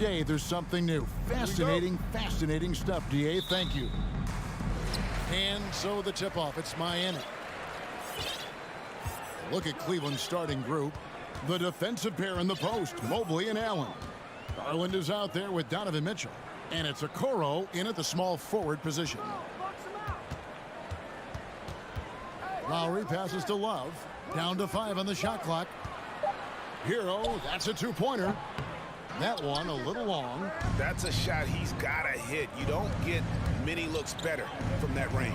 day there's something new. Fascinating stuff, DA. Thank you. And so the tip-off, it's Miami. Look at Cleveland's starting group. The defensive pair in the post, Mobley and Allen. Garland is out there with Donovan Mitchell. And it's Okoro in at the small forward position. Lowry passes to Love. Down to 5 on the shot clock. Hero, that's a two-pointer. That one a little long. That's a shot he's got to hit. You don't get many looks better from that range.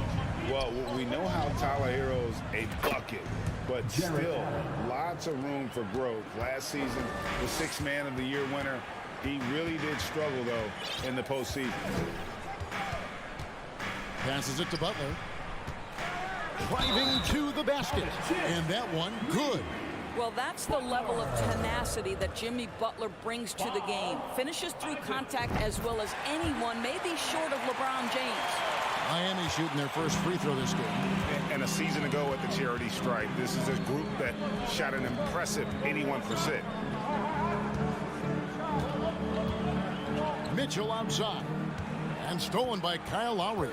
Well, we know how Tyler Hero's a bucket, but still lots of room for growth. Last season, the 6th Man of the Year winner, he really did struggle, though, in the postseason. Passes it to Butler. Driving to the basket. And that one, good. Well, that's the level of tenacity that Jimmy Butler brings to the game. Finishes through contact as well as anyone, maybe short of LeBron James. Miami shooting their first free throw this game. And a season ago at the charity stripe, this is a group that shot an impressive 81%. Mitchell outside. And stolen by Kyle Lowry.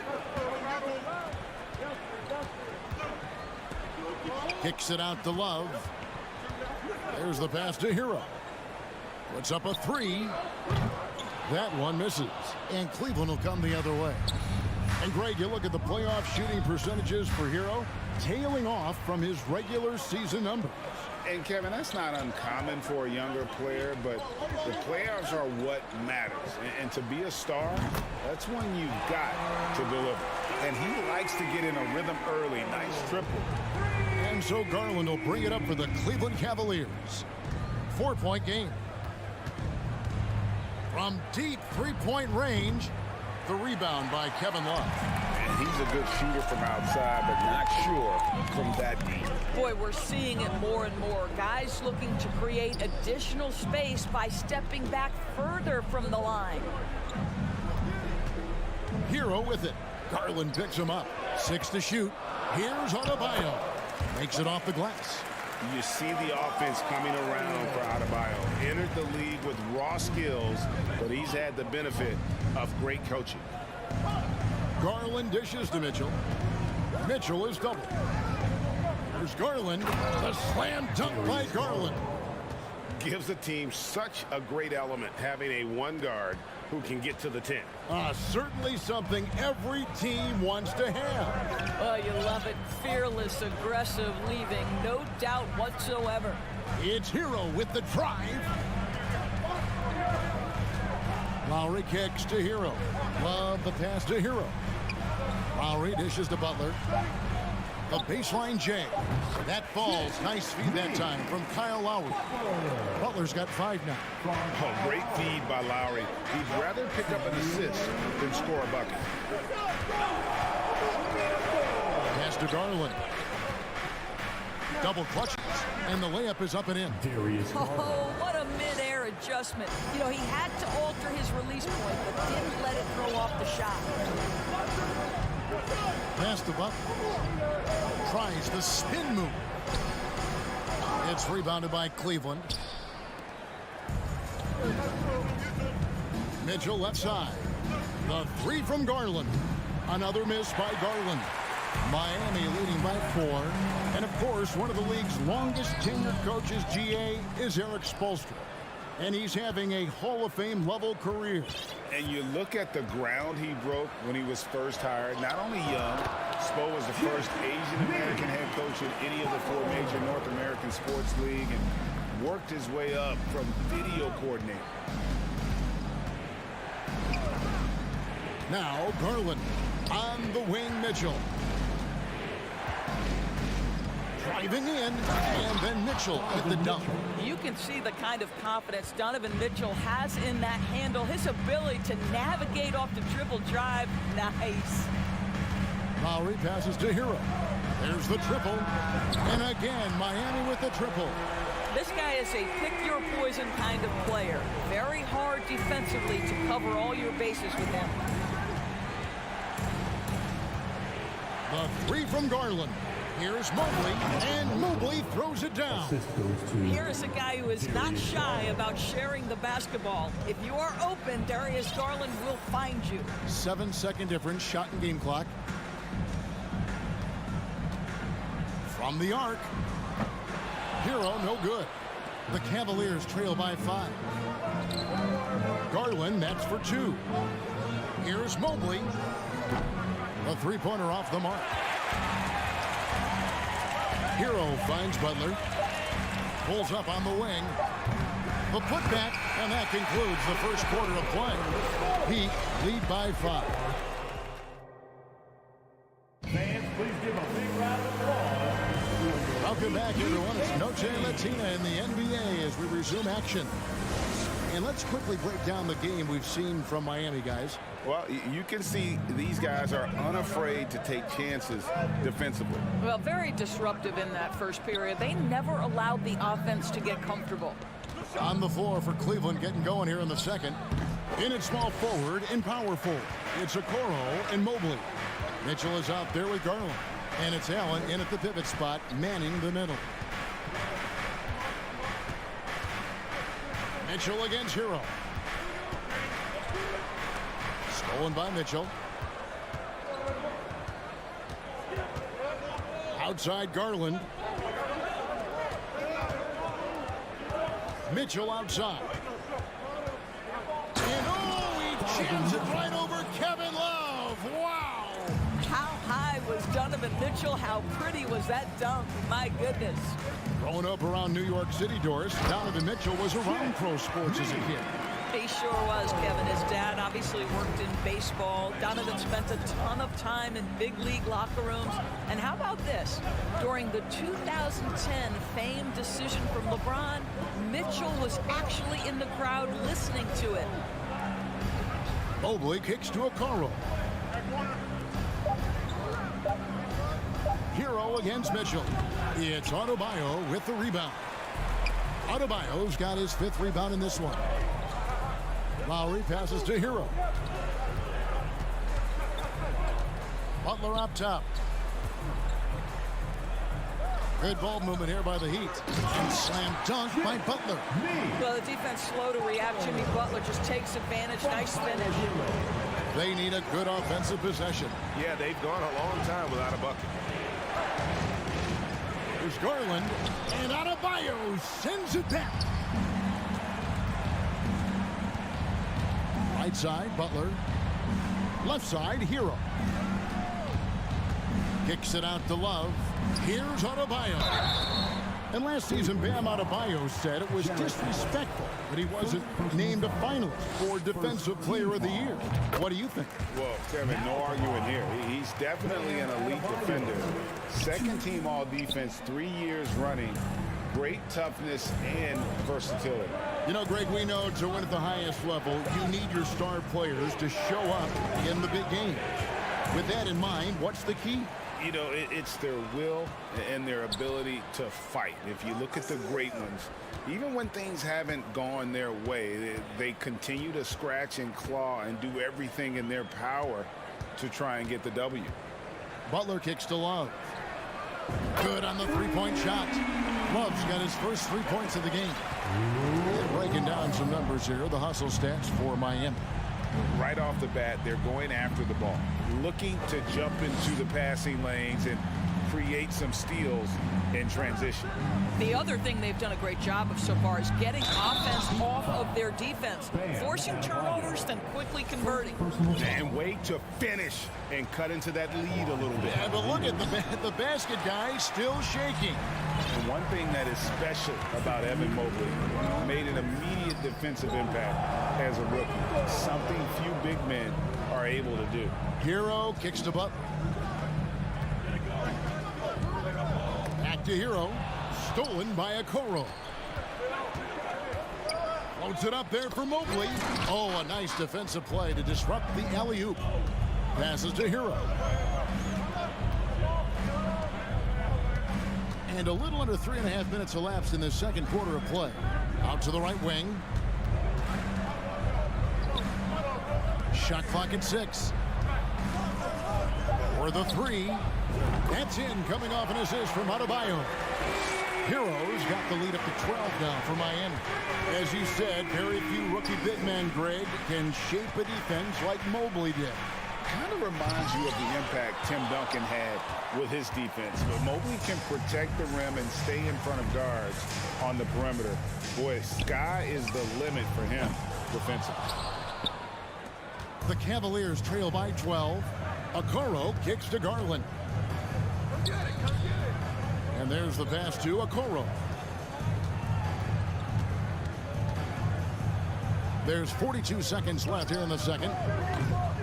Kicks it out to Love. There's the pass to Hero. Puts up a 3. That one misses. And Cleveland will come the other way. And Greg, you look at the playoff shooting percentages for Hero, tailing off from his regular season numbers. And Kevin, that's not uncommon for a younger player, but the playoffs are what matters. And to be a star, that's when you've got to deliver. And he likes to get in a rhythm early. Nice triple. And so Garland will bring it up for the Cleveland Cavaliers. 4-point game. From deep three-point range, the rebound by Kevin Love. And he's a good shooter from outside, but not sure from that deep. Boy, we're seeing it more and more. Guys looking to create additional space by stepping back further from the line. Hero with it. Garland picks him up. 6 to shoot. Here's Adebayo. Makes it off the glass. You see the offense coming around for Adebayo. Entered the league with raw skills, but he's had the benefit of great coaching. Garland dishes to Mitchell. Mitchell is doubled. There's Garland. The slam dunk by Garland. Gives the team such a great element having a one guard who can get to the 10. Certainly something every team wants to have. Oh, you love it. Fearless, aggressive, leaving no doubt whatsoever. It's Hero with the drive. Lowry kicks to Hero. Love the pass to Hero. Lowry dishes to Butler. The baseline J. That falls. Nice feed that time from Kyle Lowry. Butler's got 5 now. Oh, great feed by Lowry. He'd rather pick up an assist than score a bucket. Pass to Garland. Double clutches. And the layup is up and in. Oh, what a mid-air adjustment. You know, he had to alter his release point, but didn't let it throw off the shot. Pass to Butler. Tries the spin move. It's rebounded by Cleveland. Mitchell left side. The 3 from Garland. Another miss by Garland. Miami leading by 4. And of course, one of the league's longest tenured coaches, GA, is Eric Spoelstra. And he's having a Hall of Fame level career. And you look at the ground he broke when he was first hired. Not only young, Spo was the first Asian-American head coach in any of the 4 major North American sports league and worked his way up from video coordinator. Now Garland on the wing. Mitchell driving in, and then Mitchell with the dunk. You can see the kind of confidence Donovan Mitchell has in that handle. His ability to navigate off the dribble drive. Nice. Lowry passes to Hero. There's the triple. And again, Miami with the triple. This guy is a pick-your-poison kind of player. Very hard defensively to cover all your bases with him. The 3 from Garland. Here's Mobley, and Mobley throws it down. Here is a guy who is not shy about sharing the basketball. If you are open, Darius Garland will find you. 7-second difference, shot and game clock. From the arc. Hero, no good. The Cavaliers trail by 5. Garland, that's for 2. Here's Mobley. A three-pointer off the mark. Hero finds Butler. Pulls up on the wing. The putback, and that concludes the first quarter of play. Heat lead by 5. Fans, please give a big round of applause. Welcome back, everyone. It's Noche Latina in the NBA as we resume action. And let's quickly break down the game we've seen from Miami, guys. Well, you can see these guys are unafraid to take chances defensively. Well, very disruptive in that first period. They never allowed the offense to get comfortable. On the floor for Cleveland, getting going here in the second. In at small forward and power forward. It's Okoro and Mobley. Mitchell is out there with Garland. And it's Allen in at the pivot spot, manning the middle. Mitchell against Hero. Stolen by Mitchell. Outside Garland. Mitchell outside. And he jams it right over Kevin Love. Wow! How high was Donovan Mitchell? How pretty was that dunk? My goodness. Growing up around New York City, Doris, Donovan Mitchell was around pro sports as a kid. He sure was, Kevin. His dad obviously worked in baseball. Donovan spent a ton of time in big league locker rooms. And how about this? During the 2010 famed decision from LeBron, Mitchell was actually in the crowd listening to it. Mobley kicks to Okoro. Hero against Mitchell. It's Adebayo with the rebound. Adebayo's got his 5th rebound in this one. Lowry passes to Hero. Butler up top. Good ball movement here by the Heat. And slam dunk by Butler. Well, the defense slow to react. Jimmy Butler just takes advantage. Nice finish. They need a good offensive possession. Yeah, they've gone a long time without a bucket. There's Garland. And Adebayo sends it back. Right side, Butler. Left side, Hero. Kicks it out to Love. Here's Adebayo. And last season, Bam Adebayo said it was disrespectful that he wasn't named a finalist for Defensive Player of the Year. What do you think? Well, Kevin, no arguing here. He's definitely an elite defender. Second team all defense, 3 years running. Great toughness and versatility. You know, Greg, we know to win at the highest level, you need your star players to show up in the big games. With that in mind, what's the key? You know, it's their will and their ability to fight. If you look at the great ones, even when things haven't gone their way, they continue to scratch and claw and do everything in their power to try and get the W. Butler kicks to Love. Good on the three-point shot. Love's got his first 3 points of the game. And breaking down some numbers here, the hustle stats for Miami. Right off the bat, they're going after the ball, looking to jump into the passing lanes and create some steals in transition. The other thing they've done a great job of so far is getting offense off of their defense, forcing turnovers, then quickly converting. And wait to finish and cut into that lead a little bit. Yeah, but look at the basket guy still shaking. And one thing that is special about Evan Mobley, made an immediate defensive impact as a rookie, something few big men are able to do. Hero kicks to Butler. Back to Hero. Stolen by Okoro. Floats it up there for Mobley. Oh, a nice defensive play to disrupt the alley-oop. Passes to Hero. And a little under 3.5 minutes elapsed in the second quarter of play. Out to the right wing. Shot clock at 6. for the three. That's in, coming off an assist from Adebayo. Heroes got the lead up to 12 now for Miami. As you said, very few rookie big men, Greg, can shape a defense like Mobley did. Kind of reminds you of the impact Tim Duncan had with his defense. But Mobley can protect the rim and stay in front of guards on the perimeter. Boy, sky is the limit for him defensively. The Cavaliers trail by 12. Okoro kicks to Garland. And there's the pass to Okoro. There's 42 seconds left here in the second.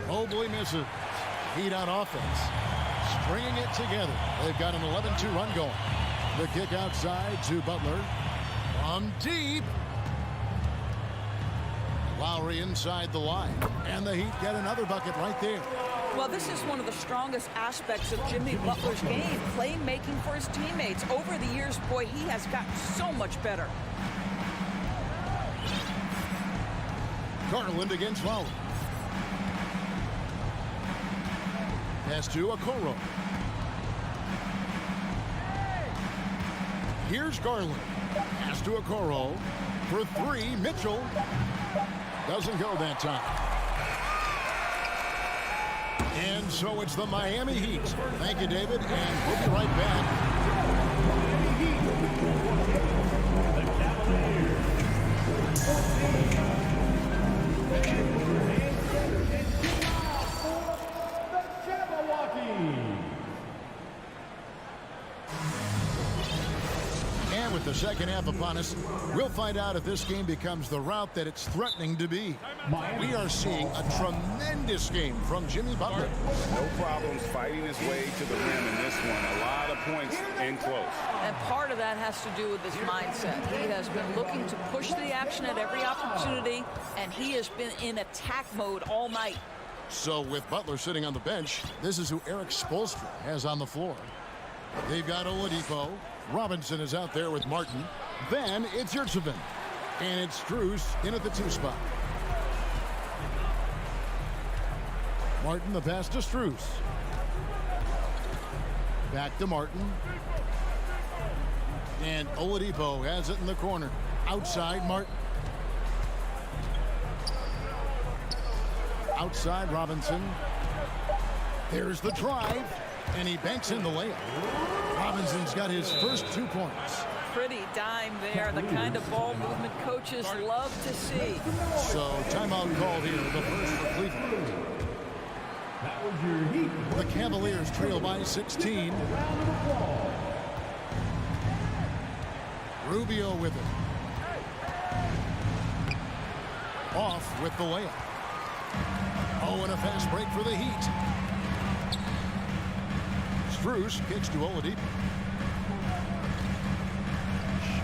Mobley misses. Heat on offense. Stringing it together. They've got an 11-2 run going. The kick outside to Butler. From deep. Lowry inside the line. And the Heat get another bucket right there. Well, this is one of the strongest aspects of Jimmy Butler's game, playmaking for his teammates. Over the years, boy, he has gotten so much better. Garland against Lowry. Pass to Okoro. Here's Garland. Pass to Okoro. For three, Mitchell. Doesn't go that time. And so it's the Miami Heat. Thank you, David, and we'll be right back. The Cavaliers. And with the second half upon us, we'll find out if this game becomes the route that it's threatening to be. We are seeing a tremendous game from Jimmy Butler. No problems fighting his way to the rim in this one. A lot of points in close. And part of that has to do with his mindset. He has been looking to push the action at every opportunity, and he has been in attack mode all night. So with Butler sitting on the bench, this is who Eric Spoelstra has on the floor. They've got Oladipo. Robinson is out there with Martin. Then it's Yurtseven. And it's Strus in at the 2 spot. Martin, the pass to Strus. Back to Martin. And Oladipo has it in the corner. Outside Martin. Outside Robinson. There's the drive. And he banks in the layup. Robinson's got his first 2 points. Pretty dime there, the kind of ball movement coaches love to see. So timeout called here, the first for Cleveland. That was your Heat. The Cavaliers trail by 16. Rubio with it. Off with the layup. Oh, and a fast break for the Heat. Strus kicks to Oladipo.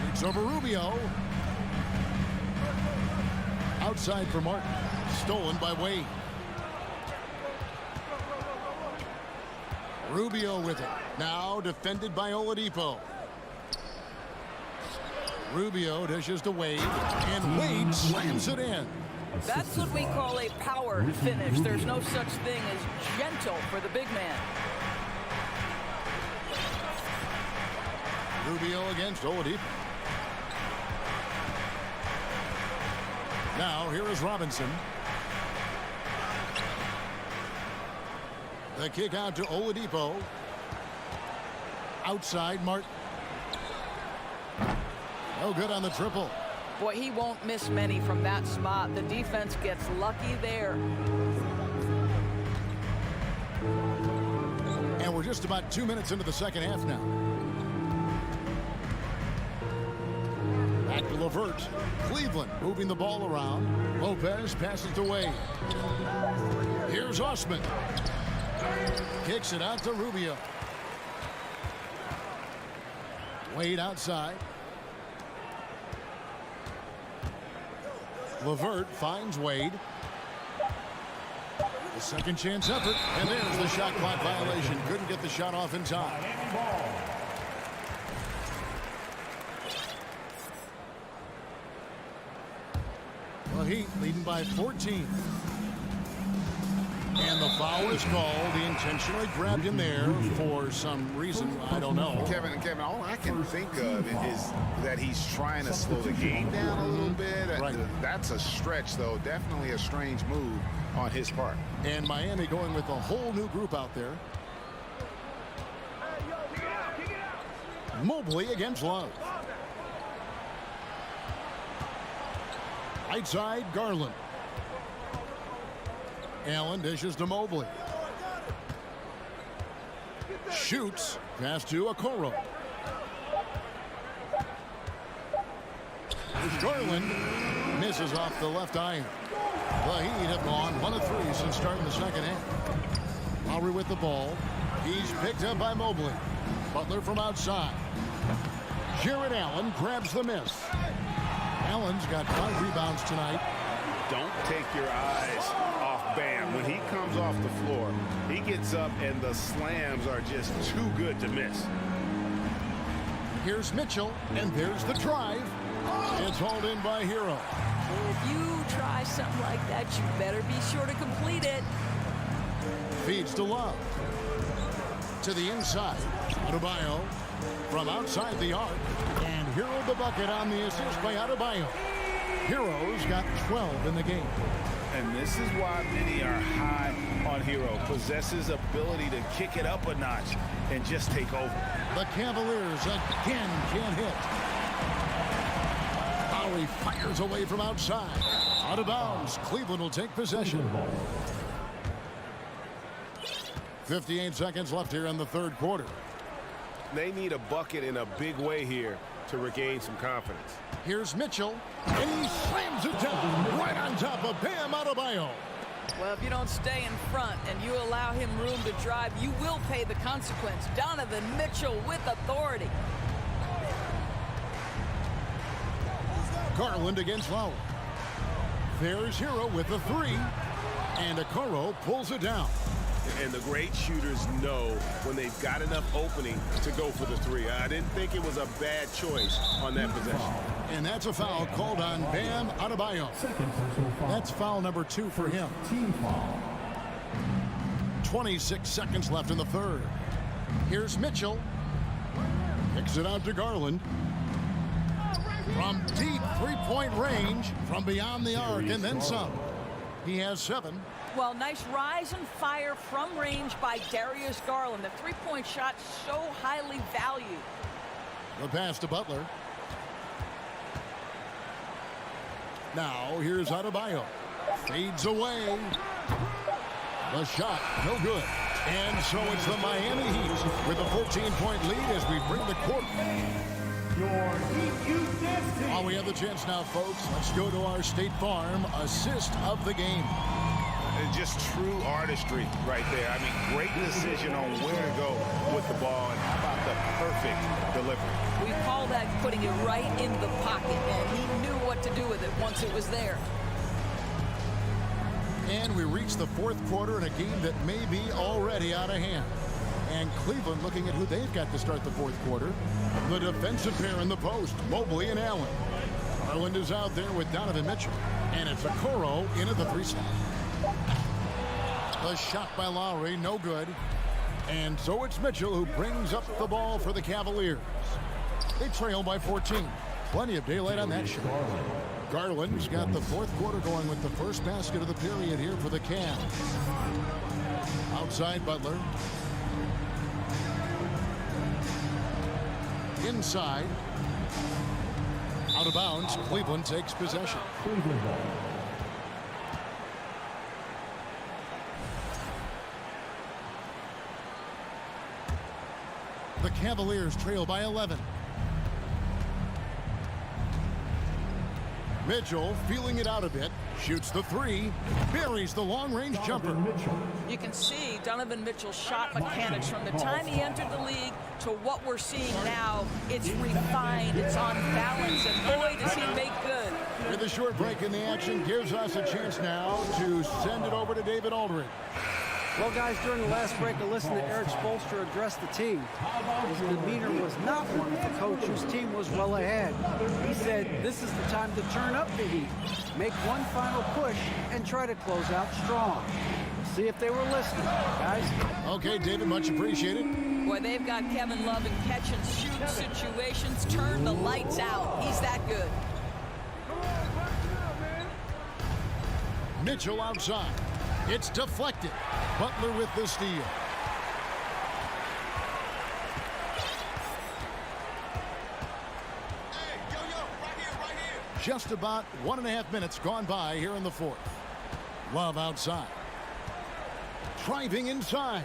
Shoots over Rubio. Outside for Martin. Stolen by Wade. Rubio with it. Now defended by Oladipo. Rubio dishes to Wade. And Wade slams it in. That's what we call a power finish. There's no such thing as gentle for the big man. Rubio against Oladipo. Now here is Robinson. The kick out to Oladipo. Outside Martin. No good on the triple. Boy, he won't miss many from that spot. The defense gets lucky there. And we're just about 2 minutes into the second half now. Back to LeVert. Cleveland moving the ball around. Lopez passes to Wade. Here's Osman. Kicks it out to Rubio. Wade outside. LeVert finds Wade. The second chance effort. And there's the shot clock violation. Couldn't get the shot off in time. The Heat leading by 14. And the foul is called. He intentionally grabbed him there for some reason. I don't know. Kevin, all I can think of is that he's trying to slow the game down a little bit. Right. That's a stretch, though. Definitely a strange move on his part. And Miami going with a whole new group out there. Mobley against Love. Right side, Garland. Allen dishes to Mobley. Shoots. Pass to Okoro. Garland misses off the left iron. The Heat have gone 1 of 3 since starting the second half. Lowry with the ball. He's picked up by Mobley. Butler from outside. Jared Allen grabs the miss. Allen's got 5 rebounds tonight. Don't take your eyes off Bam. When he comes off the floor, he gets up and the slams are just too good to miss. Here's Mitchell, and there's the drive. It's hauled in by Hero. If you try something like that, you better be sure to complete it. Feeds to Love. To the inside. Adebayo from outside the arc. And Hero the bucket on the assist by Adebayo. Hero's got 12 in the game. And this is why many are high on Hero. Possesses ability to kick it up a notch and just take over. The Cavaliers again can't hit. Lowry fires away from outside. Out of bounds. Cleveland will take possession. 58 seconds left here in the third quarter. They need a bucket in a big way here to regain some confidence. Here's Mitchell, and he slams it down right on top of Bam Adebayo. Well, if you don't stay in front and you allow him room to drive, you will pay the consequence. Donovan Mitchell with authority. Garland against Lowry. There's Hero with the 3, and Okoro pulls it down. And the great shooters know when they've got enough opening to go for the 3. I didn't think it was a bad choice on that possession. And that's a foul called on Bam Adebayo. That's foul number 2 for him. 26 seconds left in the third. Here's Mitchell. Kicks it out to Garland. From deep three-point range, from beyond the arc, and then some. He has 7. Well, nice rise and fire from range by Darius Garland. The three-point shot so highly valued. The pass to Butler. Now here's Adebayo. Fades away. The shot, no good. And so it's the Miami Heat with a 14-point lead as we bring the quarter. While we have the chance now, folks, let's go to our State Farm assist of the game. And just true artistry right there. I mean, great decision on where to go with the ball, and how about the perfect delivery. We call that putting it right in the pocket, and he knew what to do with it once it was there. And we reach the fourth quarter in a game that may be already out of hand. And Cleveland looking at who they've got to start the fourth quarter. The defensive pair in the post, Mobley and Allen. Garland is out there with Donovan Mitchell. And it's Okoro into the 3-slot. The shot by Lowry, no good. And so it's Mitchell who brings up the ball for the Cavaliers. They trail by 14. Plenty of daylight on that shot. Garland's got the fourth quarter going with the first basket of the period here for the Cavs. Outside Butler. Inside. Out of bounds. Cleveland takes possession. The Cavaliers trail by 11. Mitchell feeling it out a bit, shoots the 3, buries the long-range jumper. You can see Donovan Mitchell's shot mechanics from the time he entered the league to what we're seeing now. It's refined, it's on balance, and boy, does he make good. With a short break in the action, gives us a chance now to send it over to David Aldridge. Well, guys, during the last break, I listened to Eric Spoelstra address the team. His demeanor was not one of the coach whose team was well ahead. He said, this is the time to turn up the heat, make one final push, and try to close out strong. see if they were listening, guys. Okay, David, much appreciated. Boy, they've got Kevin Love in catch-and-shoot situations. Turn the lights out. He's that good. Mitchell outside. It's deflected. Butler with the steal. Just about 1.5 minutes gone by here in the fourth. Love outside. Driving inside.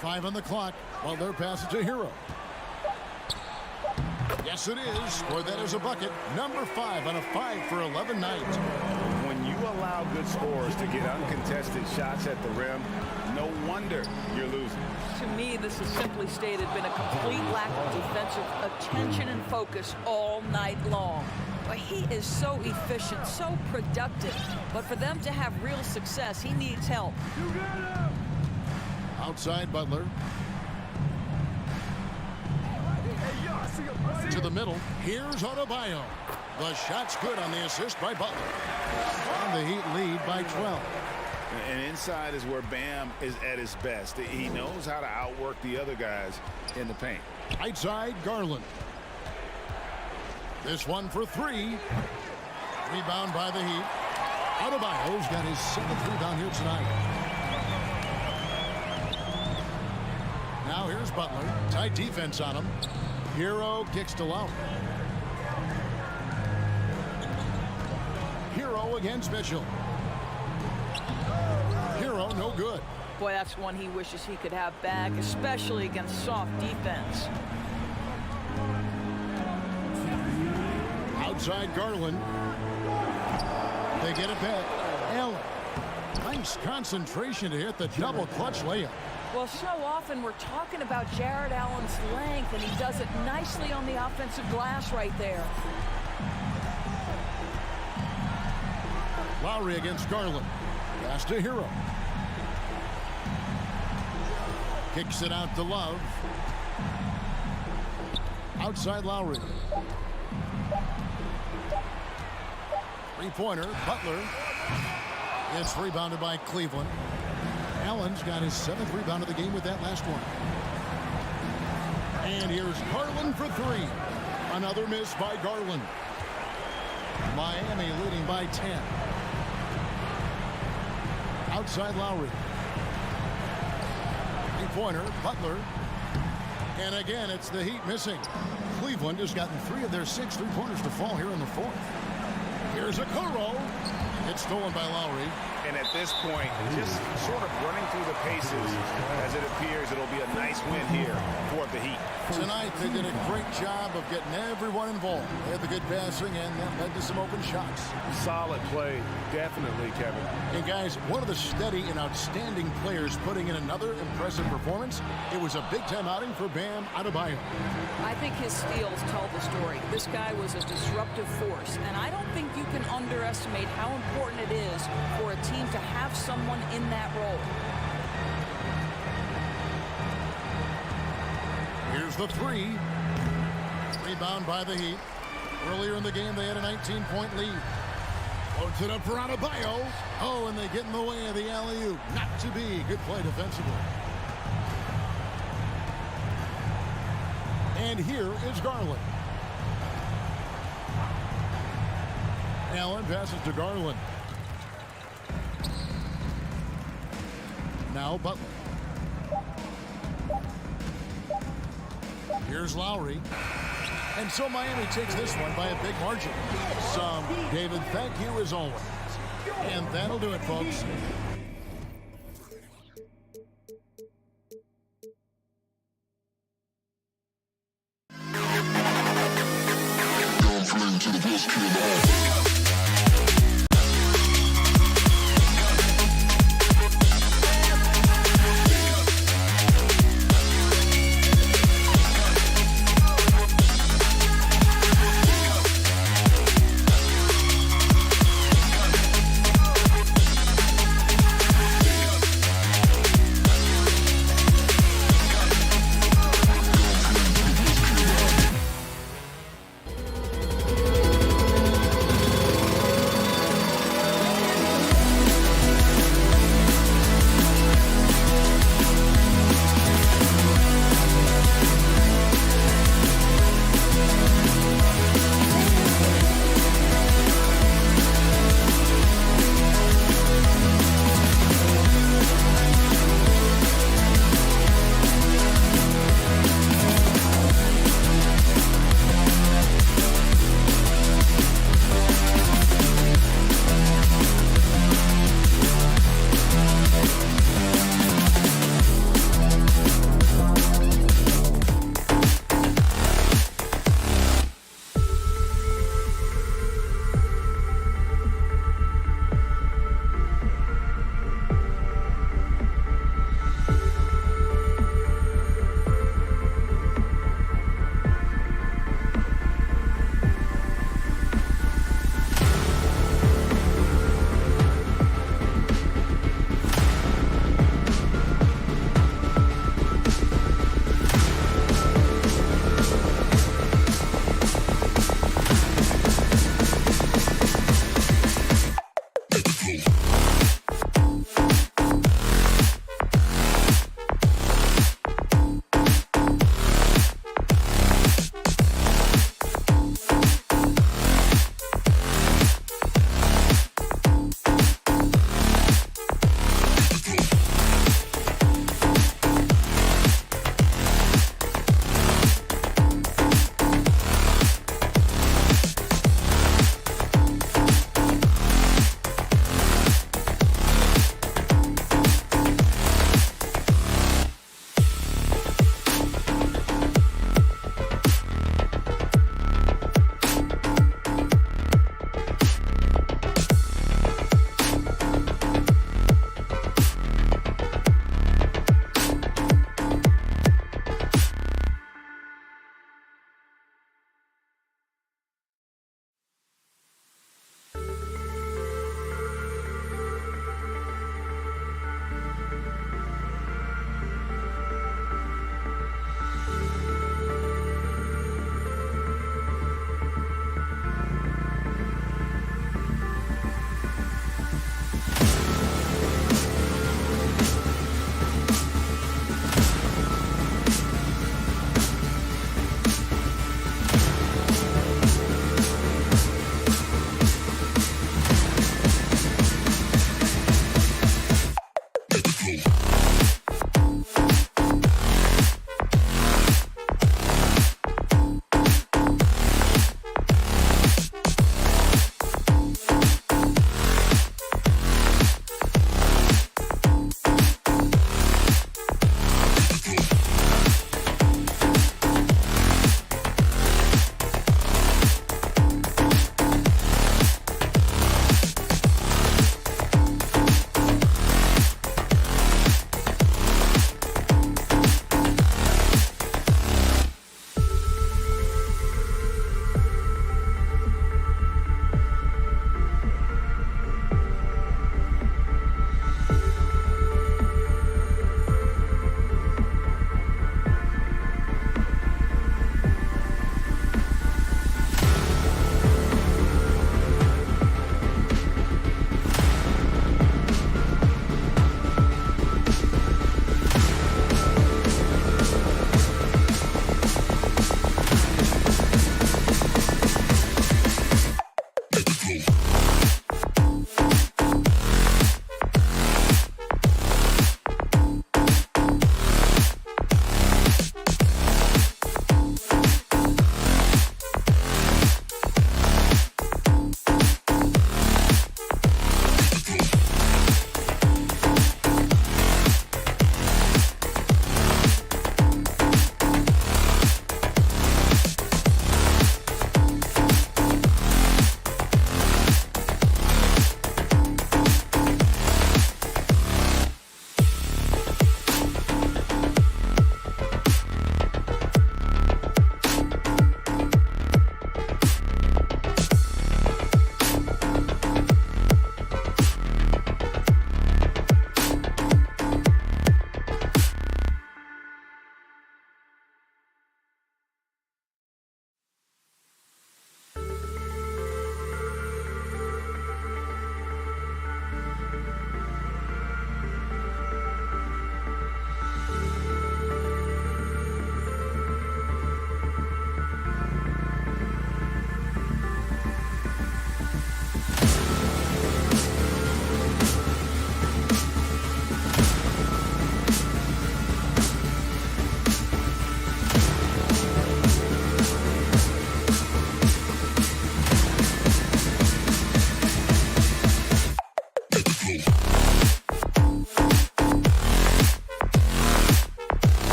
5 on the clock. Butler passes to Hero. Yes, it is. Or that is a bucket. Number 5 on a 5 for 11 night. When you allow good scorers to get uncontested shots at the rim, no wonder you're losing. To me, this has simply stated been a complete lack of defensive attention and focus all night long. But he is so efficient, so productive. But for them to have real success, he needs help. Outside Butler. To the middle. Here's Adebayo. The shot's good on the assist by Butler. And the Heat lead by 12. And inside is where Bam is at his best. He knows how to outwork the other guys in the paint. Right side, Garland. This one for 3. Rebound by the Heat. Adebayo's got his 7th rebound here tonight. Now here's Butler. Tight defense on him. Hero kicks to Lowry. Hero against Mitchell. Hero no good. Boy, that's one he wishes he could have back, especially against soft defense. Outside Garland. They get it back. Allen. Nice concentration to hit the double clutch layup. Well, so often we're talking about Jared Allen's length, and he does it nicely on the offensive glass right there. Lowry against Garland. Pass to Hero. Kicks it out to Love. Outside Lowry. Three-pointer. Butler. It's rebounded by Cleveland. Allen's got his 7th rebound of the game with that last one. And here's Garland for 3. Another miss by Garland. Miami leading by 10. Outside Lowry. Three-pointer, Butler. And again, it's the Heat missing. Cleveland has gotten 3 of their 6 three-pointers to fall here in the fourth. Here's a Okoro. It's stolen by Lowry. And at this point, just sort of running through the paces as it appears it'll be a nice win here for the Heat. Tonight, they did a great job of getting everyone involved. They had the good passing, and that led to some open shots. Solid play, definitely, Kevin. And guys, one of the steady and outstanding players putting in another impressive performance. It was a big-time outing for Bam Adebayo. I think his steals tell the story. This guy was a disruptive force, and I don't think you can underestimate how important it is for a team to have someone in that role. Here's the 3. Rebound by the Heat. Earlier in the game, they had a 19-point lead. Floats it up for Adebayo. Oh, and they get in the way of the alley-oop. Not to be. Good play defensively. And here is Garland. Allen passes to Garland. Now Butler. Here's Lowry. And so Miami takes this one by a big margin. David, thank you as always. And that'll do it, folks.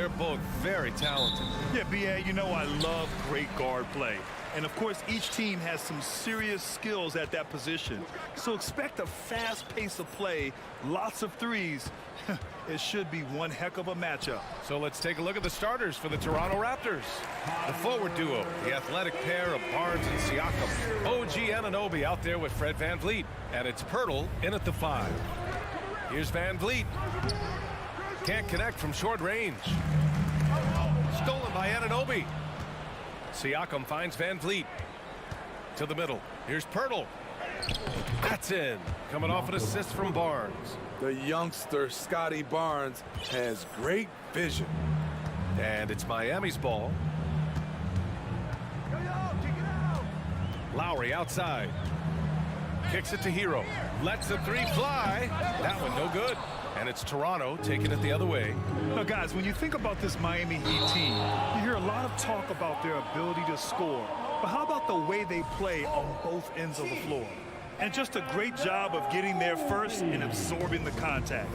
they're both very talented. Yeah, B.A., you know I love great guard play. And, of course, each team has some serious skills at that position. So expect a fast pace of play, lots of threes. It should be one heck of a matchup. So let's take a look at the starters for the Toronto Raptors. The forward duo, the athletic pair of Barnes and Siakam. OG Anunoby out there with Fred VanVleet. And it's Pirtle in at the 5. Here's VanVleet. Can't connect from short range. Stolen by Anunoby. Siakam finds VanVleet. To the middle. Here's Pirtle. That's in. Coming off an assist from Barnes. The youngster, Scotty Barnes, has great vision. And it's Miami's ball. Lowry outside. Kicks it to Hero. Lets the 3 fly. That one no good. And it's Toronto taking it the other way. Now, guys, when you think about this Miami Heat team, you hear a lot of talk about their ability to score. But how about the way they play on both ends of the floor? And just a great job of getting there first and absorbing the contact.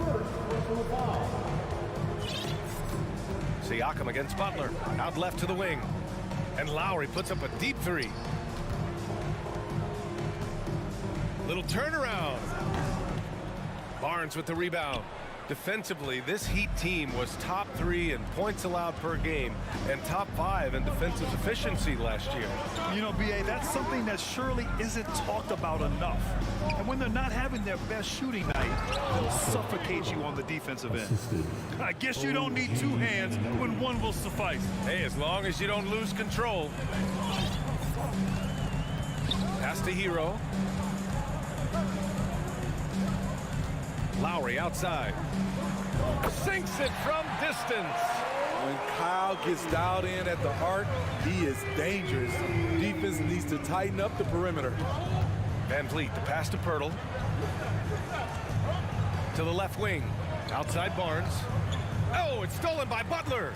Siakam against Butler. Out left to the wing. And Lowry puts up a deep 3. Little turnaround. Barnes with the rebound. Defensively, this Heat team was top 3 in points allowed per game and top 5 in defensive efficiency last year. You know, B.A., that's something that surely isn't talked about enough. And when they're not having their best shooting night, they'll suffocate you on the defensive end. I guess you don't need 2 hands when one will suffice. Hey, as long as you don't lose control. Pass to Hero. Lowry outside. Sinks it from distance. When Kyle gets dialed in at the arc, he is dangerous. Defense needs to tighten up the perimeter. VanVleet, the pass to Pirtle. To the left wing. Outside Barnes. Oh, it's stolen by Butler.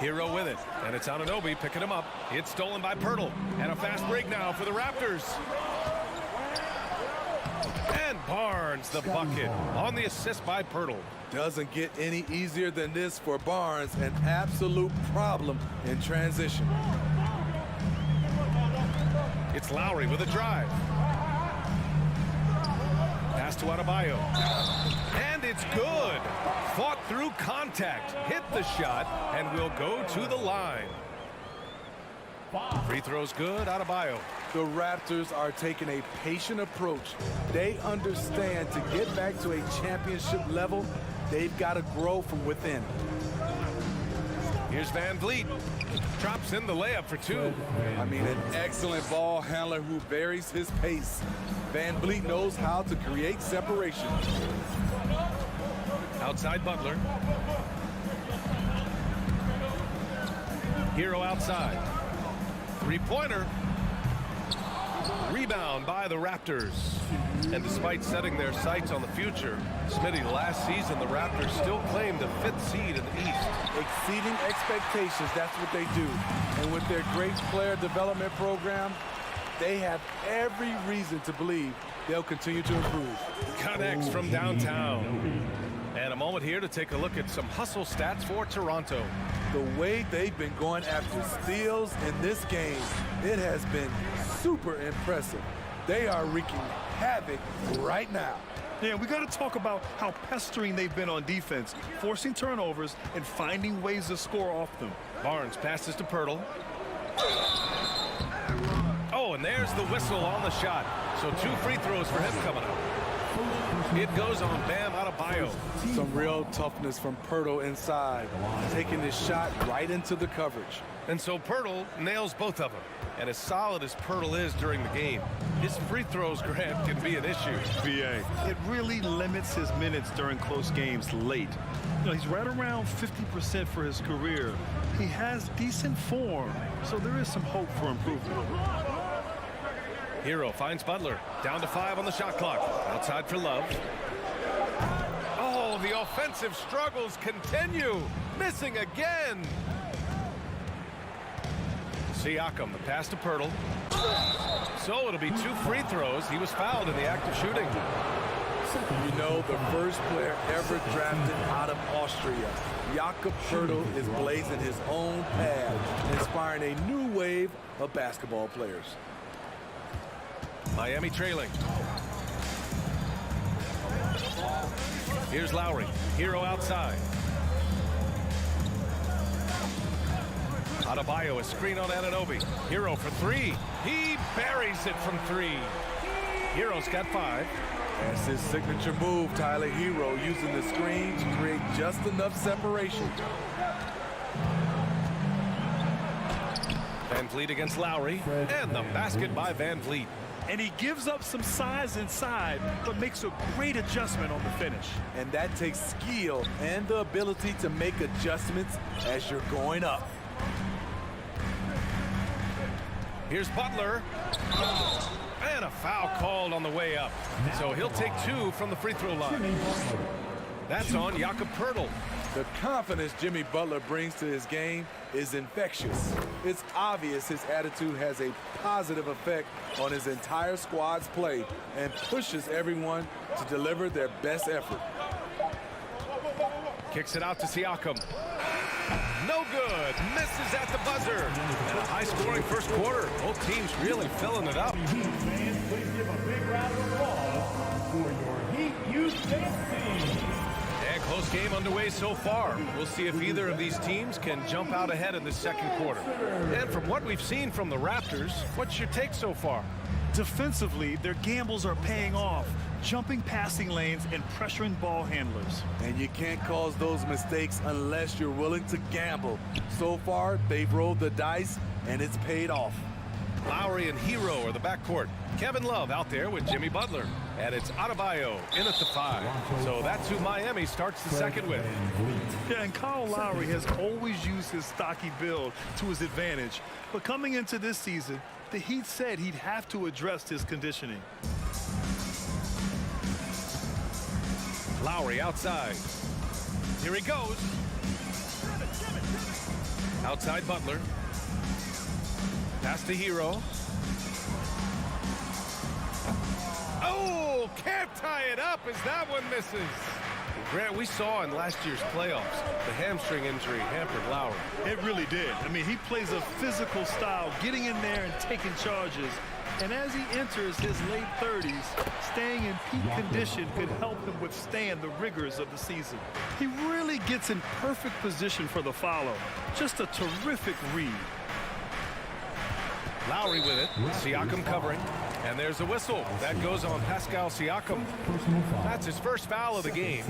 Hero with it. And it's Anunoby picking him up. It's stolen by Pirtle. And a fast break now for the Raptors. And Barnes, the bucket, on the assist by Pirtle. Doesn't get any easier than this for Barnes. An absolute problem in transition. It's Lowry with a drive. Pass to Adebayo. And it's good. Fought through contact, hit the shot, and will go to the line. Free throw's good, Adebayo. The Raptors are taking a patient approach. They understand to get back to a championship level, they've got to grow from within. Here's VanVleet. Drops in the layup for 2. I mean, an excellent ball handler who varies his pace. VanVleet knows how to create separation. Outside Butler. Hero outside. 3-pointer. Rebound by the Raptors. And despite setting their sights on the future, Smitty, last season the Raptors still claimed a 5th seed in the East. Exceeding expectations, that's what they do. And with their great player development program, they have every reason to believe they'll continue to improve. Connects from downtown. And a moment here to take a look at some hustle stats for Toronto. The way they've been going after steals in this game, it has been super impressive. They are wreaking havoc right now. Yeah, we got to talk about how pestering they've been on defense, forcing turnovers and finding ways to score off them. Barnes passes to Pirtle. Oh, and there's the whistle on the shot. So 2 free throws for him coming up. It goes on Bam Adebayo. Some real toughness from Pirtle inside, taking this shot right into the coverage. And so Pirtle nails both of them. And as solid as Pirtle is during the game, his free throws, Grant, can be an issue. BA, it really limits his minutes during close games late. You know, he's right around 50% for his career. He has decent form, so there is some hope for improvement. Hero finds Butler. Down to 5 on the shot clock. Outside for Love. Oh, the offensive struggles continue. Missing again. Siakam, the pass to Pirtle. So it'll be 2 free throws. He was fouled in the act of shooting. You know, the first player ever drafted out of Austria, Jakob Poeltl, is blazing his own path, inspiring a new wave of basketball players. Miami trailing. Here's Lowry. Hero outside. Adebayo, a screen on Anunoby. Hero for three. He buries it from three. Hero's got 5. That's his signature move, Tyler. Hero using the screen to create just enough separation. Van Vliet against Lowry. And the basket by Van Vliet. And he gives up some size inside, but makes a great adjustment on the finish. And that takes skill and the ability to make adjustments as you're going up. Here's Butler. And a foul called on the way up. So he'll take 2 from the free throw line. That's on Jakob Poeltl. The confidence Jimmy Butler brings to his game is infectious. It's obvious his attitude has a positive effect on his entire squad's play and pushes everyone to deliver their best effort. Kicks it out to Siakam. No good. Misses at the buzzer. And a high-scoring first quarter. Both teams really filling it up. Fans, please give a big round of applause for your Heat Youth team. And close game underway so far. We'll see if either of these teams can jump out ahead in the second quarter. And from what we've seen from the Raptors, what's your take so far? Defensively, their gambles are paying off, jumping passing lanes and pressuring ball handlers. And you can't cause those mistakes unless you're willing to gamble. So far, they've rolled the dice, and it's paid off. Lowry and Hero are the backcourt. Kevin Love out there with Jimmy Butler. And it's Adebayo in at the 5. So that's who Miami starts the second with. Yeah, and Kyle Lowry has always used his stocky build to his advantage. But coming into this season, the Heat said he'd have to address his conditioning. Lowry outside. Here he goes. Outside Butler. Pass to Hero. Oh, can't tie it up as that one misses. Grant, we saw in last year's playoffs, the hamstring injury hampered Lowry. It really did. I mean, he plays a physical style, getting in there and taking charges. And as he enters his late 30s, staying in peak condition could help him withstand the rigors of the season. He really gets in perfect position for the follow. Just a terrific read. Lowry with it. Siakam covering. And there's a whistle. That goes on Pascal Siakam. That's his first foul of the game.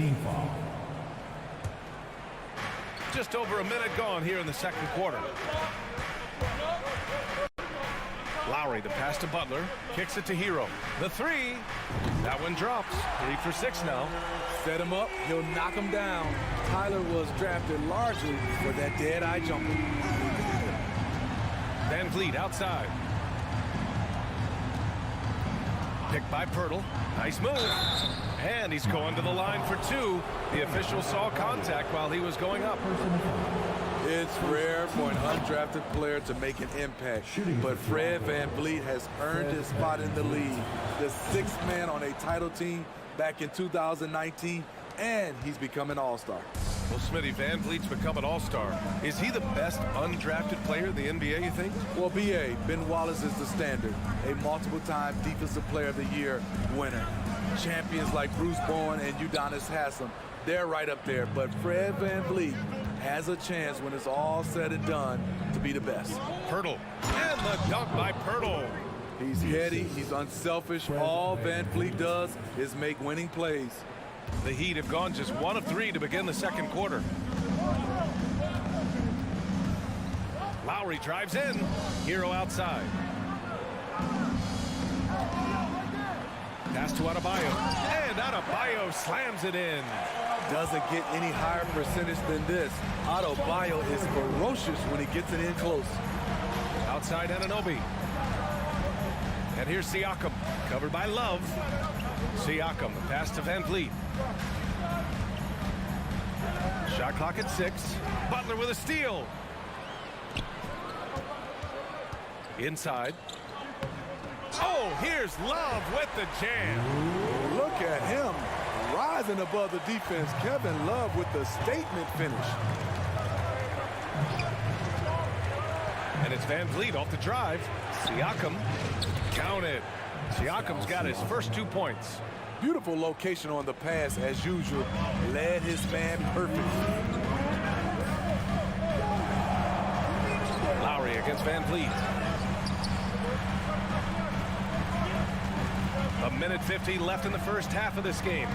Just over a minute gone here in the second quarter. Lowry, the pass to Butler. Kicks it to Hero. The 3. That one drops. 3 for 6 now. Set him up, he'll knock him down. Tyler was drafted largely for that dead-eye jumper. Van Vliet outside. Picked by Poeltl. Nice move. And he's going to the line for 2. The official saw contact while he was going up. It's rare for an undrafted player to make an impact, but Fred Van Vliet has earned his spot in the league. The 6th man on a title team back in 2019, and he's become an all-star. Well, Smitty, Van Vliet's become an all-star. Is he the best undrafted player in the NBA, you think? Well, B.A., Ben Wallace is the standard, a multiple-time Defensive Player of the Year winner. Champions like Bruce Bowen and Udonis Haslem, they're right up there, but Fred Van Vliet has a chance when it's all said and done to be the best. Poeltl, and the dunk by Poeltl. He's heady, he's unselfish. All Van Vliet does is make winning plays. The Heat have gone just 1 of 3 to begin the second quarter. Lowry drives in. Hero outside. Pass to Adebayo. And Adebayo slams it in. Doesn't get any higher percentage than this. Adebayo is ferocious when he gets it in close. Outside Anunoby. And here's Siakam, covered by Love. Siakam, the pass to Van Vliet. Shot clock at 6. Butler with a steal. Inside. Oh, here's Love with the jam. Look at him rising above the defense. Kevin Love with the statement finish. And it's Van Vliet off the drive. Siakam, count it. Siakam's got his first 2 points. Beautiful location on the pass as usual. Led his man perfectly. Lowry against Van Vliet. A minute 50 left in the first half of this game.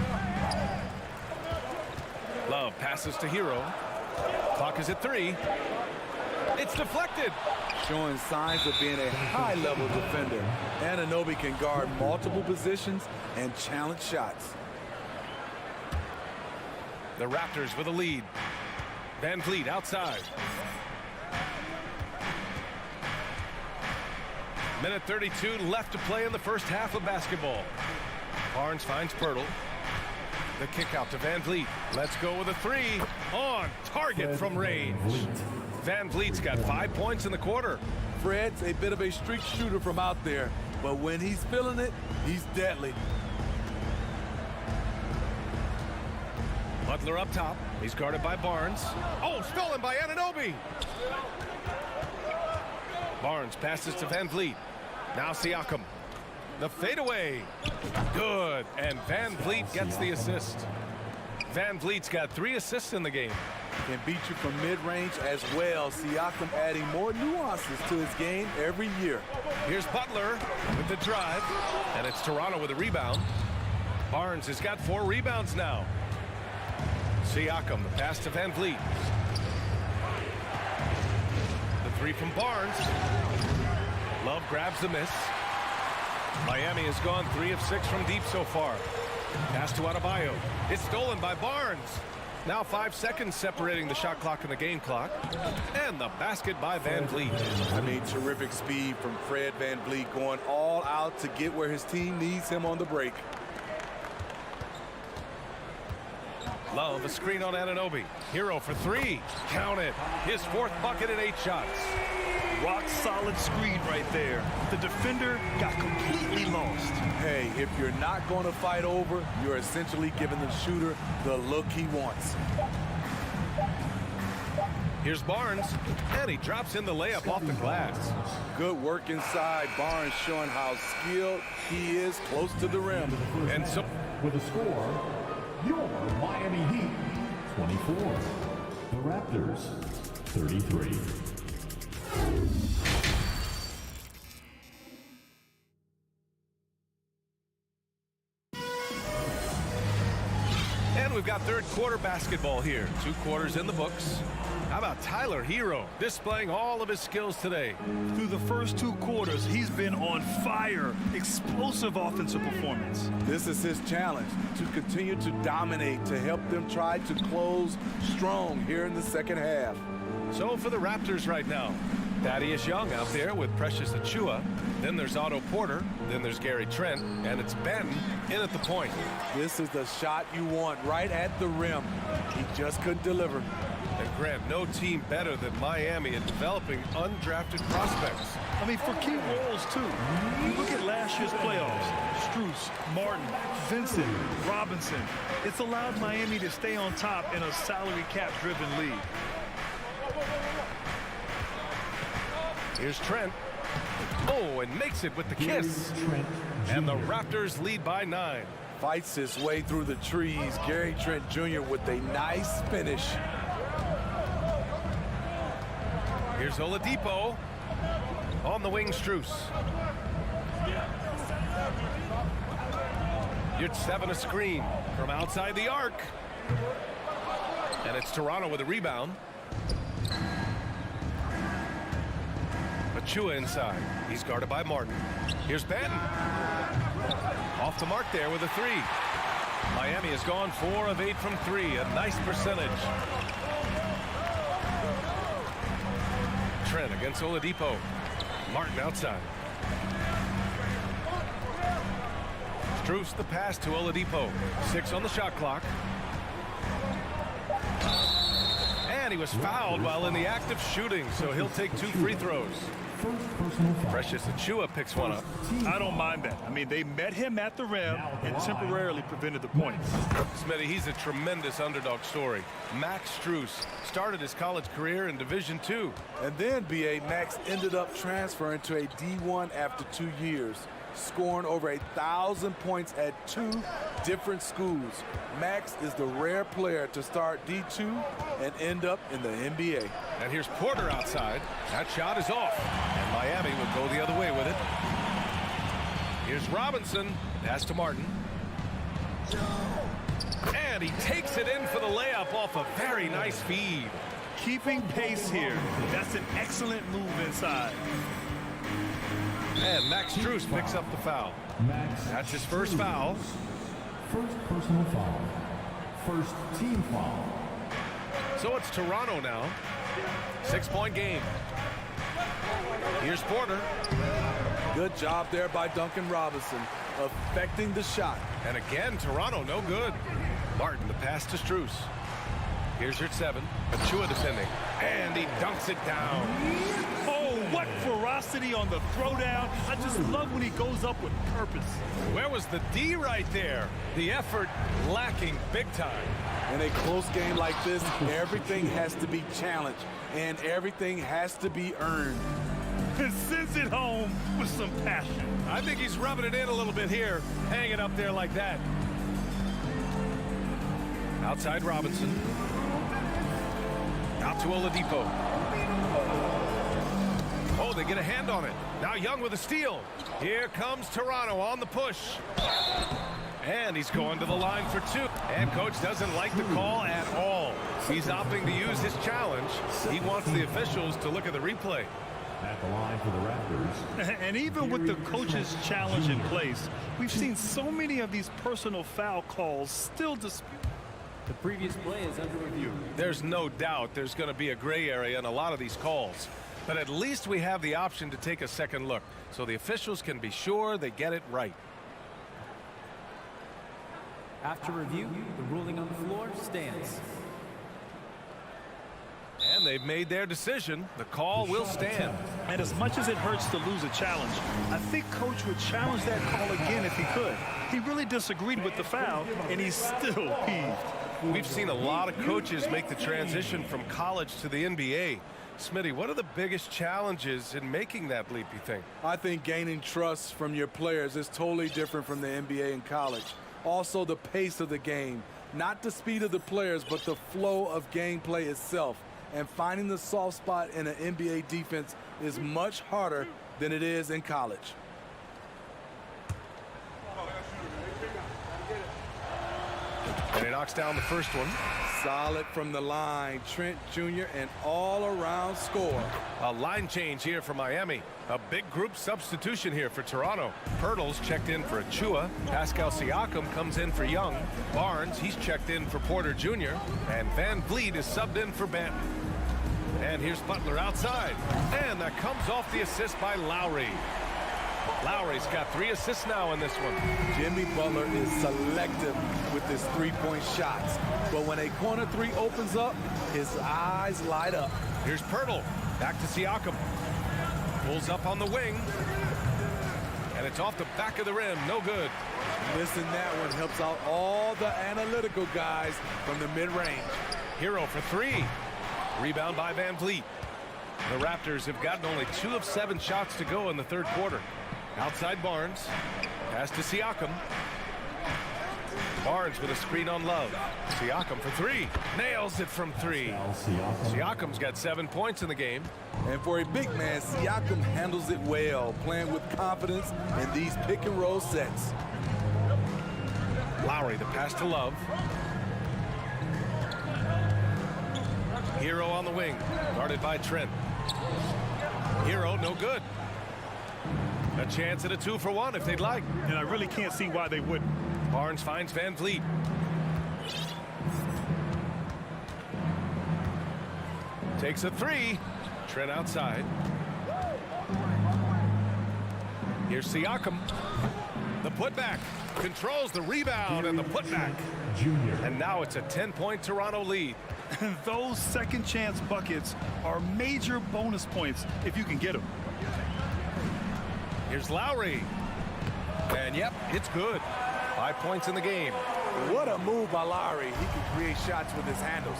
Love passes to Hero. Clock is at 3. It's deflected. Showing signs of being a high-level defender. Anunoby can guard multiple positions and challenge shots. The Raptors with a lead. Van Vliet outside. Minute 32 left to play in the first half of basketball. Barnes finds Pirtle. The kick out to Van Vliet. Let's go with a 3. On target from range. Van Vliet's got 5 points in the quarter. Fred's a bit of a streak shooter from out there, but when he's feeling it, he's deadly. Butler up top. He's guarded by Barnes. Oh, stolen by Anunoby. Barnes passes to Van Vliet. Now Siakam. The fadeaway. Good. And Van Vliet gets the assist. Van Vliet's got 3 assists in the game. Can beat you from mid-range as well. Siakam adding more nuances to his game every year. Here's Butler with the drive. And it's Toronto with a rebound. Barnes has got 4 rebounds now. Siakam, the pass to Van Vliet. The 3 from Barnes. Love grabs the miss. Miami has gone 3 of 6 from deep so far. Pass to Adebayo. It's stolen by Barnes. Now 5 seconds separating the shot clock and the game clock. And the basket by Van Vliet. I mean, terrific speed from Fred Van Vliet, going all out to get where his team needs him on the break. Love a screen on Anunoby. Hero for 3. Count it. His 4th bucket in 8 shots. Rock solid screen right there. The defender got completely lost. Hey, if you're not going to fight over, you're essentially giving the shooter the look he wants. Here's Barnes, and he drops in the layup off the glass. Good work inside. Barnes showing how skilled he is close to the rim. And so, with a score, your Miami Heat 24, the Raptors 33. and we've got third quarter basketball here. 2 quarters in the books. How about Tyler Hero displaying all of his skills today? Through the first 2 quarters, he's been on fire. Explosive offensive performance. This is his challenge, to continue to dominate, to help them try to close strong here in the second half. So for the Raptors right now, Thaddeus Young out there with Precious Achiuwa. Then there's Otto Porter. Then there's Gary Trent. And it's Benton in at the point. This is the shot you want, right at the rim. He just couldn't deliver. And Grant, no team better than Miami at developing undrafted prospects. I mean, for key roles, too. Look at last year's playoffs. Strus, Martin, Vincent, Robinson. It's allowed Miami to stay on top in a salary cap-driven league. Here's Trent. Oh, and makes it with the kiss. And the Raptors lead by 9. Fights his way through the trees. Gary Trent Jr. with a nice finish. Here's Oladipo. On the wing, Strus. You're 7 a screen from outside the arc. And it's Toronto with a rebound. Achiuwa inside. He's guarded by Martin. Here's Benton. Off the mark there with a 3. Miami has gone 4 of 8 from 3. A nice percentage. Trent against Oladipo. Martin outside. Strus the pass to Oladipo. 6 on the shot clock. And he was fouled while in the act of shooting, so he'll take 2 free throws. Precious Achua picks one up. I don't mind that. I mean, they met him at the rim and temporarily prevented the points. Smitty, he's a tremendous underdog story. Max Strus started his college career in Division II. And then, B.A., Max ended up transferring to a D1 after 2 years, scoring over 1,000 points at 2 different schools. Max is the rare player to start D2 and end up in the NBA. And here's Porter outside. That shot is off. And Miami will go the other way with it. Here's Robinson. Pass to Martin. And he takes it in for the layup off a very nice feed. Keeping pace here. That's an excellent move inside. And Max Strus picks up the foul. That's his first foul. First personal foul. First team foul. So it's Toronto now. 6-point game. Here's Porter. Good job there by Duncan Robinson, affecting the shot. And again, Toronto no good. Martin, the pass to Strus. Here's your 7. Achua defending. And he dunks it down. Oh, what ferocity on the throwdown. I just love when he goes up with purpose. Where was the D right there? The effort lacking big time. In a close game like this, everything has to be challenged and everything has to be earned. And sends it home with some passion. I think he's rubbing it in a little bit here, hanging up there like that. Outside Robinson. Out to Oladipo. Oh, they get a hand on it. Now Young with a steal. Here comes Toronto on the push. And he's going to the line for 2. And coach doesn't like the call at all. He's opting to use his challenge. He wants the officials to look at the replay. At the line for the Raptors. And even with the coach's challenge in place, we've seen so many of these personal foul calls still disputed. The previous play is under review. There's no doubt there's going to be a gray area in a lot of these calls. But at least we have the option to take a second look, so the officials can be sure they get it right. After review, the ruling on the floor stands. And they've made their decision. The call will stand. And as much as it hurts to lose a challenge, I think coach would challenge that call again if he could. He really disagreed with the foul, and he's still peeved. We've seen a lot of coaches make the transition from college to the NBA. Smitty, what are the biggest challenges in making that leap, you think? I think gaining trust from your players is totally different from the NBA and college. Also, the pace of the game. Not the speed of the players, but the flow of gameplay itself. And finding the soft spot in an NBA defense is much harder than it is in college. And he knocks down the first one. Solid from the line. Trent Jr. an all-around score. A line change here for Miami. A big group substitution here for Toronto. Pirtle's checked in for Achua. Pascal Siakam comes in for Young. Barnes, he's checked in for Porter Jr. And Van Vliet is subbed in for Banton. And here's Butler outside. And that comes off the assist by Lowry. Lowry's got 3 assists now in this one. Jimmy Butler is selective with his three-point shots. But when a corner 3 opens up, his eyes light up. Here's Pirtle. Back to Siakam. Pulls up on the wing. And it's off the back of the rim. No good. Missing that one helps out all the analytical guys from the mid-range. Hero for 3. Rebound by Van Vliet. The Raptors have gotten only 2 of 7 shots to go in the third quarter. Outside Barnes. Pass to Siakam. Barnes with a screen on Love. Siakam for 3. Nails it from 3. Siakam's got 7 points in the game. And for a big man, Siakam handles it well, playing with confidence in these pick-and-roll sets. Lowry, the pass to Love. Hero on the wing, guarded by Trent. Hero, no good. A chance at a 2-for-1 if they'd like. And I really can't see why they wouldn't. Barnes finds Van Vliet. Takes a 3. Trent outside. Here's Siakam. The putback. Controls the rebound and the putback. And now it's a 10-point Toronto lead. And those second chance buckets are major bonus points if you can get them. Here's Lowry. And yep, it's good. 5 points in the game. What a move by Lowry. He can create shots with his handles.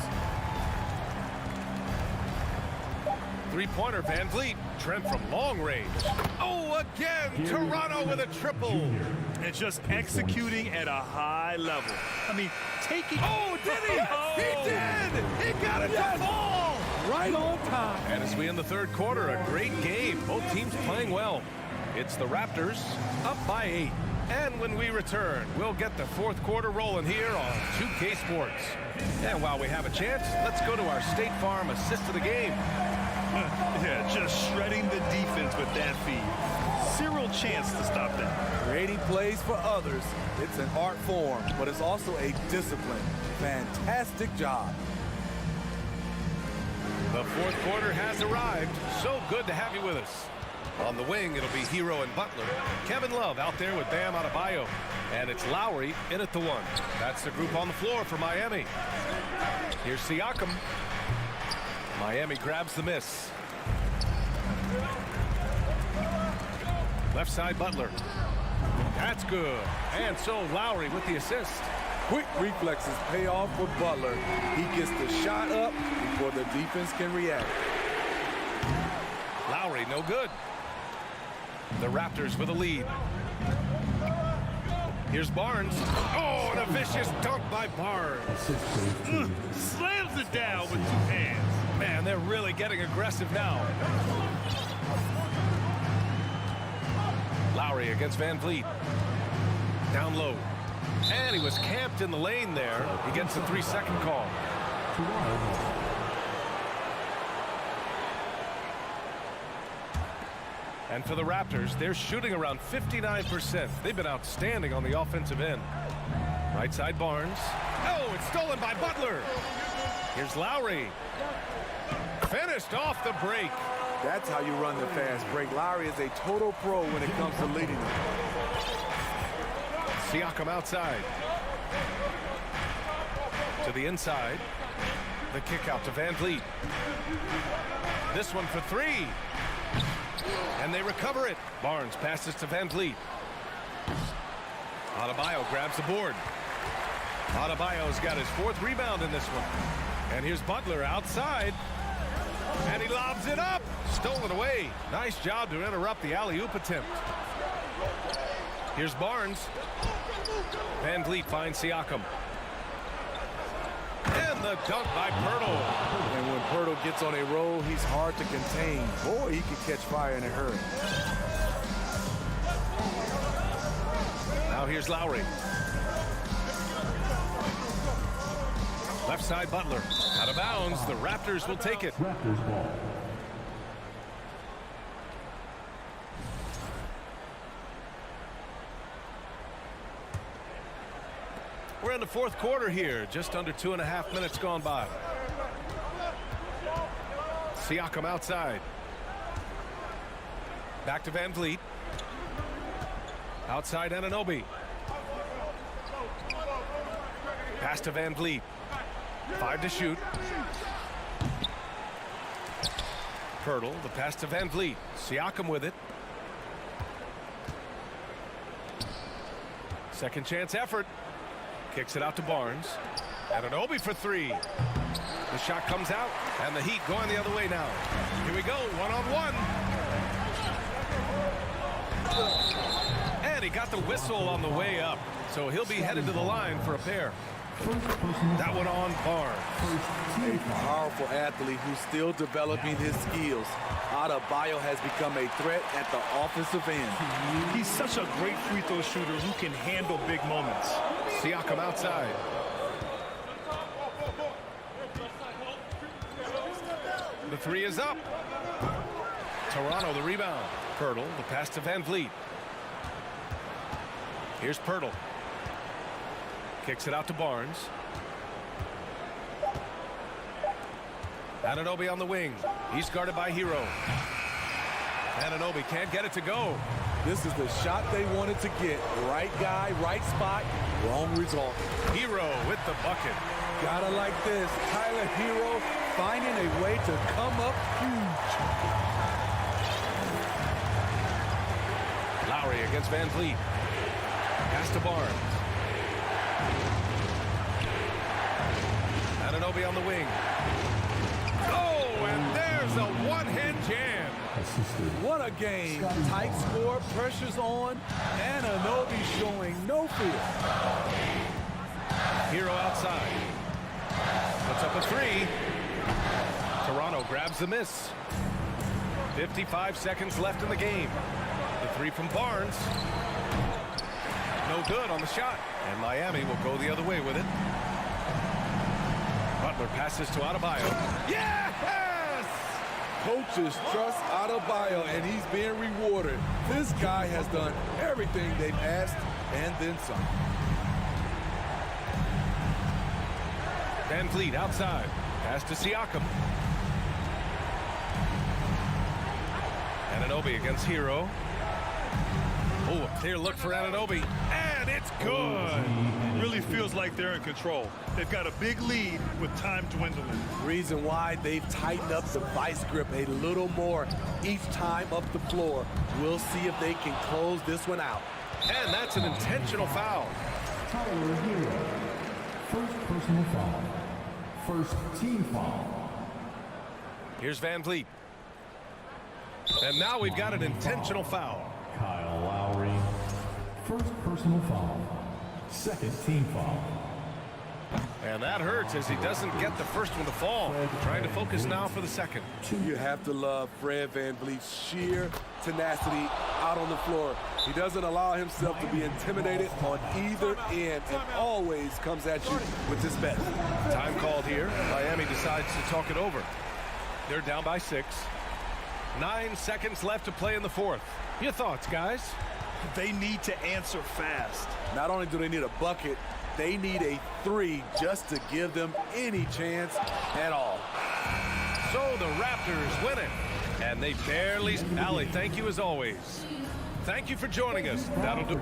Three-pointer, Van Vliet. Trent from long range. Oh, again, Toronto with a triple. And just executing at a high level. I mean, taking... Oh, did he? He did! He got it to fall! Right on time. And as we end the third quarter, a great game. Both teams playing well. It's the Raptors up by 8. And when we return, we'll get the fourth quarter rolling here on 2K Sports. And while we have a chance, let's go to our State Farm assist of the game. Yeah, just shredding the defense with that feed. Zero chance to stop that. Creating plays for others. It's an art form, but it's also a discipline. Fantastic job. The fourth quarter has arrived. So good to have you with us. On the wing, it'll be Hero and Butler. Kevin Love out there with Bam Adebayo. And it's Lowry in at the 1. That's the group on the floor for Miami. Here's Siakam. Miami grabs the miss. Left side, Butler. That's good. And so Lowry with the assist. Quick reflexes pay off for Butler. He gets the shot up before the defense can react. Lowry, no good. The Raptors with a lead. Here's Barnes. Oh, and a vicious dunk by Barnes. Slams it down with 2 hands. Man, they're really getting aggressive now. Lowry against Van Vliet. Down low. And he was camped in the lane there. He gets a 3-second call. And for the Raptors, they're shooting around 59%. They've been outstanding on the offensive end. Right side, Barnes. Oh, it's stolen by Butler. Here's Lowry. Finished off the break. That's how you run the fast break. Lowry is a total pro when it comes to leading them. Siakam outside. To the inside. The kick out to Van Vliet. This one for 3. And they recover it. Barnes passes to Van Vliet. Adebayo grabs the board. Adebayo's got his 4th rebound in this one. And here's Butler outside. And he lobs it up. Stolen away. Nice job to interrupt the alley-oop attempt. Here's Barnes. Van Vliet finds Siakam. And the dunk by Pirtle. And when Pirtle gets on a roll, he's hard to contain. Boy, he can catch fire in a hurry. Now here's Lowry. Left side, Butler. Out of bounds. The Raptors will take it. Raptors ball. We're in the fourth quarter here. Just under 2.5 minutes gone by. Siakam outside. Back to Van Vliet. Outside Anunoby. Pass to Van Vliet. 5 to shoot. Pirtle, the pass to Van Vliet. Siakam with it. Second chance effort. Kicks it out to Barnes. Anunoby for 3. The shot comes out, and the Heat going the other way now. Here we go, 1-on-1. And he got the whistle on the way up, so he'll be headed to the line for a pair. That one on Barnes. A powerful athlete who's still developing his skills. Adebayo has become a threat at the offensive end. He's such a great free throw shooter who can handle big moments. Siakam outside. The 3 is up. Toronto the rebound. Pirtle, the pass to Van Vliet. Here's Pirtle. Kicks it out to Barnes. Anunoby on the wing. He's guarded by Hero. Anunoby can't get it to go. This is the shot they wanted to get. Right guy, right spot, wrong result. Hero with the bucket. Gotta like this. Tyler Hero finding a way to come up huge. against Van Vliet. Pass to Barnes. Anunoby on the wing. Oh, and there's a one-hand jam. What a game. Tight score, pressure's on, and Anunoby showing no fear. Hero outside. Puts up a three. Toronto grabs the miss. 55 seconds left in the game. The three from Barnes. No good on the shot. And Miami will go the other way with it. Butler passes to Adebayo. Yes! Coaches trust Adebayo, and he's being rewarded. This guy has done everything they've asked and then some. Van Vliet outside. Pass to Siakam. Anunoby against Hero. Oh, a clear look for Anunoby. And it's good. Really feels like they're in control. They've got a big lead with time dwindling. Reason why they've tightened up the vice grip a little more each time up the floor. We'll see if they can close this one out. And that's an intentional foul. Tyler Hero. First personal foul. First team foul. Here's Van Vliet. And now we've got an intentional foul. Kyle Lowry. First personal foul. Second team foul. And that hurts as he doesn't get the first one to fall. Trying to focus now for the second. You have to love Fred VanVleet's sheer tenacity out on the floor. He doesn't allow himself to be intimidated on either end and always comes at you with his best. Time called here. Miami decides to talk it over. They're down by 6. 9 seconds left to play in the fourth. Your thoughts, guys? They need to answer fast. Not only do they need a bucket, they need a three just to give them any chance at all. So the Raptors win it. And they barely... Allie, thank you as always. Thank you for joining us. That'll do.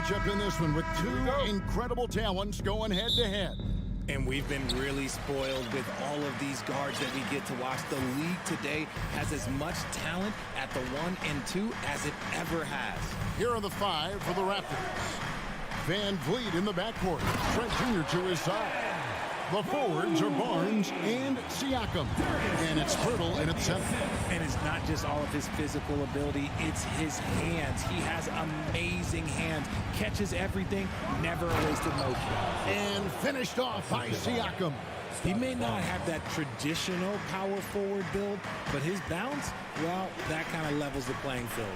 matchup in this one with two incredible talents going head-to-head. And we've been really spoiled with all of these guards that we get to watch. The league today has as much talent at the 1 and 2 as it ever has. Here are the 5 for the Raptors. Van Vliet in the backcourt. Trent Jr. to his side. The forwards are Barnes and Siakam. And it's Pirtle in its center. And it's not just all of his physical ability, it's his hands. He has amazing hands. Catches everything, never a wasted motion. And finished off by Siakam. He may not have that traditional power forward build, but his bounce, well, that kind of levels the playing field.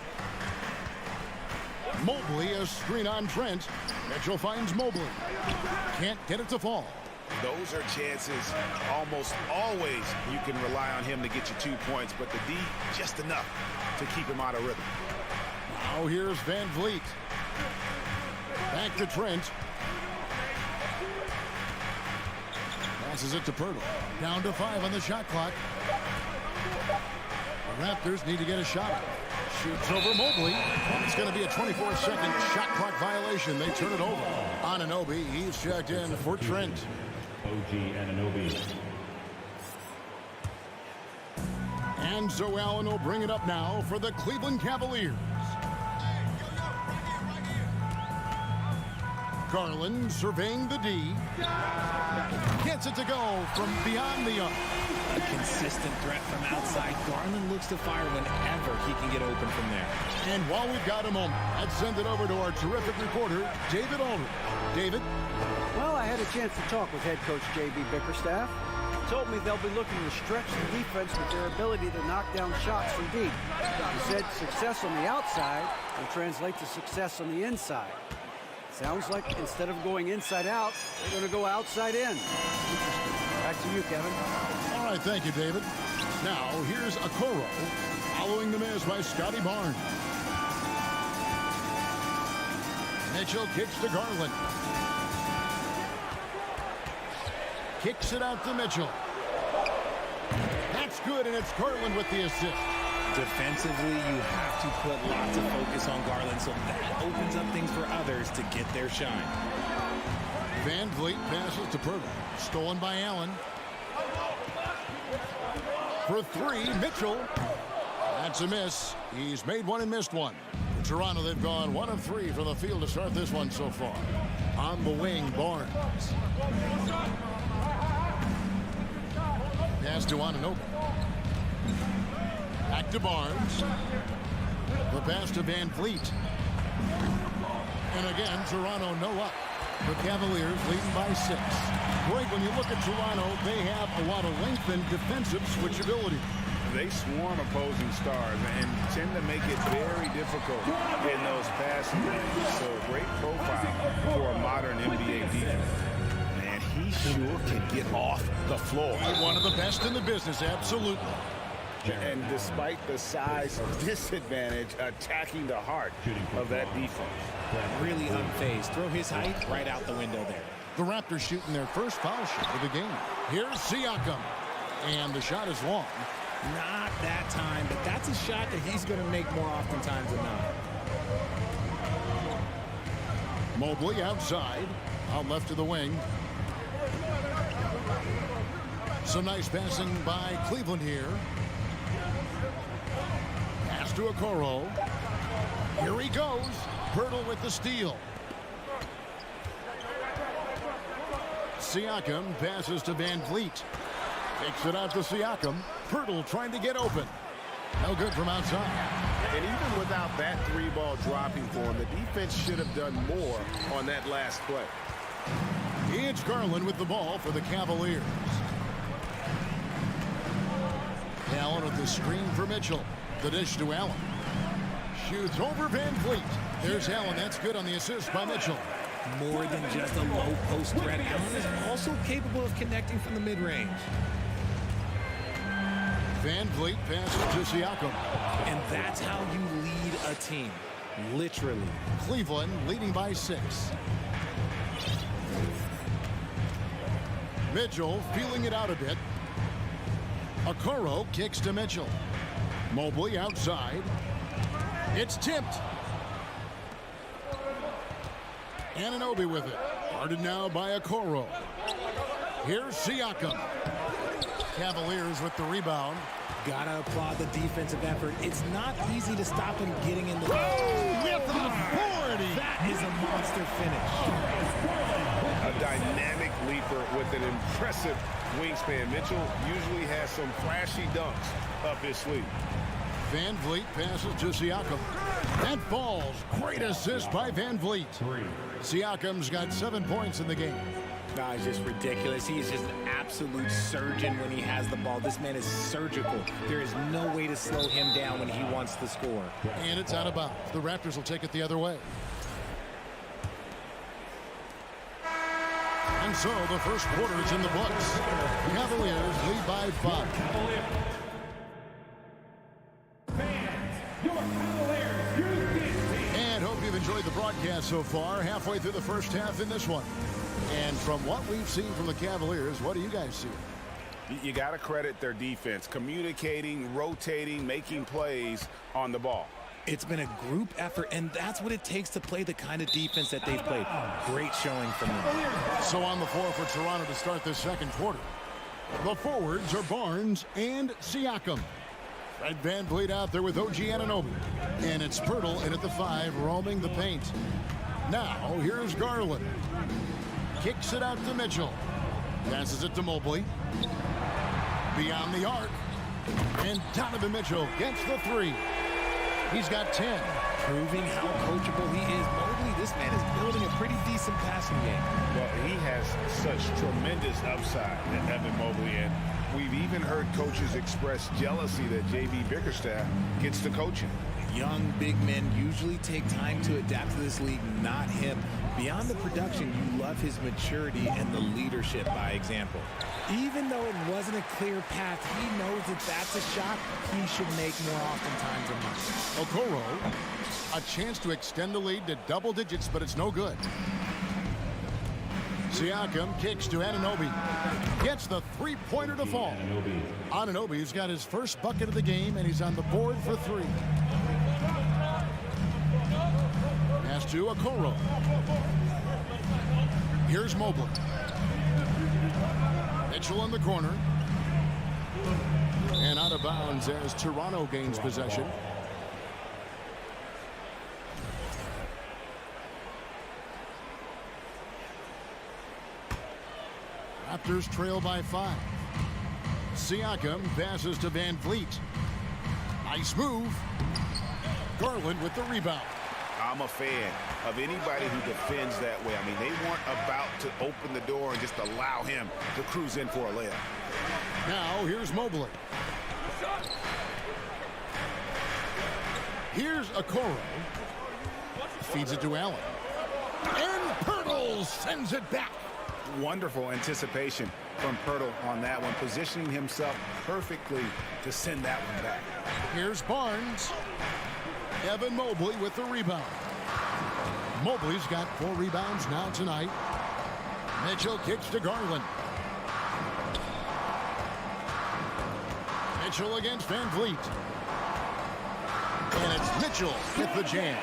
Mobley, a screen on Trent. Mitchell finds Mobley. Can't get it to fall. Those are chances almost always you can rely on him to get you 2 points, but the D just enough to keep him out of rhythm. Now here's Van Vliet. Back to Trent. Passes it to Pirtle. Down to 5 on the shot clock. The Raptors need to get a shot. Shoots over Mobley. It's going to be a 24-second shot clock violation. They turn it over. Anunoby, he's checked in for Trent. OG Anunoby. And Zoe Allen will bring it up now for the Cleveland Cavaliers. Garland surveying the D. Gets it to go from beyond the arc. A consistent threat from outside. Garland looks to fire whenever he can get open from there. And while we've got a moment, let's send it over to our terrific reporter, David Aldridge. David? Well, I had a chance to talk with head coach J.B. Bickerstaff. He told me they'll be looking to stretch the defense with their ability to knock down shots from deep. He said success on the outside will translate to success on the inside. Sounds like instead of going inside out, they're going to go outside in. Interesting. Back to you, Kevin. All right, thank you, David. Now, here's Okoro following the miss by Scotty Barnes. Mitchell kicks to Garland. Kicks it out to Mitchell. That's good, and it's Garland with the assist. Defensively, you have to put lots of focus on Garland, so that opens up things for others to get their shine. Van Vliet passes to Pirtle. Stolen by Allen. For 3, Mitchell. That's a miss. He's made one and missed one. For Toronto, they've gone 1 of 3 from the field to start this one so far. On the wing, Barnes. Pass to Anunoby. Back to Barnes. The pass to Van Vliet. And again, Toronto no up. The Cavaliers leading by 6. Greg, when you look at Toronto, they have a lot of length and defensive switchability. They swarm opposing stars and tend to make it very difficult in those passing lanes. So great profile for a modern NBA defense. And he sure can get off the floor. One of the best in the business, absolutely. And despite the size disadvantage, attacking the heart of that defense. Really unfazed. Throw his height right out the window there. The Raptors shooting their first foul shot of the game. Here's Siakam. And the shot is long. Not that time, but that's a shot that he's going to make more oftentimes than not. Mobley outside. Out left to the wing. Some nice passing by Cleveland here. Pass to Okoro. Here he goes. Pirtle with the steal. Siakam passes to Van Vliet. Takes it out to Siakam. Pirtle trying to get open. No good from outside. And even without that 3-ball dropping for him, the defense should have done more on that last play. It's Garland with the ball for the Cavaliers. Allen with the screen for Mitchell. The dish to Allen. Shoots over Van Vliet. There's Allen. That's good on the assist by Mitchell. More than just a low post threat, Allen is also capable of connecting from the mid-range. Van Vliet passes to Siakam. And that's how you lead a team. Literally. Cleveland leading by 6. Mitchell feeling it out a bit. Okoro kicks to Mitchell. Mobley outside. It's tipped. Anunoby with it. Guarded now by Okoro. Here's Siakam. Cavaliers with the rebound. Gotta applaud the defensive effort. It's not easy to stop him getting in the With authority. That is a monster finish. A dynamic leaper with an impressive wingspan. Mitchell usually has some flashy dunks up his sleeve. Van Vliet passes to Siakam. That falls. Great assist by Van Vliet. Siakam's got 7 points in the game. Nah, it's just ridiculous. He is just an absolute surgeon when he has the ball. This man is surgical. There is no way to slow him down when he wants to score. And it's out of bounds. The Raptors will take it the other way. And so the first quarter is in the books. Cavaliers lead by 5. And hope you've enjoyed the broadcast so far. Halfway through the first half in this one. And from what we've seen from the Cavaliers, what do you guys see? You got to credit their defense, communicating, rotating, making plays on the ball. It's been a group effort, and that's what it takes to play the kind of defense that they've played. Great showing from them. So on the floor for Toronto to start this second quarter. The forwards are Barnes and Siakam. Fred Van Vliet out there with OG Anunoby. And it's Pirtle in at the 5, roaming the paint. Now, here's Garland. Kicks it out to Mitchell. Passes it to Mobley. Beyond the arc. And Donovan Mitchell gets the 3. He's got 10. Proving how coachable he is. Mobley, this man is building a pretty decent passing game. Well, he has such tremendous upside, Evan Mobley, and we've even heard coaches express jealousy that J.B. Bickerstaff gets to coaching. Young big men usually take time to adapt to this league, not him. Beyond the production, you love his maturity and the leadership by example. Even though it wasn't a clear path, he knows that that's a shot he should make more oftentimes than not. Okoro, a chance to extend the lead to double digits, but it's no good. Siakam kicks to Anunoby. Gets the three-pointer to fall. Anunoby's got his first bucket of the game, and he's on the board for 3. Pass to Okoro. Here's Mobley. Mitchell in the corner. And out of bounds as Toronto gains possession. Raptors trail by 5. Siakam passes to Van Vliet. Nice move. Garland with the rebound. I'm a fan of anybody who defends that way. I mean, they weren't about to open the door and just allow him to cruise in for a layup. Now, here's Mobley. Here's Okoro. Feeds it to Allen. And Pirtle sends it back. Wonderful anticipation from Pirtle on that one, positioning himself perfectly to send that one back. Here's Barnes. Evan Mobley with the rebound. Mobley's got 4 rebounds now tonight. Mitchell kicks to Garland. Mitchell against Van Vliet. And it's Mitchell with the jam.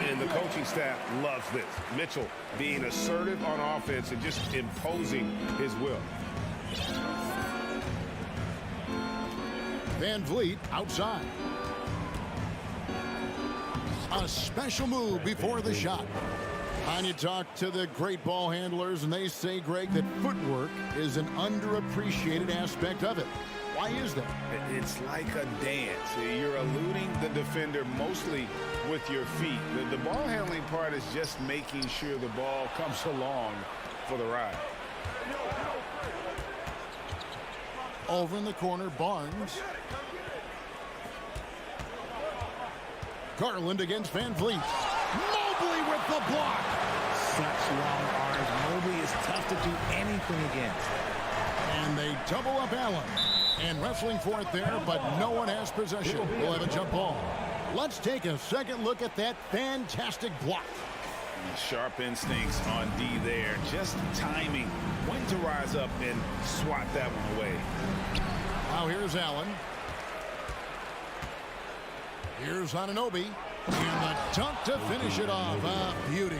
And the coaching staff loves this. Mitchell being assertive on offense and just imposing his will. Van Vliet outside. A special move before the shot. And you talk to the great ball handlers, and they say, Greg, that footwork is an underappreciated aspect of it. Why is that? It's like a dance. You're eluding the defender mostly with your feet. The ball handling part is just making sure the ball comes along for the ride. Over in the corner, Barnes. Garland against Van Vliet. Mobley with the block. Such long arms. Mobley is tough to do anything against. And they double up Allen. And wrestling for it there, but no one has possession. We'll have a jump ball. Let's take a second look at that fantastic block. Sharp instincts on D there. Just timing when to rise up and swat that one away. Now here's Allen. Here's Anunoby. And the dunk to finish it off. A beauty.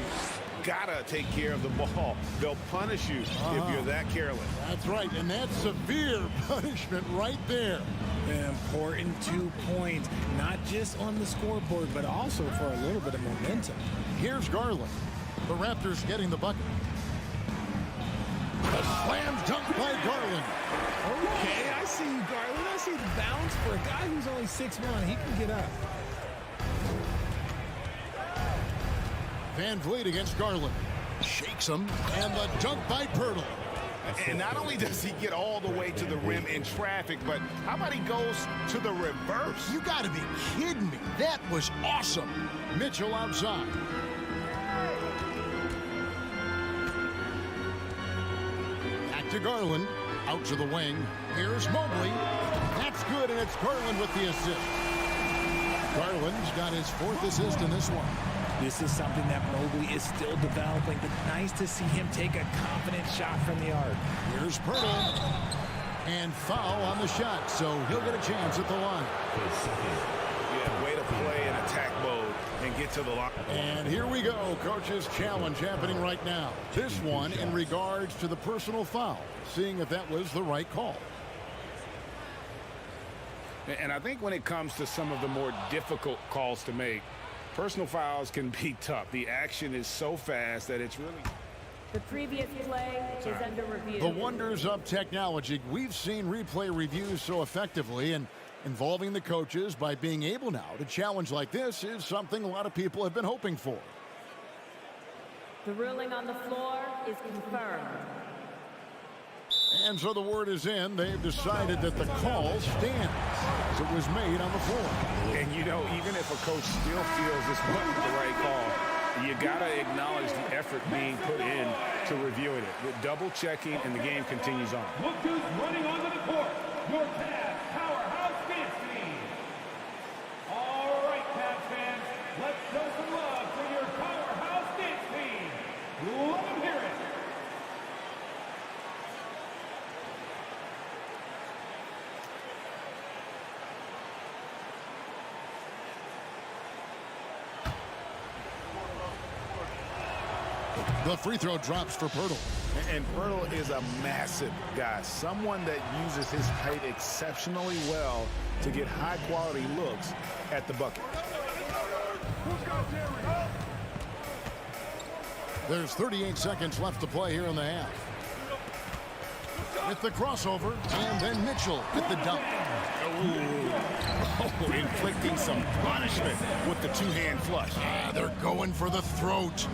gotta take care of the ball. They'll punish you if you're that careless. That's right, and that's severe punishment right there. An important 2 points, not just on the scoreboard, but also for a little bit of momentum. Here's Garland. The Raptors getting the bucket. A slam dunk by Garland. Okay, I see you, Garland. I see the bounce for a guy who's only 6'1". He can get up. Van Vliet against Garland. Shakes him, and the dunk by Pirtle. And not only does he get all the way to the rim in traffic, but how about he goes to the reverse? You got to be kidding me. That was awesome. Mitchell outside. Back to Garland. Out to the wing. Here's Mobley. That's good, and it's Garland with the assist. Garland's got his 4th assist in this one. This is something that Mobley is still developing, but nice to see him take a confident shot from the arc. Here's Pirtle. And foul on the shot, so he'll get a chance at the line. Yeah, way to play in attack mode and get to the line. And here we go, coach's challenge happening right now. This one in regards to the personal foul, seeing if that was the right call. And I think when it comes to some of the more difficult calls to make, personal fouls can be tough. The action is so fast that it's really... The previous play is under review. The wonders of technology. We've seen replay reviews so effectively, and involving the coaches by being able now to challenge like this is something a lot of people have been hoping for. The ruling on the floor is confirmed. And so the word is in. They've decided that the call stands as it was made on the floor. And, you know, even if a coach still feels this wasn't the right call, you got to acknowledge the effort being put in to reviewing it. With double checking, and the game continues on. Look who's running onto the court. Your Cavs powerhouse dance team. All right, Cavs fans, let's show some love for your powerhouse dance team. Let them hear it. The free throw drops for Pirtle. And Pirtle is a massive guy, someone that uses his height exceptionally well to get high-quality looks at the bucket. There's 38 seconds left to play here in the half. With the crossover, and then Mitchell with the dunk. Oh, inflicting some punishment with the two-hand flush. They're going for the throat.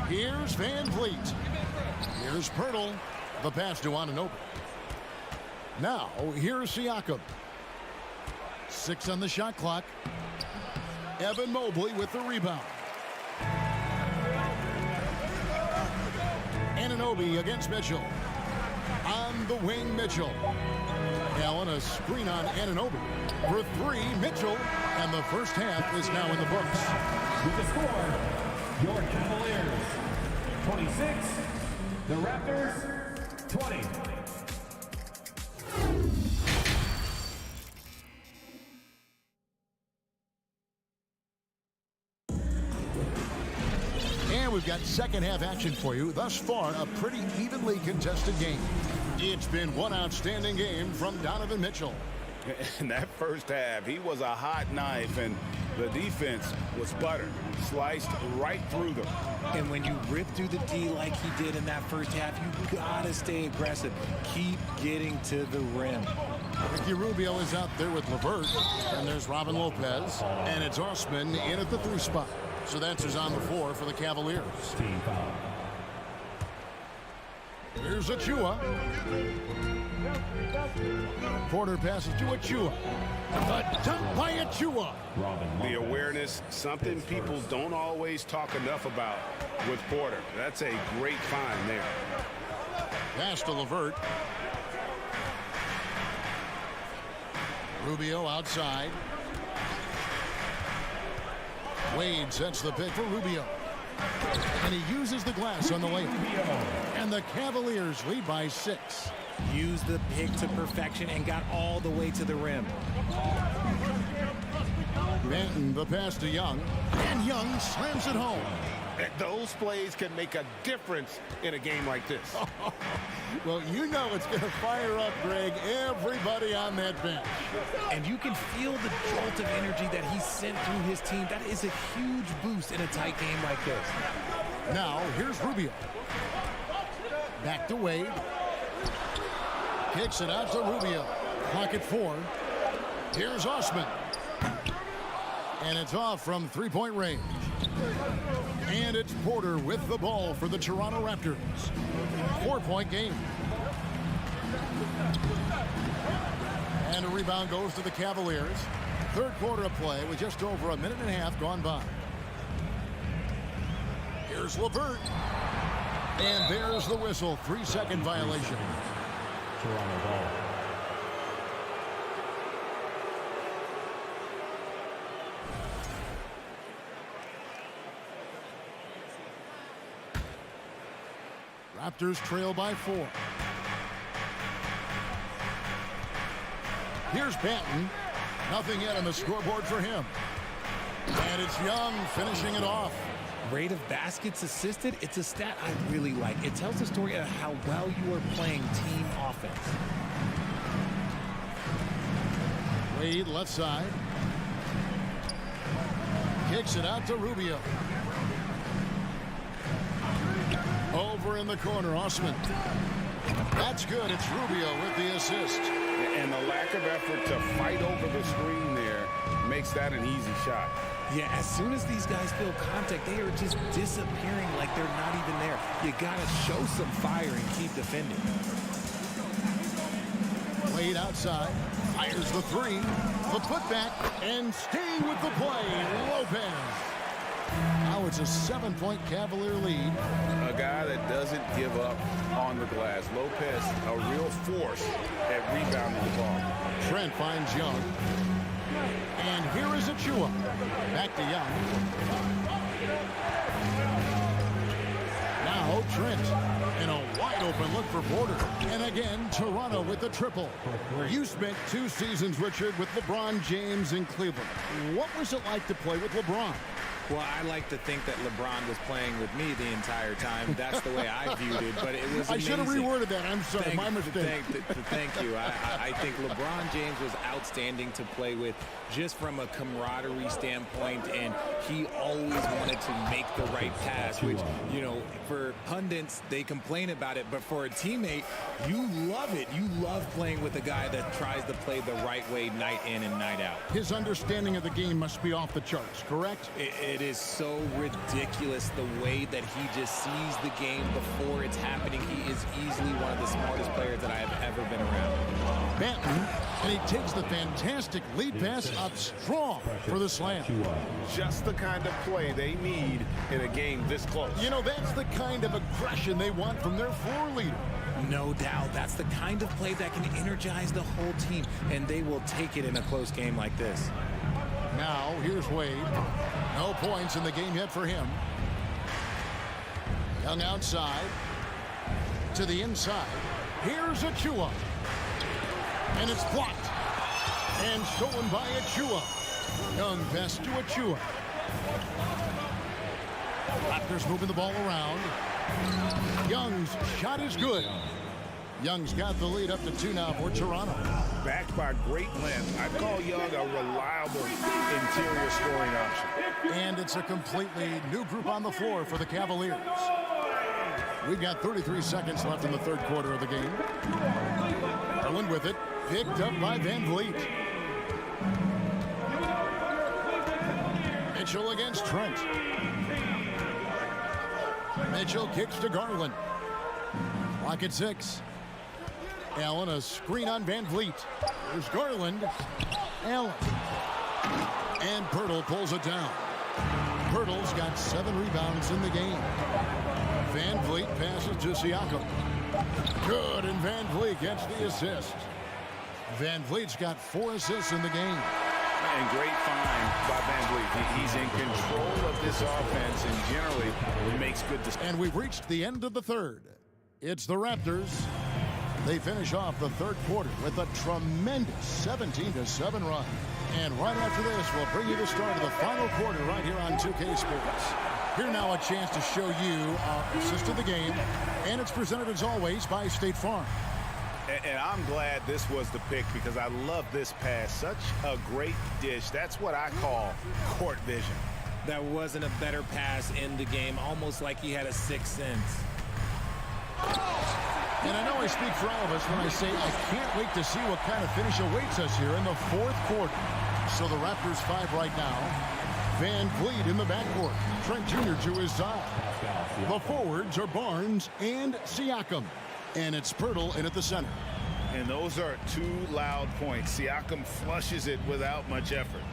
Here's Van Vliet. Here's Pirtle. The pass to Anunoby. Now, here's Siakam. 6 on the shot clock. Evan Mobley with the rebound. Anunoby against Mitchell. On the wing, Mitchell. Allen, a screen on Anunoby. For 3, Mitchell. And the first half is now in the books. With the score, your Cavaliers 26, the Raptors 20. And we've got second half action for you. Thus far, a pretty evenly contested game. It's been one outstanding game from Donovan Mitchell. In that first half, he was a hot knife, and the defense was butter, sliced right through them. And when you rip through the D like he did in that first half, you gotta stay aggressive. Keep getting to the rim. Ricky Rubio is out there with LeVert, and there's Robin Lopez, and it's Osman in at the 3 spot. So that's who's on the floor for the Cavaliers. Team foul. Here's Achua. Porter passes to Achua. The dunk by Achua. The awareness, something people don't always talk enough about with Porter. That's a great find there. Pass to LeVert. Rubio outside. Wade sets the pick for Rubio. And he uses the glass on the layup. And the Cavaliers lead by 6. Used the pick to perfection and got all the way to the rim. Benton, the pass to Young. And Young slams it home. Those plays can make a difference in a game like this. Well, you know it's going to fire up, Greg, everybody on that bench. And you can feel the jolt of energy that he sent through his team. That is a huge boost in a tight game like this. Now, here's Rubio. Back to Wade. Kicks it out to Rubio. Clock at 4. Here's Osman. And it's off from three-point range. And it's Porter with the ball for the Toronto Raptors. 4-point game. And a rebound goes to the Cavaliers. Third quarter of play with just over a minute and a half gone by. Here's LeVert. And there's the whistle. 3-second violation. Toronto ball. Raptors trail by 4. Here's Benton. Nothing yet on the scoreboard for him. And it's Young finishing it off. Rate of baskets assisted, it's a stat I really like. It tells the story of how well you are playing team offense. Wade left side. Kicks it out to Rubio. Over in the corner, Osman. That's good. It's Rubio with the assist. And the lack of effort to fight over the screen there makes that an easy shot. Yeah, as soon as these guys feel contact, they are just disappearing like they're not even there. You got to show some fire and keep defending. Wade outside. Fires the 3. The putback. And staying with the play, Lopez. Now it's a 7-point Cavalier lead. A guy that doesn't give up on the glass. Lopez, a real force at rebounding the ball. Trent finds Young. And here is Achua. Back to Young. Now Trent. And a wide open look for Porter. And again, Toronto with the triple. You spent 2 seasons, Richard, with LeBron James in Cleveland. What was it like to play with LeBron? Well, I like to think that LeBron was playing with me the entire time. That's the way I viewed it, but it was amazing. I should have reworded that. I'm sorry, my mistake. Thank you. I think LeBron James was outstanding to play with just from a camaraderie standpoint, and he always wanted to make the right pass, which, you know, for pundits, they complain about it, but for a teammate, you love it. You love playing with a guy that tries to play the right way night in and night out. His understanding of the game must be off the charts, correct? It is so ridiculous the way that he just sees the game before it's happening. He is easily one of the smartest players that I have ever been around. Benton, and he takes the fantastic lead pass up strong for the slam. Just the kind of play they need in a game this close. You know, that's the kind of aggression they want from their floor leader. No doubt. That's the kind of play that can energize the whole team, and they will take it in a close game like this. Now, here's Wade. No points in the game yet for him. Young outside. To the inside. Here's Achua. And it's blocked. And stolen by Achua. Young pass to Achua. Raptors moving the ball around. Young's shot is good. Young's got the lead up to 2 now for Toronto. Backed by great length, I call Young a reliable interior scoring option. And it's a completely new group on the floor for the Cavaliers. We've got 33 seconds left in the third quarter of the game. Garland with it, picked up by Van Vliet. Mitchell against Trent. Mitchell kicks to Garland. Clock at 6. Allen, a screen on Van Vliet. There's Garland. Allen. And Pirtle pulls it down. Pirtle's got 7 rebounds in the game. Van Vliet passes to Siakam. Good, and Van Vliet gets the assist. Van Vliet's got 4 assists in the game. And great find by Van Vliet. He's in control of this offense and generally makes good decisions. And we've reached the end of the third. It's the Raptors. They finish off the third quarter with a tremendous 17-7 run. And right after this, we'll bring you the start of the final quarter right here on 2K Sports. Here now a chance to show you our assist of the game. And it's presented as always by State Farm. And I'm glad this was the pick because I love this pass. Such a great dish. That's what I call court vision. That wasn't a better pass in the game, almost like he had a sixth sense. And I know I speak for all of us when I say I can't wait to see what kind of finish awaits us here in the fourth quarter. So the Raptors 5 right now. Van Vliet in the backcourt. Trent Jr. to his side. The forwards are Barnes and Siakam. And it's Pirtle in at the center. And those are two loud points. Siakam flushes it without much effort.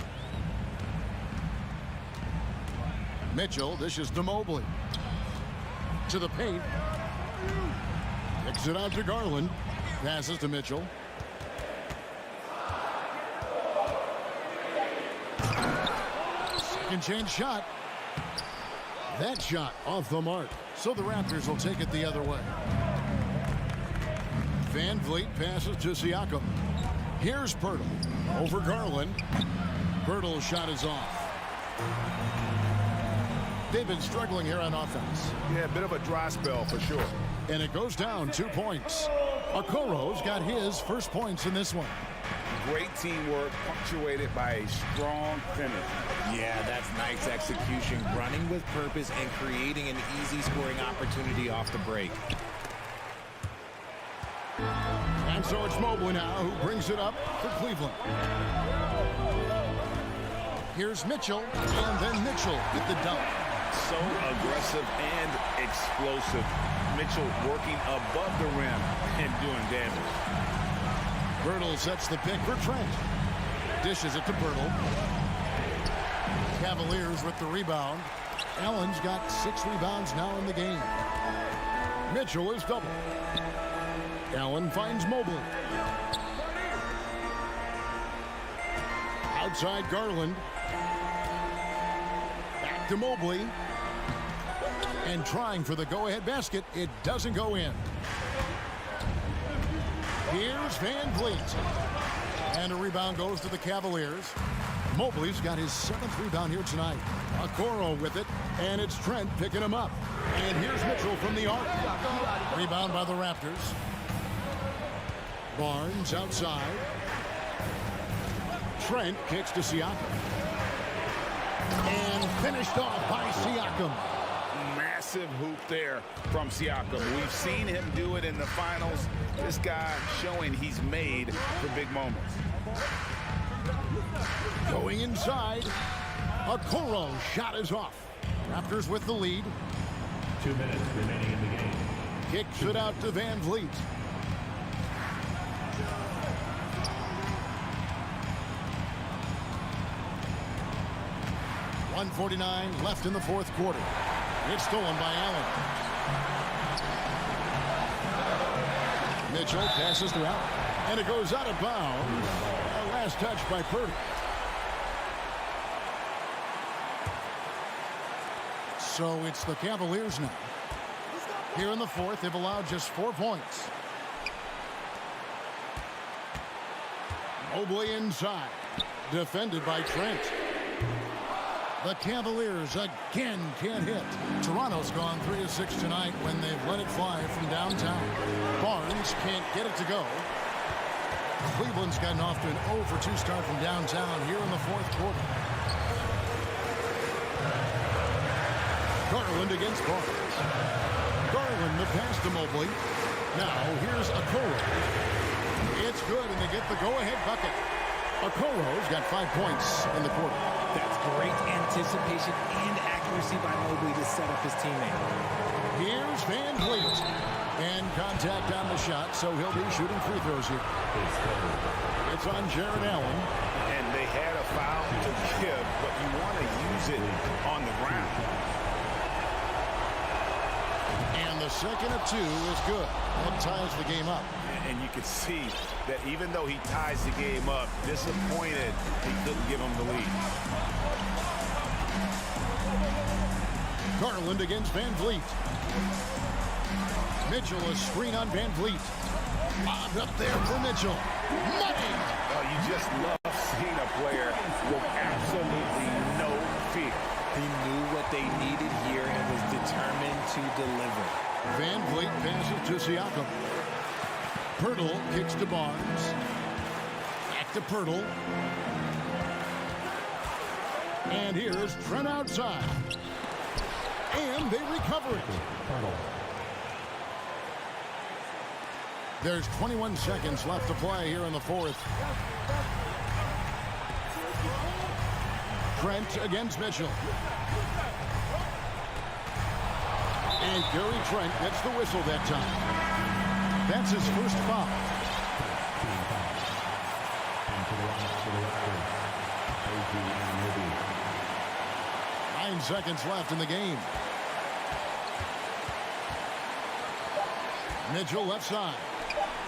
Mitchell dishes to Mobley. To the paint. Kicks it out to Garland. Passes to Mitchell. Second chance shot. That shot off the mark. So the Raptors will take it the other way. Van Vliet passes to Siakam. Here's Pirtle. Over Garland. Pirtle's shot is off. They've been struggling here on offense. Yeah, a bit of a dry spell for sure. And it goes down 2 points. Okoro's got his first points in this one. Great teamwork punctuated by a strong finish. Yeah, that's nice execution, running with purpose and creating an easy scoring opportunity off the break. And so it's Mobley now who brings it up for Cleveland. Here's Mitchell, and then Mitchell with the dunk. So aggressive and explosive. Mitchell working above the rim and doing damage. Pirtle sets the pick for Trent. Dishes it to Pirtle. Cavaliers with the rebound. Allen's got 6 rebounds now in the game. Mitchell is double. Allen finds Mobley. Outside Garland. Back to Mobley. And trying for the go-ahead basket. It doesn't go in. Here's Van Vliet. And a rebound goes to the Cavaliers. Mobley's got his 7th rebound here tonight. Okoro with it. And it's Trent picking him up. And here's Mitchell from the arc. Rebound by the Raptors. Barnes outside. Trent kicks to Siakam. And finished off by Siakam. Massive hoop there from Siakam. We've seen him do it in the finals. This guy showing he's made for big moments. Going inside. Okoro shot is off. Raptors with the lead. 2 minutes remaining in the game. Kicks it out to Van Vliet. .149 left in the fourth quarter. It's stolen by Allen. Mitchell passes to Allen. And it goes out of bounds. A last touch by Purdy. So it's the Cavaliers now. Here in the fourth, they've allowed just 4 points. Mobley inside. Defended by Trent. The Cavaliers again can't hit. Toronto's gone 3 of 6 tonight when they've let it fly from downtown. Barnes can't get it to go. Cleveland's gotten off to an 0 for 2 start from downtown here in the fourth quarter. Garland against Barnes. Garland the pass to Mobley. Now here's Okoro. It's good, and they get the go-ahead bucket. Okoro's got 5 points in the quarter. That's great anticipation and accuracy by Mobley to set up his teammate. Here's Van Vliet. And contact on the shot, so he'll be shooting free throws here. It's on Jared Allen. And they had a foul to give, but you want to use it on the ground. And the second of 2 is good. That ties the game up. And you can see that even though he ties the game up, disappointed he couldn't give him the lead. Garland against Van Vliet. Mitchell a screen on Van Vliet. Bobbed up there for Mitchell. Money! Oh, you just love seeing a player with absolutely no fear. He knew what they needed here and was determined to deliver. Van Vliet passes to Siakam. Pirtle kicks to Barnes. Back to Pirtle. And here's Trent outside. And they recover it. There's 21 seconds left to play here in the fourth. Trent against Mitchell. And Gary Trent gets the whistle that time. That's his first foul. 9 seconds left in the game. Mitchell left side.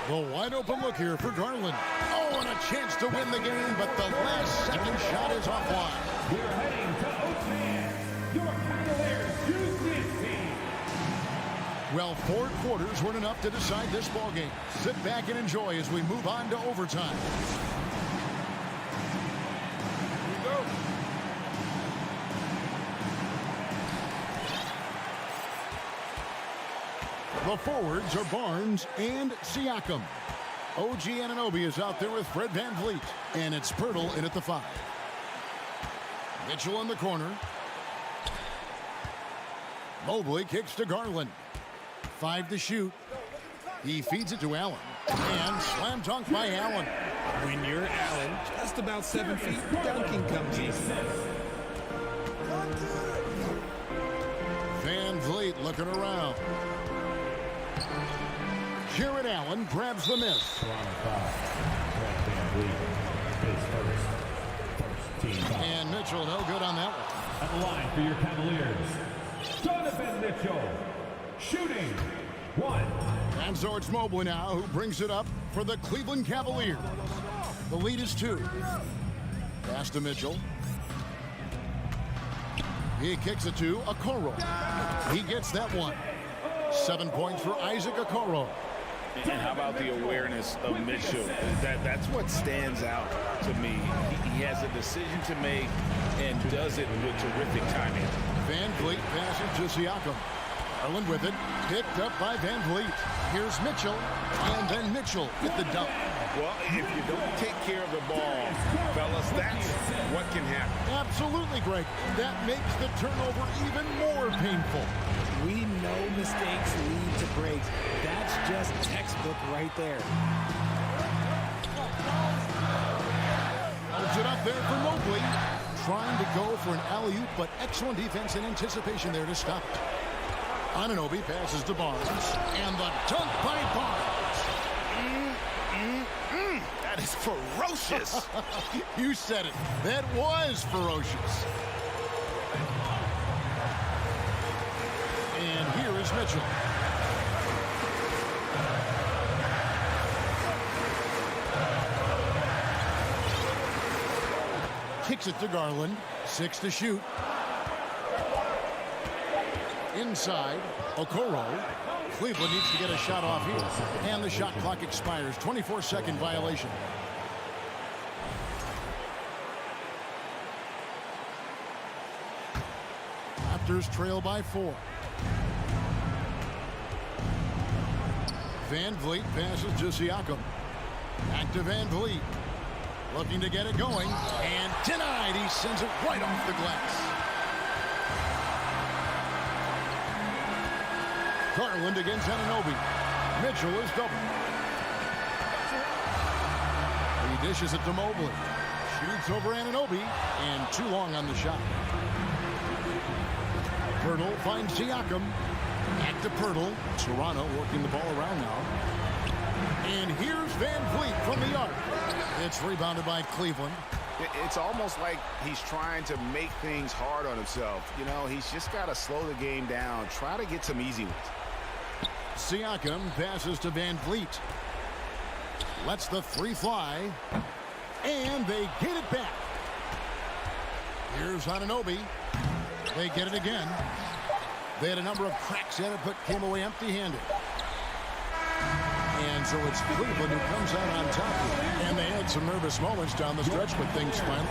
The wide open look here for Garland. Oh, and a chance to win the game, but the last second shot is offline. We're heading to Oakland. Your Cavaliers use this team. Well, 4 quarters weren't enough to decide this ballgame. Sit back and enjoy as we move on to overtime. Here we go. The forwards are Barnes and Siakam. OG Anunoby is out there with Fred VanVleet. And it's Pirtle in at the 5. Mitchell in the corner. Mobley kicks to Garland. 5 to shoot. He feeds it to Allen. And slam dunk by Allen. When you're Allen, just about 7 feet, dunking comes easy. VanVleet looking around. Jared Allen grabs the miss. And Mitchell no good on that one. At the line for your Cavaliers, Donovan Mitchell, shooting 1. And so it's Mobley now who brings it up for the Cleveland Cavaliers. The lead is 2. Pass to Mitchell. He kicks it to Okoro. He gets that one. 7 points for Isaac Okoro. And how about the awareness of Mitchell? That's what stands out to me. He has a decision to make and does it with terrific timing. VanVleet passes to Siakam. Garland with it. Picked up by VanVleet. Here's Mitchell. And then Mitchell with the dunk. Well, if you don't take care of the ball, fellas, that's what can happen. Absolutely, Greg. That makes the turnover even more painful. We know mistakes lead to breaks. That's just textbook right there. Holds it up there for Mobley. Trying to go for an alley-oop, but excellent defense and anticipation there to stop it. Anunoby passes to Barnes. And the dunk by Barnes. That is ferocious. You said it. That was ferocious. And here is Mitchell. Kicks it to Garland. 6 to shoot. Inside, Okoro. Cleveland needs to get a shot off here. And the shot clock expires. 24-second violation. Raptors trail by 4. VanVleet passes to Siakam. Back to VanVleet. Looking to get it going. And denied. He sends it right off the glass. Garland against Anunoby. Mitchell is double. He dishes it to Mobley. Shoots over Anunoby. And too long on the shot. Pirtle finds Siakam. Back to Pirtle. Toronto working the ball around now. And here's VanVleet from the arc. It's rebounded by Cleveland. It's almost like he's trying to make things hard on himself. You know, he's just got to slow the game down. Try to get some easy ones. Siakam passes to VanVleet. Lets the 3 fly. And they get it back. Here's Anunoby. They get it again. They had a number of cracks at it, but came away empty-handed. And so it's Cleveland who comes out on top here. And they had some nervous moments down the stretch, but things finally...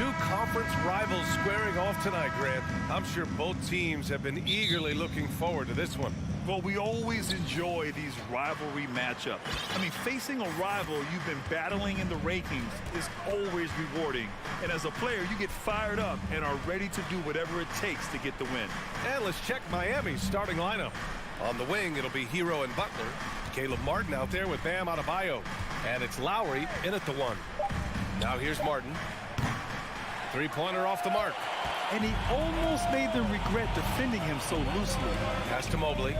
Two conference rivals squaring off tonight, Grant. I'm sure both teams have been eagerly looking forward to this one. Well, we always enjoy these rivalry matchups. I mean, facing a rival you've been battling in the rankings is always rewarding. And as a player, you get fired up and are ready to do whatever it takes to get the win. And let's check Miami's starting lineup. On the wing, it'll be Hero and Butler. Caleb Martin out there with Bam Adebayo. And it's Lowry in at the 1. Now here's Martin. Three-pointer off the mark. And he almost made them regret defending him so loosely. Pass to Mobley.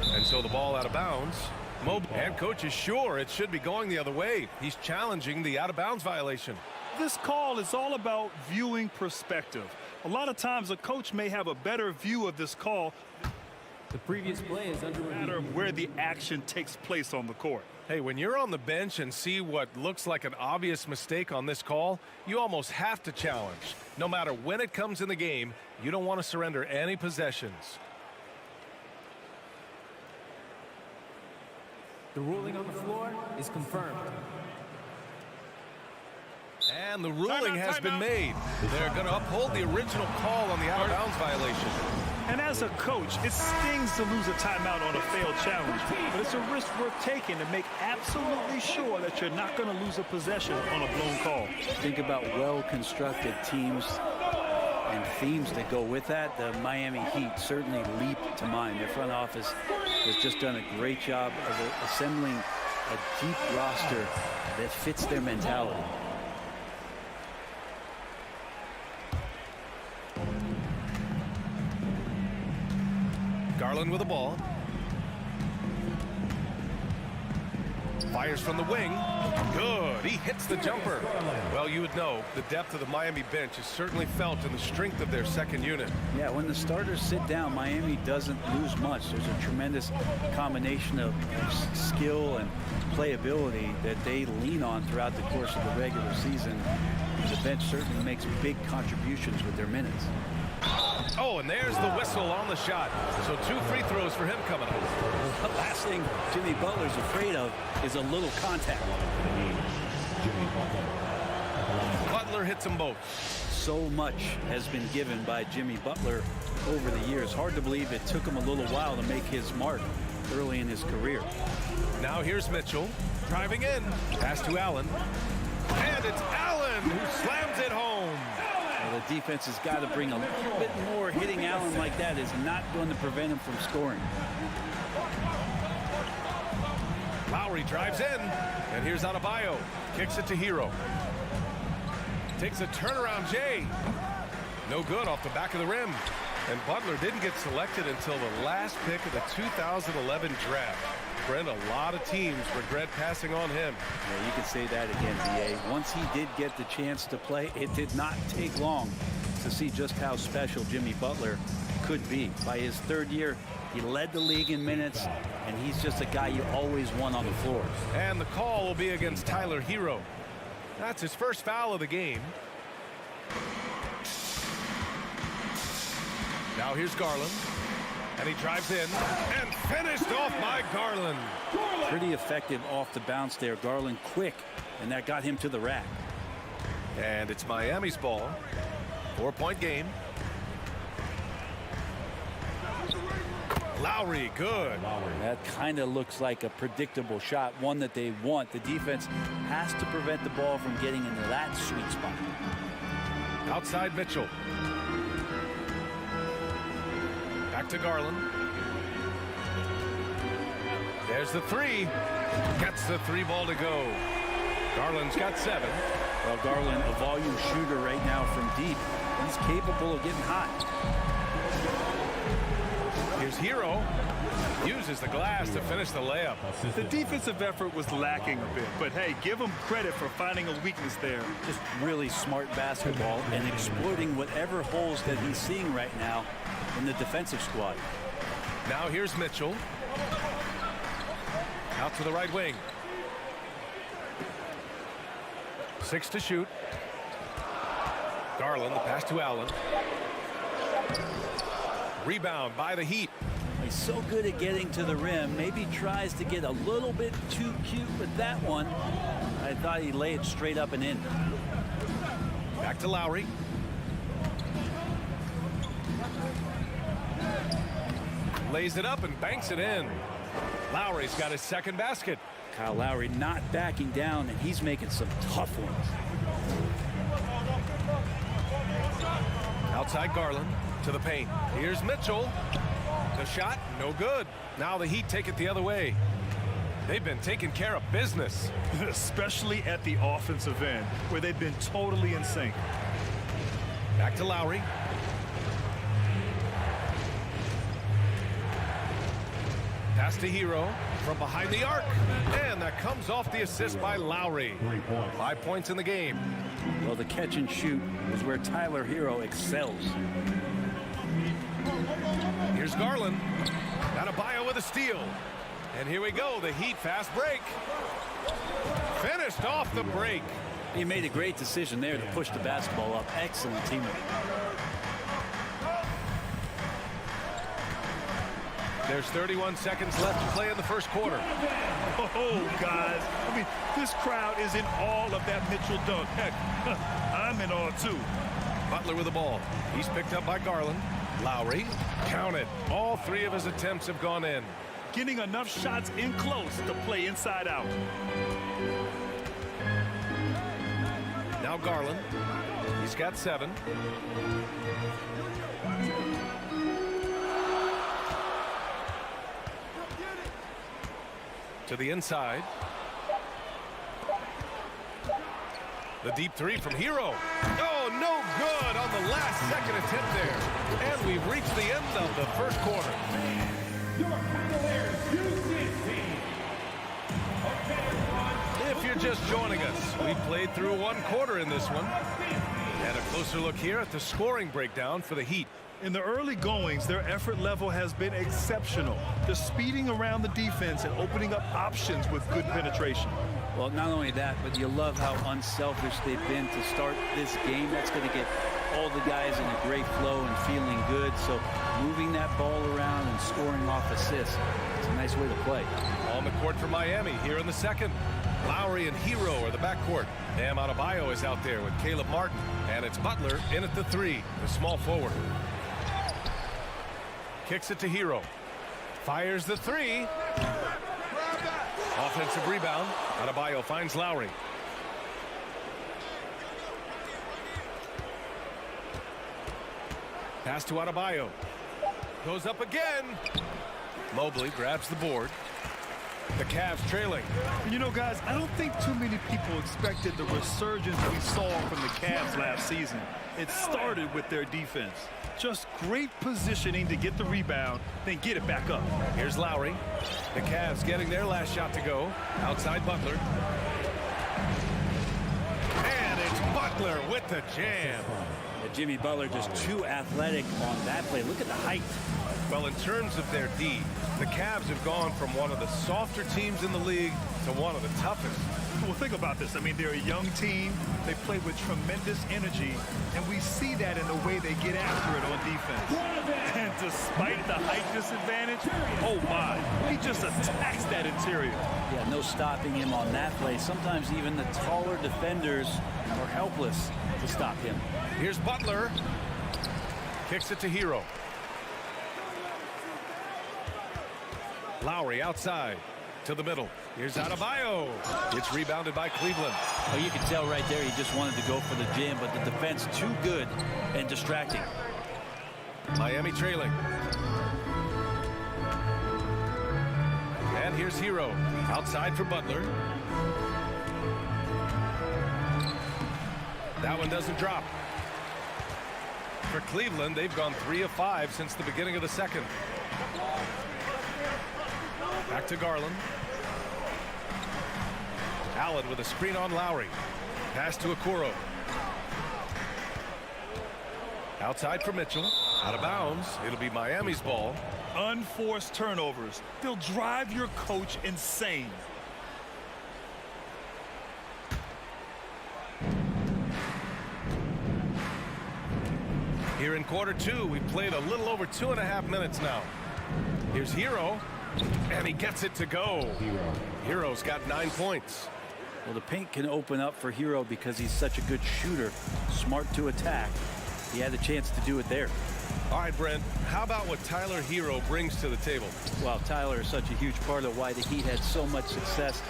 And so the ball out of bounds. And coach is sure it should be going the other way. He's challenging the out-of-bounds violation. This call is all about viewing perspective. A lot of times a coach may have a better view of this call. The previous play is under no matter where the action takes place on the court. Hey, when you're on the bench and see what looks like an obvious mistake on this call, you almost have to challenge. No matter when it comes in the game, you don't want to surrender any possessions. The ruling on the floor is confirmed. And the ruling has been made. They're going to uphold the original call on the out-of-bounds violation. And as a coach, it stings to lose a timeout on a failed challenge, but it's a risk worth taking to make absolutely sure that you're not going to lose a possession on a blown call. Think about well-constructed teams and themes that go with that. The Miami Heat certainly leap to mind. Their front office has just done a great job of assembling a deep roster that fits their mentality. Garland with the ball. Fires from the wing. Good. He hits the jumper. Well, you would know the depth of the Miami bench is certainly felt in the strength of their second unit. Yeah, when the starters sit down, Miami doesn't lose much. There's a tremendous combination of skill and playability that they lean on throughout the course of the regular season. The bench certainly makes big contributions with their minutes. Oh, and there's the whistle on the shot. So 2 free throws for him coming up. The last thing Jimmy Butler's afraid of is a little contact. Butler hits them both. So much has been given by Jimmy Butler over the years. Hard to believe it took him a little while to make his mark early in his career. Now here's Mitchell driving in. Pass to Allen. And it's Allen who slams it home. Well, the defense has got to bring a little bit more. Hitting Allen like that is not going to prevent him from scoring. Lowry drives in, and here's Adebayo. Kicks it to Hero. Takes a turnaround Jay. No good off the back of the rim. And Butler didn't get selected until the last pick of the 2011 draft. Brent, a lot of teams regret passing on him. Yeah, you could say that again, B.A. Once he did get the chance to play, it did not take long to see just how special Jimmy Butler could be. By his third year, he led the league in minutes, and he's just a guy you always want on the floor. And the call will be against Tyler Hero. That's his first foul of the game. Now here's Garland. And he drives in and finished off by Garland. Pretty effective off the bounce there. Garland quick, and that got him to the rack. And it's Miami's ball. 4-point game. Lowry, good. That kind of looks like a predictable shot, one that they want. The defense has to prevent the ball from getting into that sweet spot. Outside Mitchell. Back to Garland. There's the 3. Gets the 3 ball to go. Garland's got 7. Well, Garland, a volume shooter right now from deep. He's capable of getting hot. Here's Hero. Uses the glass to finish the layup. The defensive effort was lacking a bit, but hey, give him credit for finding a weakness there. Just really smart basketball and exploiting whatever holes that he's seeing right now in the defensive squad. Now here's Mitchell. Out to the right wing. 6 to shoot. Garland, the pass to Allen. Rebound by the Heat. He's so good at getting to the rim. Maybe tries to get a little bit too cute with that one. I thought he'd lay it straight up and in. Back to Lowry. Lays it up and banks it in. Lowry's got his second basket. Kyle Lowry not backing down, and he's making some tough ones. Outside Garland to the paint. Here's Mitchell. The shot, no good. Now the Heat take it the other way. They've been taking care of business. Especially at the offensive end, where they've been totally in sync. Back to Lowry. Pass to Hero from behind the arc. And that comes off the assist by Lowry. 5 points in the game. Well, the catch and shoot is where Tyler Hero excels. Here's Garland. Adebayo with a steal. And here we go, the Heat fast break. Finished off the break. He made a great decision there to push the basketball up. Excellent teamwork. There's 31 seconds left to play in the first quarter. Oh, guys. I mean, this crowd is in awe of that Mitchell dunk. Heck, I'm in awe, too. Butler with the ball. He's picked up by Garland. Lowry, counted. All 3 of his attempts have gone in. Getting enough shots in close to play inside out. Now Garland. He's got 7. To the inside. The deep 3 from Hero. Oh, no good on the last second attempt there. And we've reached the end of the first quarter. Your Cavaliers use team. Okay, everyone. If you're just joining us, we played through 1 quarter in this one. And a closer look here at the scoring breakdown for the Heat. In the early goings, their effort level has been exceptional. They're speeding around the defense and opening up options with good penetration. Well, not only that, but you love how unselfish they've been to start this game. That's going to get all the guys in a great flow and feeling good. So moving that ball around and scoring off assists, it's a nice way to play. On the court for Miami here in the second. Lowry and Hero are the backcourt. Bam Adebayo is out there with Caleb Martin. And it's Butler in at the 3, the small forward. Kicks it to Hero. Fires the 3. Offensive rebound. Adebayo finds Lowry. Pass to Adebayo. Goes up again. Mobley grabs the board. The Cavs trailing. You know, guys, I don't think too many people expected the resurgence we saw from the Cavs last season. It started with their defense. Just great positioning to get the rebound, then get it back up. Here's Lowry. The Cavs getting their last shot to go. Outside Butler. And it's Butler with the jam. Jimmy Butler just too athletic on that play. Look at the height. Well, in terms of their D, the Cavs have gone from one of the softer teams in the league to one of the toughest. Well, think about this. I mean, they're a young team. They play with tremendous energy, and we see that in the way they get after it on defense. And despite the height disadvantage, oh my, he just attacks that interior. Yeah, no stopping him on that play. Sometimes even the taller defenders are helpless to stop him. Here's Butler. Kicks it to Hero. Lowry outside to the middle. Here's Adebayo. It's rebounded by Cleveland. Oh, you can tell right there he just wanted to go for the jam, but the defense too good and distracting. Miami trailing. And here's Hero. Outside for Butler. That one doesn't drop. For Cleveland, they've gone 3 of 5 since the beginning of the second. Back to Garland. Allen with a screen on Lowry. Pass to Okoro. Outside for Mitchell. Out of bounds. It'll be Miami's ball. Unforced turnovers. They'll drive your coach insane. Here in quarter 2, we've played a little over 2.5 minutes now. Here's Hero. And he gets it to go. Hero's got 9 points. Well, the paint can open up for Hero because he's such a good shooter, smart to attack. He had a chance to do it there. All right, Brent, how about what Tyler Hero brings to the table? Well, Tyler is such a huge part of why the Heat had so much success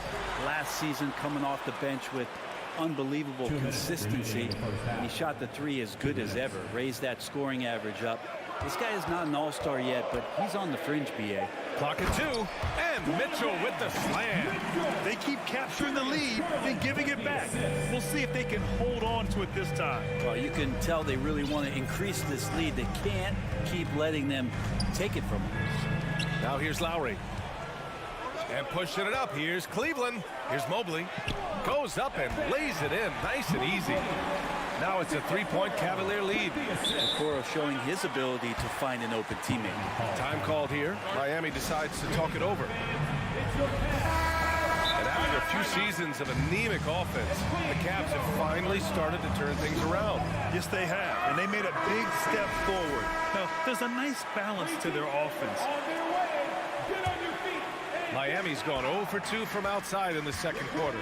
last season, coming off the bench with unbelievable consistency. And he shot the three as good as ever, raised that scoring average up. This guy is not an all-star yet, but he's on the fringe, BA. Clock at 2, and Mitchell with the slam. They keep capturing the lead, then giving it back. We'll see if they can hold on to it this time. Well, you can tell they really want to increase this lead. They can't keep letting them take it from them. Now here's Lowry. And pushing it up, here's Cleveland. Here's Mobley. Goes up and lays it in, nice and easy. Now it's a three-point Cavalier lead. Okoro showing his ability to find an open teammate. Time called here. Miami decides to talk it over. And after a few seasons of anemic offense, the Cavs have finally started to turn things around. Yes, they have, and they made a big step forward. Now, there's a nice balance to their offense. Miami's gone 0 for 2 from outside in the second quarter.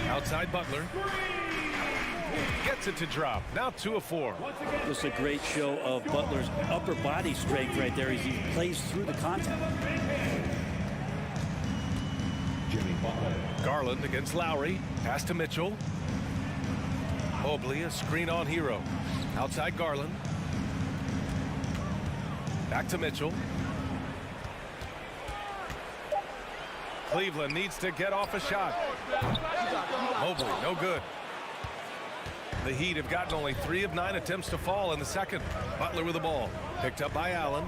Outside Butler. Gets it to drop. Now 2 of 4. Just a great show of Butler's upper body strength right there as he plays through the contact. Garland against Lowry. Pass to Mitchell. Mobley, a screen on Hero. Outside Garland. Back to Mitchell. Cleveland needs to get off a shot. Mobley, no good. The Heat have gotten only 3 of 9 attempts to fall in the second. Butler with the ball. Picked up by Allen.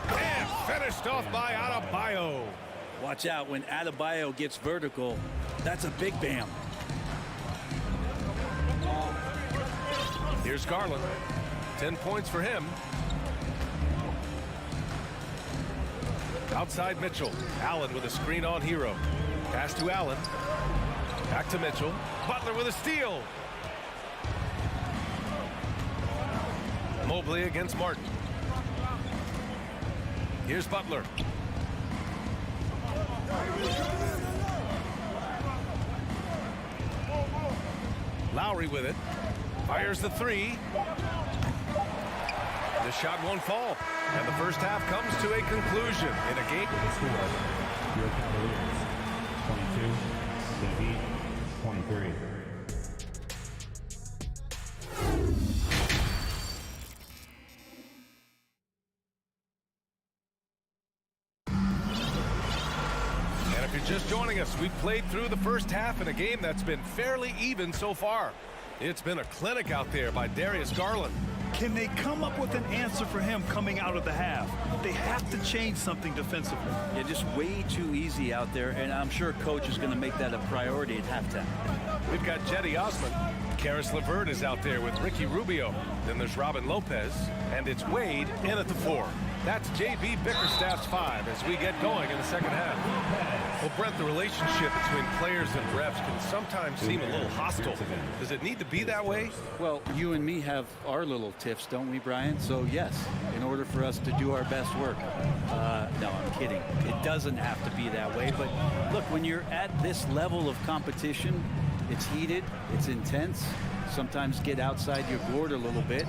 And finished off by Adebayo. Watch out when Adebayo gets vertical. That's a big bam. Here's Garland. 10 points for him. Outside Mitchell. Allen with a screen on Hero. Pass to Allen. Back to Mitchell. Butler with a steal. Mobley against Martin. Here's Butler. Lowry with it. Fires the three. The shot won't fall. And the first half comes to a conclusion in a game. Your Cavaliers, 22, 23. And if you're just joining us, we've played through the first half in a game that's been fairly even so far. It's been a clinic out there by Darius Garland. Can they come up with an answer for him coming out of the half? They have to change something defensively. Yeah, just way too easy out there, and I'm sure coach is going to make that a priority at halftime. We've got Jetty Osman. Karis LeVert is out there with Ricky Rubio. Then there's Robin Lopez, and it's Wade in at the 4. That's J.B. Bickerstaff's 5 as we get going in the second half. Well, Brent, the relationship between players and refs can sometimes seem a little hostile. Does it need to be that way? Well, you and me have our little tiffs, don't we, Brian? So, yes, in order for us to do our best work. No, I'm kidding. It doesn't have to be that way. But, look, when you're at this level of competition, it's heated, it's intense. Sometimes get outside your board a little bit,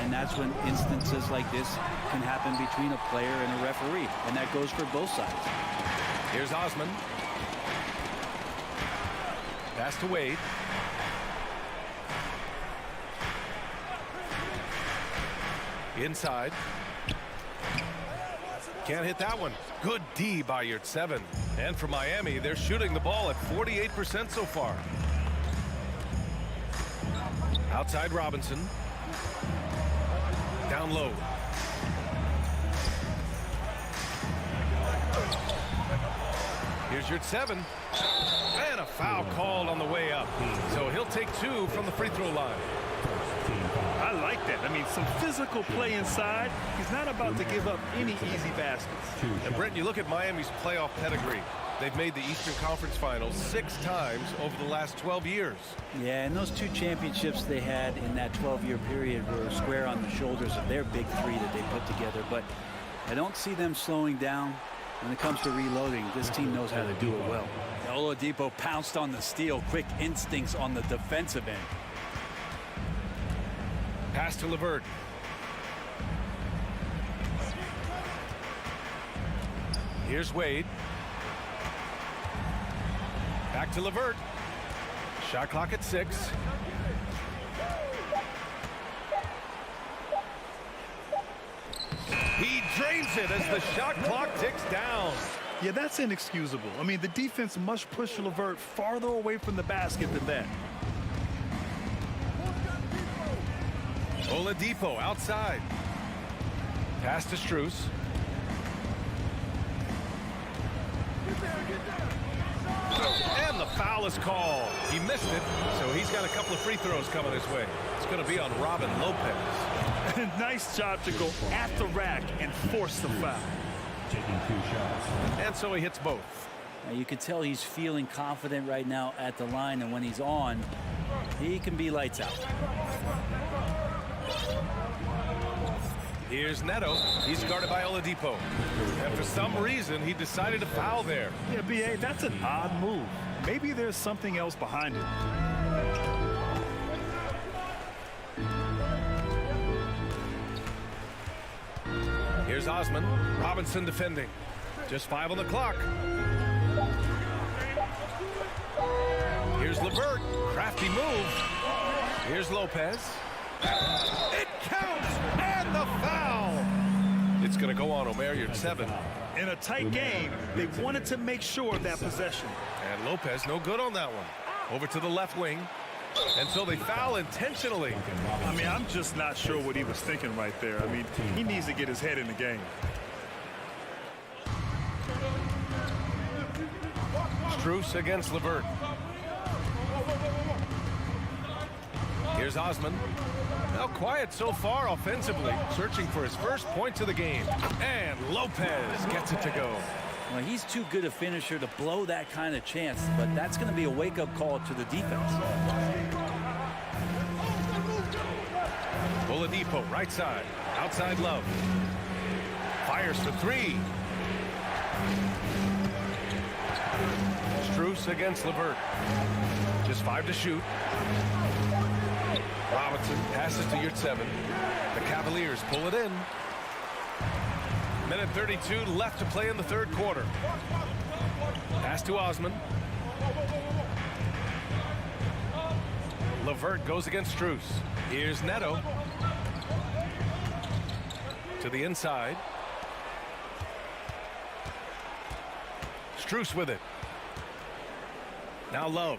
and that's when instances like this can happen between a player and a referee, and that goes for both sides. Here's Osman. Pass to Wade. Inside. Can't hit that one. Good D by Yurtseven. And for Miami, they're shooting the ball at 48% so far. Outside Robinson. Down low. Here's Yurtseven. And a foul called on the way up. So he'll take 2 from the free throw line. I like that. I mean, some physical play inside. He's not about to give up any easy baskets. And Brent, you look at Miami's playoff pedigree. They've made the Eastern Conference Finals 6 times over the last 12 years. Yeah, and those 2 championships they had in that 12-year period were square on the shoulders of their big 3 that they put together. But I don't see them slowing down. When it comes to reloading, this team knows how to do it well. Oladipo pounced on the steal. Quick instincts on the defensive end. Pass to LeVert. Here's Wade. Back to LeVert. Shot clock at 6. He drains it as the shot clock ticks down. Yeah, that's inexcusable. I mean, the defense must push LeVert farther away from the basket than that. Oladipo outside. Pass to Strus. And the foul is called. He missed it, so he's got a couple of free throws coming his way. It's going to be on Robin Lopez. Nice job to go at the rack and force the foul. Taking 2 shots. And so he hits both. Now you can tell he's feeling confident right now at the line, and when he's on, he can be lights out. Here's Neto. He's guarded by Oladipo. And for some reason, he decided to foul there. Yeah, B.A., that's an odd move. Maybe there's something else behind it. Here's Osman. Robinson defending. Just 5 on the clock. Here's LeVert. Crafty move. Here's Lopez. It counts! And the foul! It's going to go on Omer, you're 7. In a tight game, they wanted to make sure of that possession. And Lopez no good on that one. Over to the left wing. And so they foul intentionally. I mean, I'm just not sure what he was thinking right there. I mean, he needs to get his head in the game. Strus against LeVert. Here's Osman. Now quiet so far offensively, searching for his first points of the game. And Lopez gets it to go. Well, he's too good a finisher to blow that kind of chance, but that's going to be a wake-up call to the defense. Oladipo, right side. Outside Love. Fires for 3. Strus against LeVert. Just 5 to shoot. Robinson passes to Yurtseven. The Cavaliers pull it in. Minute 32 left to play in the third quarter. Pass to Osman. LeVert goes against Strus. Here's Neto. To the inside. Strus with it. Now Love.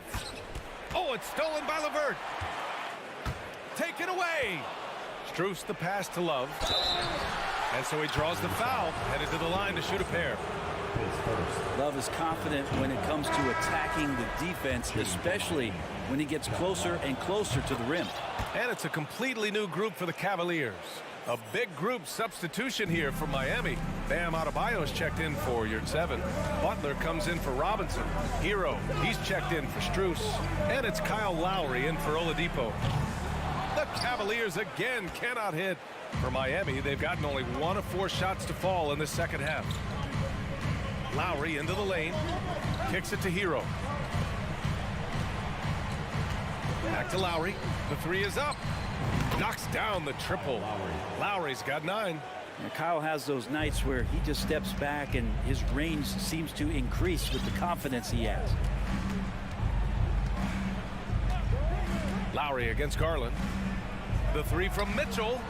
Oh, it's stolen by LeVert. Taken away. Strus the pass to Love. And so he draws the foul, headed to the line to shoot a pair. Love is confident when it comes to attacking the defense, especially when he gets closer and closer to the rim. And it's a completely new group for the Cavaliers. A big group substitution here for Miami. Bam Adebayo's checked in for Yurtseven. Butler comes in for Robinson. Hero, he's checked in for Strus. And it's Kyle Lowry in for Oladipo. The Cavaliers again cannot hit. For Miami, they've gotten only 1 of 4 shots to fall in the second half. Lowry into the lane. Kicks it to Hero. Back to Lowry. The 3 is up. Knocks down the triple. Lowry's got 9. And Kyle has those nights where he just steps back and his range seems to increase with the confidence he has. Lowry against Garland. The 3 from Mitchell.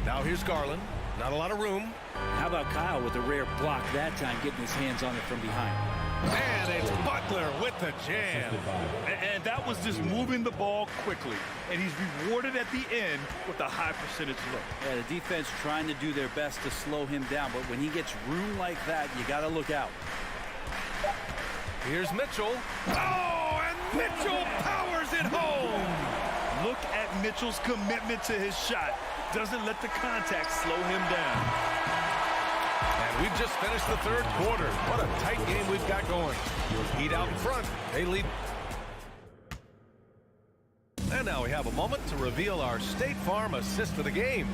Now here's Garland. Not a lot of room. How about Kyle with a rare block that time, getting his hands on it from behind. And it's Butler with the jam. And that was just moving the ball quickly. And he's rewarded at the end with a high percentage look. Yeah, the defense trying to do their best to slow him down, but when he gets room like that, you got to look out. Here's Mitchell. Oh, and Mitchell powers it home. Look at Mitchell's commitment to his shot. Doesn't let the contact slow him down. And we've just finished the third quarter. What a tight game we've got going. Heat out in front. They lead. And now we have a moment to reveal our State Farm assist of the game.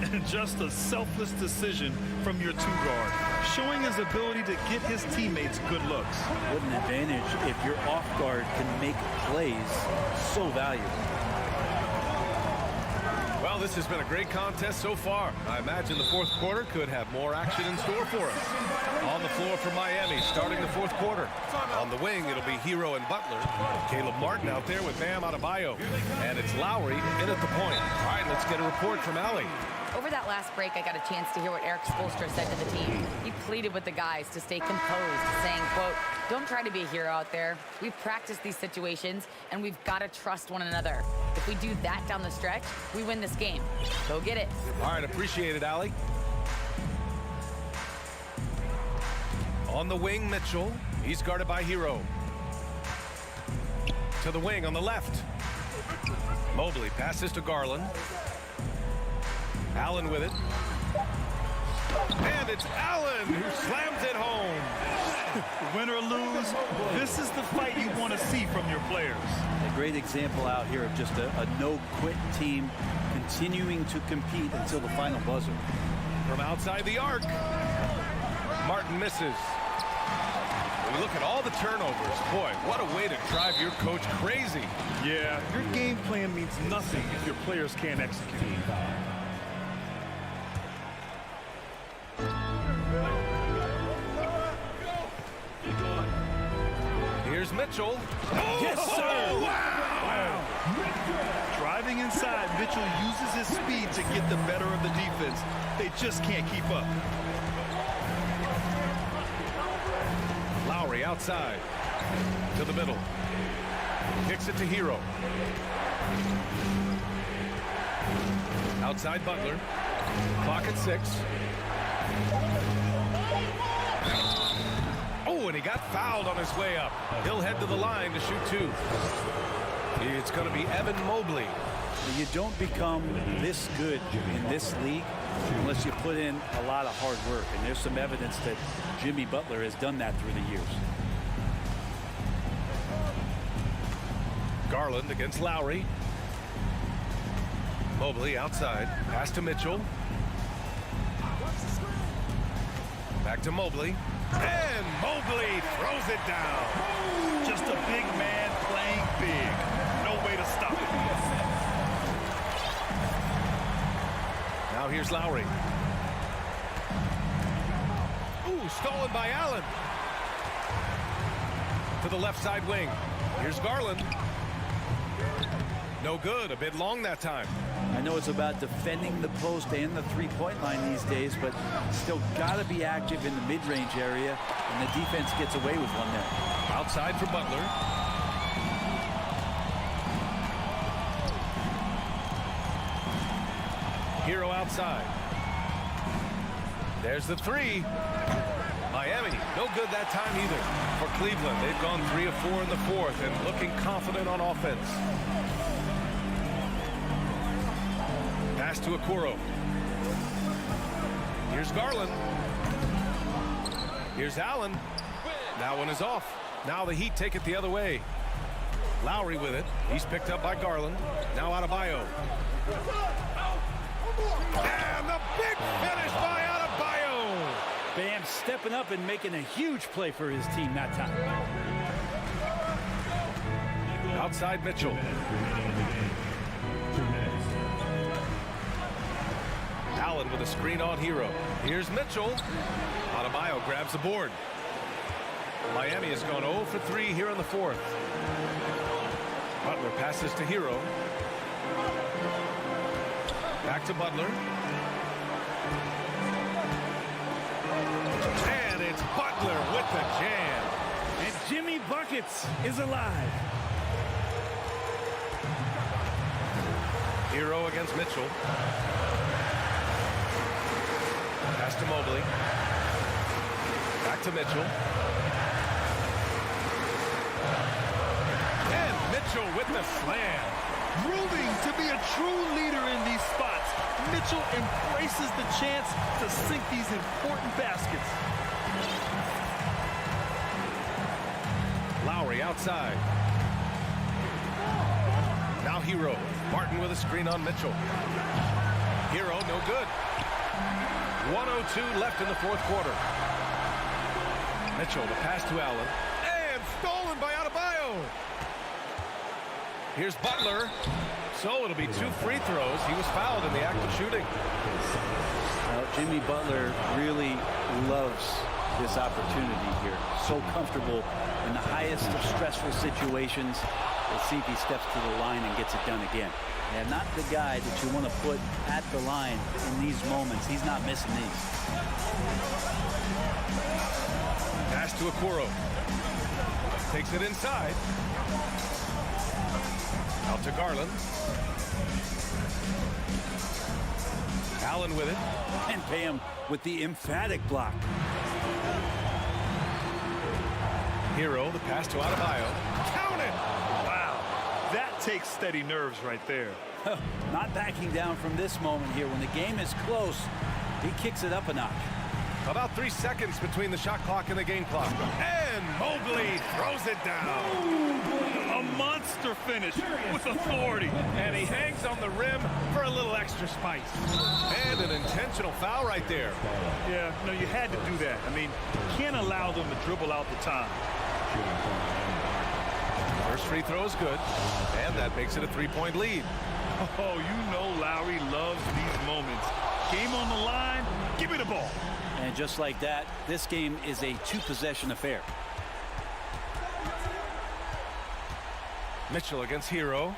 And just a selfless decision from your two-guard, showing his ability to get his teammates good looks. What an advantage if your off-guard can make plays so valuable. Well, this has been a great contest so far. I imagine the fourth quarter could have more action in store for us. On the floor for Miami, starting the fourth quarter. On the wing, it'll be Hero and Butler. Caleb Martin out there with Bam Adebayo. And it's Lowry in at the point. All right, let's get a report from Allie. Over that last break, I got a chance to hear what Eric Spoelstra said to the team. He pleaded with the guys to stay composed, saying, quote, "Don't try to be a hero out there. We've practiced these situations, and we've got to trust one another. If we do that down the stretch, we win this game. Go get it." All right, appreciate it, Allie. On the wing, Mitchell. He's guarded by Hero. To the wing on the left. Mobley passes to Garland. Allen with it. And it's Allen who slams it home. Win or lose, this is the fight you want to see from your players. A great example out here of just a no-quit team continuing to compete until the final buzzer. From outside the arc, Martin misses. We look at all the turnovers. Boy, what a way to drive your coach crazy. Yeah, your game plan means nothing if your players can't execute. Here's Mitchell. Oh, yes, sir! Wow! Driving inside, Mitchell uses his speed to get the better of the defense. They just can't keep up. Lowry outside. To the middle. Kicks it to Hero. Outside Butler. Clock at 6. Oh, and he got fouled on his way up. He'll head to the line to shoot 2. It's going to be Evan Mobley. You don't become this good in this league unless you put in a lot of hard work. And there's some evidence that Jimmy Butler has done that through the years. Garland against Lowry. Mobley outside. Pass to Mitchell. Back to Mobley. And Mobley throws it down. Just a big man playing big. No way to stop it. Now here's Lowry. Ooh, stolen by Allen. To the left side wing. Here's Garland. No good. A bit long that time. I know it's about defending the post and the three-point line these days, but still got to be active in the mid-range area, and the defense gets away with one there. Outside for Butler. Hero outside. There's the 3. Miami, no good that time either. For Cleveland, they've gone 3 of 4 in the fourth and looking confident on offense. Pass to Okoro. Here's Garland. Here's Allen. That one is off. Now the Heat take it the other way. Lowry with it. He's picked up by Garland. Now Adebayo. And the big finish by Adebayo. Bam stepping up and making a huge play for his team that time. Outside Mitchell. Allen with a screen on Hero. Here's Mitchell. Adebayo grabs the board. Miami has gone 0 for 3 here in the fourth. Butler passes to Hero. Back to Butler. And it's Butler with the jam. And Jimmy Buckets is alive. Hero against Mitchell. Pass to Mobley. Back to Mitchell. And Mitchell with the slam. Proving to be a true leader in these spots. Mitchell embraces the chance to sink these important baskets. Lowry outside. Now Hero. Martin with a screen on Mitchell. Hero, no good. 1:02 left in the fourth quarter. Mitchell, the pass to Allen. And stolen by Adebayo. Here's Butler. So it'll be 2 free throws. He was fouled in the act of shooting. Well, Jimmy Butler really loves this opportunity here. So comfortable in the highest of stressful situations. Let's see if he steps to the line and gets it done again. Yeah, not the guy that you want to put at the line in these moments. He's not missing these. Pass to Okoro. Takes it inside. Out to Garland. Allen with it. And pay him with the emphatic block. Hero, the pass to Adebayo. Count it! Wow, that takes steady nerves right there. Not backing down from this moment here. When the game is close, he kicks it up a notch. About 3 seconds between the shot clock and the game clock. And Mobley throws it down. A monster finish with authority. And he hangs on the rim for a little extra spice. And an intentional foul right there. Yeah, no, you had to do that. I mean, you can't allow them to dribble out the time. First free throw is good. And that makes it a 3-point lead. Oh, you know Lowry loves these moments. Game on the line, give me the ball. And just like that, this game is a 2-possession affair. Mitchell against Hero.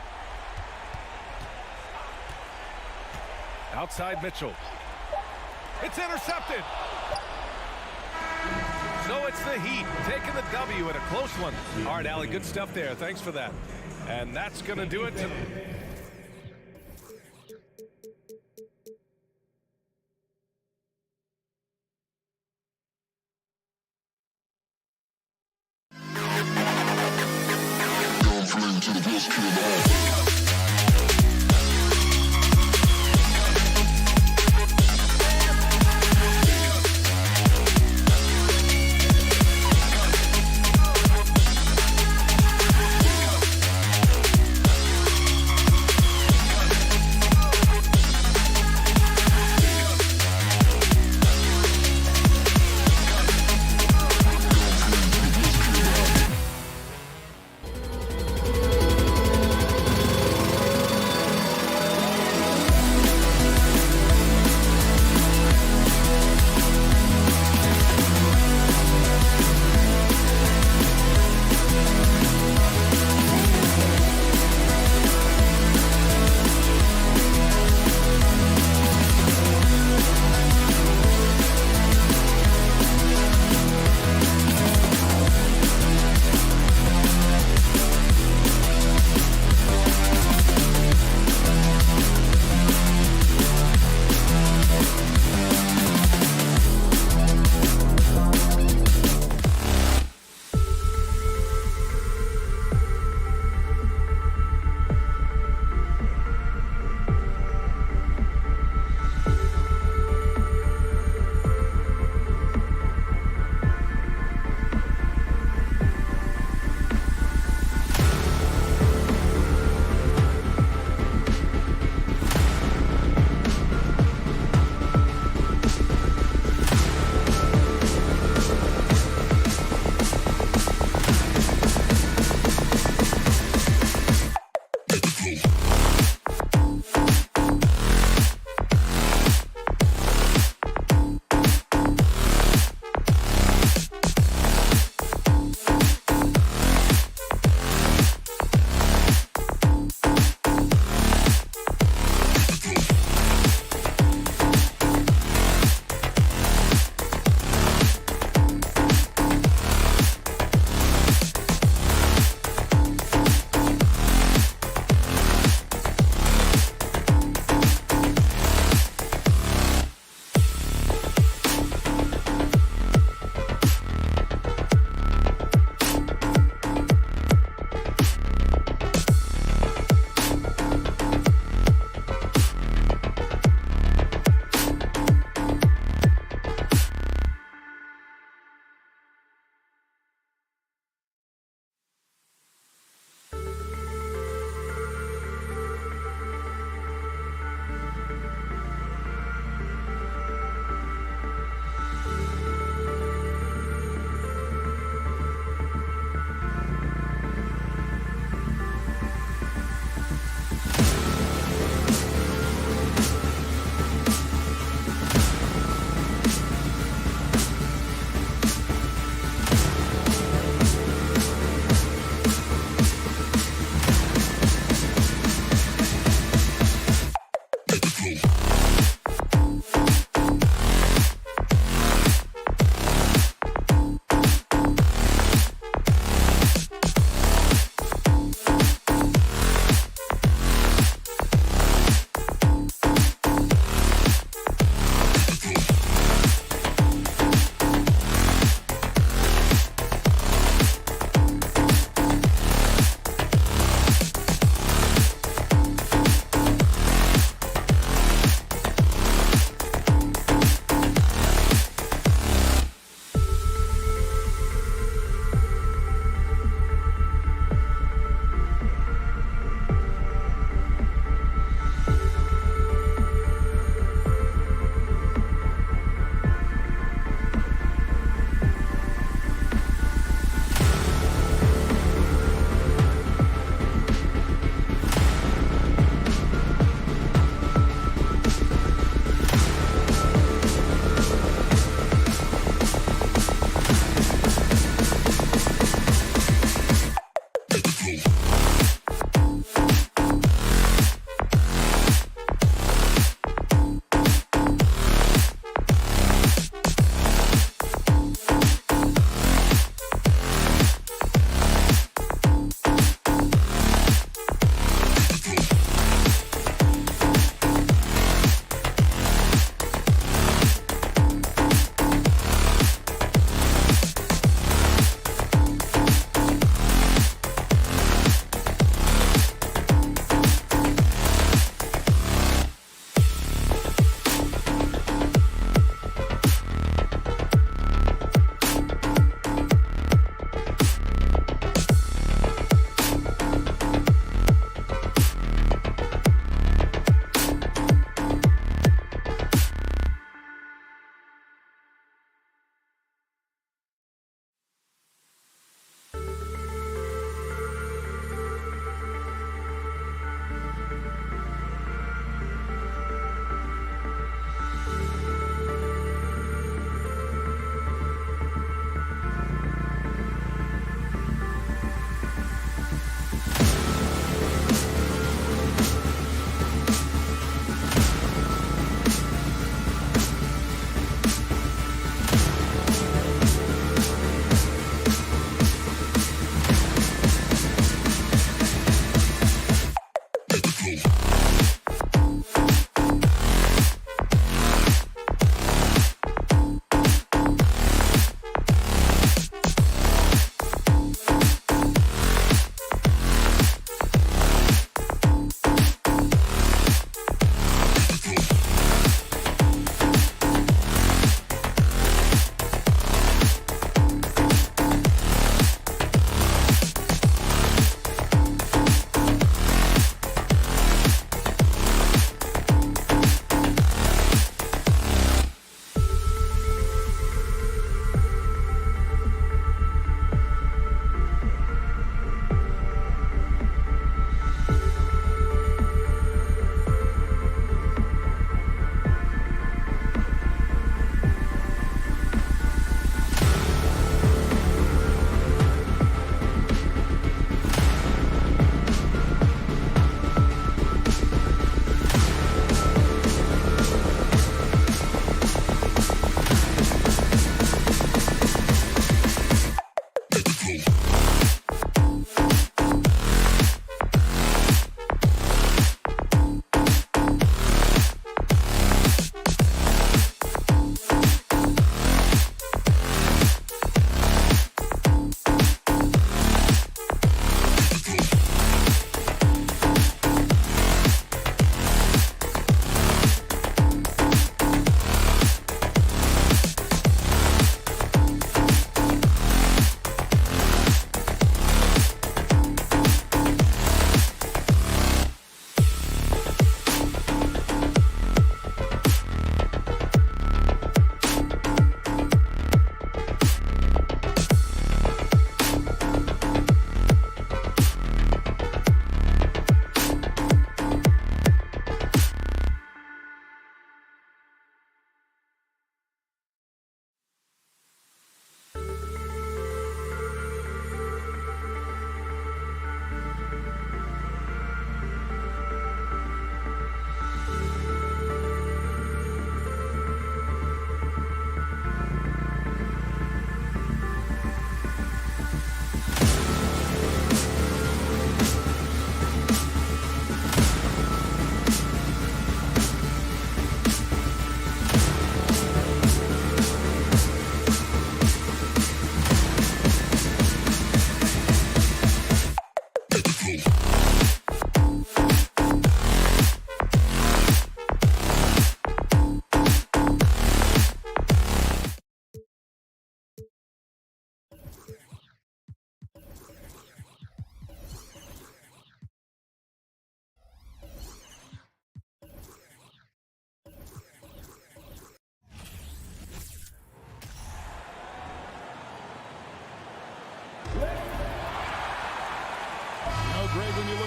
Outside Mitchell. It's intercepted. So it's the Heat taking the W at a close one. All right, Allie, good stuff there. Thanks for that. And that's going to do it.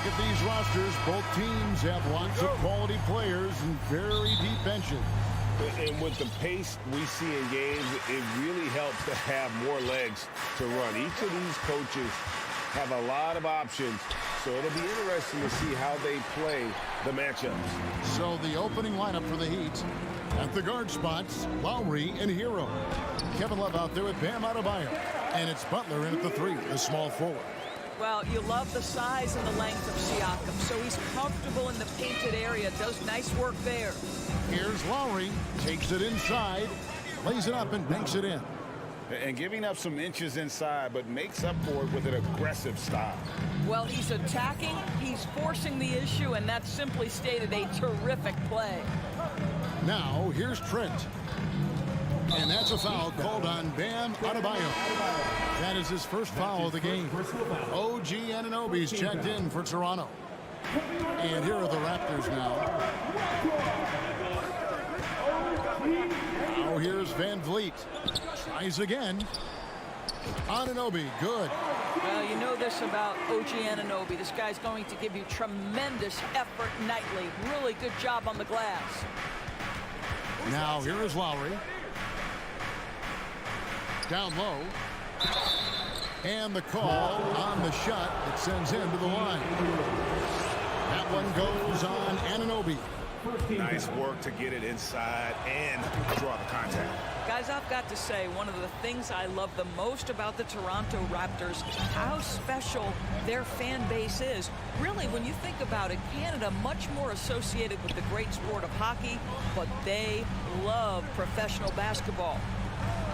look at these rosters, both teams have lots of quality players and very deep benches. And with the pace we see in games, it really helps to have more legs to run. Each of these coaches have a lot of options, so it'll be interesting to see how they play the matchups. So the opening lineup for the Heat, at the guard spots, Lowry and Hero. Kevin Love out there with Bam Adebayo. And it's Butler in at the 3, the small forward. Well, you love the size and the length of Siakam, so he's comfortable in the painted area, does nice work there. Here's Lowry, takes it inside, lays it up and banks it in. And giving up some inches inside, but makes up for it with an aggressive style. Well, he's attacking, he's forcing the issue, and that's simply stated a terrific play. Now, here's Trent. And that's a foul called on Bam Adebayo. That is his first foul of the game. OG Anunoby's checked in for Toronto. And here are the Raptors now. Now here's Van Vliet. Tries again. Anunoby, good. Well, you know this about OG Anunoby. This guy's going to give you tremendous effort nightly. Really good job on the glass. Now here is Lowry. Down low. And the call on the shot that sends him to the line. That one goes on Anunoby. Nice work to get it inside and draw the contact. Guys, I've got to say, one of the things I love the most about the Toronto Raptors, how special their fan base is. Really, when you think about it, Canada much more associated with the great sport of hockey, but they love professional basketball.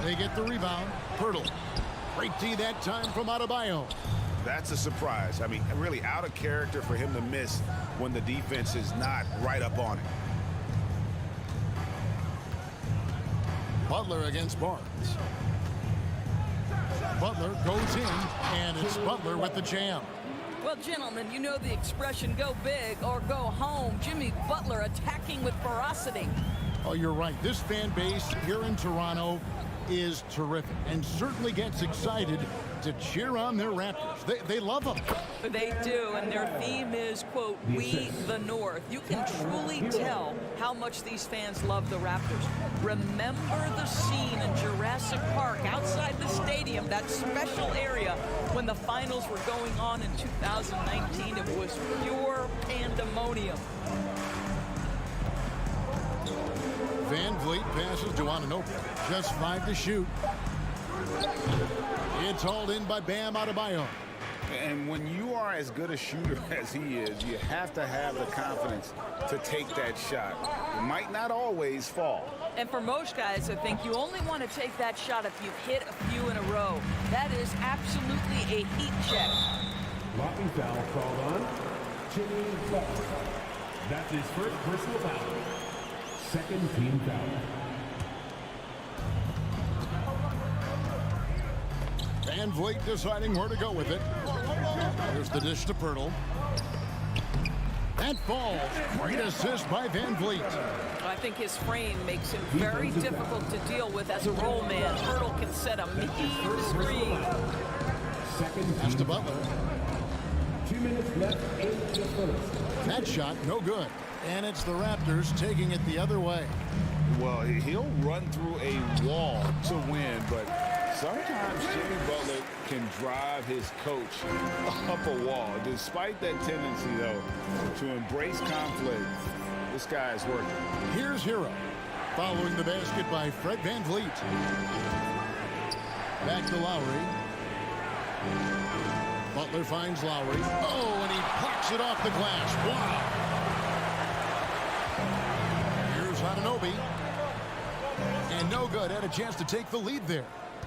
They get the rebound. Pirtle. Great D that time from Adebayo. That's a surprise. I mean, really out of character for him to miss when the defense is not right up on it. Butler against Barnes. Butler goes in, and it's Butler with the jam. Well, gentlemen, you know the expression, go big or go home. Jimmy Butler attacking with ferocity. Oh, you're right. This fan base here in Toronto is terrific and certainly gets excited to cheer on their Raptors. They love them. They do, and their theme is, quote, we the North. You can truly tell how much these fans love the Raptors. Remember the scene in Jurassic Park outside the stadium, that special area when the finals were going on in 2019. It was pure pandemonium. Van Vliet passes to Anunoby. Just 5 to shoot. It's hauled in by Bam Adebayo. And when you are as good a shooter as he is, you have to have the confidence to take that shot. It might not always fall. And for most guys, I think you only want to take that shot if you've hit a few in a row. That is absolutely a heat check. Blocking foul called on Jimmy Butler. That's his first personal foul. Second team foul. Van Vliet deciding where to go with it. There's the dish to Pirtle. That falls. Great assist by Van Vliet. I think his frame makes him very difficult to deal with as a roll man. Pirtle can set a mean screen. Pass to Butler. 2 minutes left in the first. That shot, no good. And it's the Raptors taking it the other way. Well, he'll run through a wall to win, but sometimes Jimmy Butler can drive his coach up a wall. Despite that tendency, though, to embrace conflict, this guy is working. Here's Hero. Following the basket by Fred Van Vliet. Back to Lowry. Butler finds Lowry. Oh, and he plucks it off the glass. Wow. Here's Anunoby. And no good. Had a chance to take the lead there.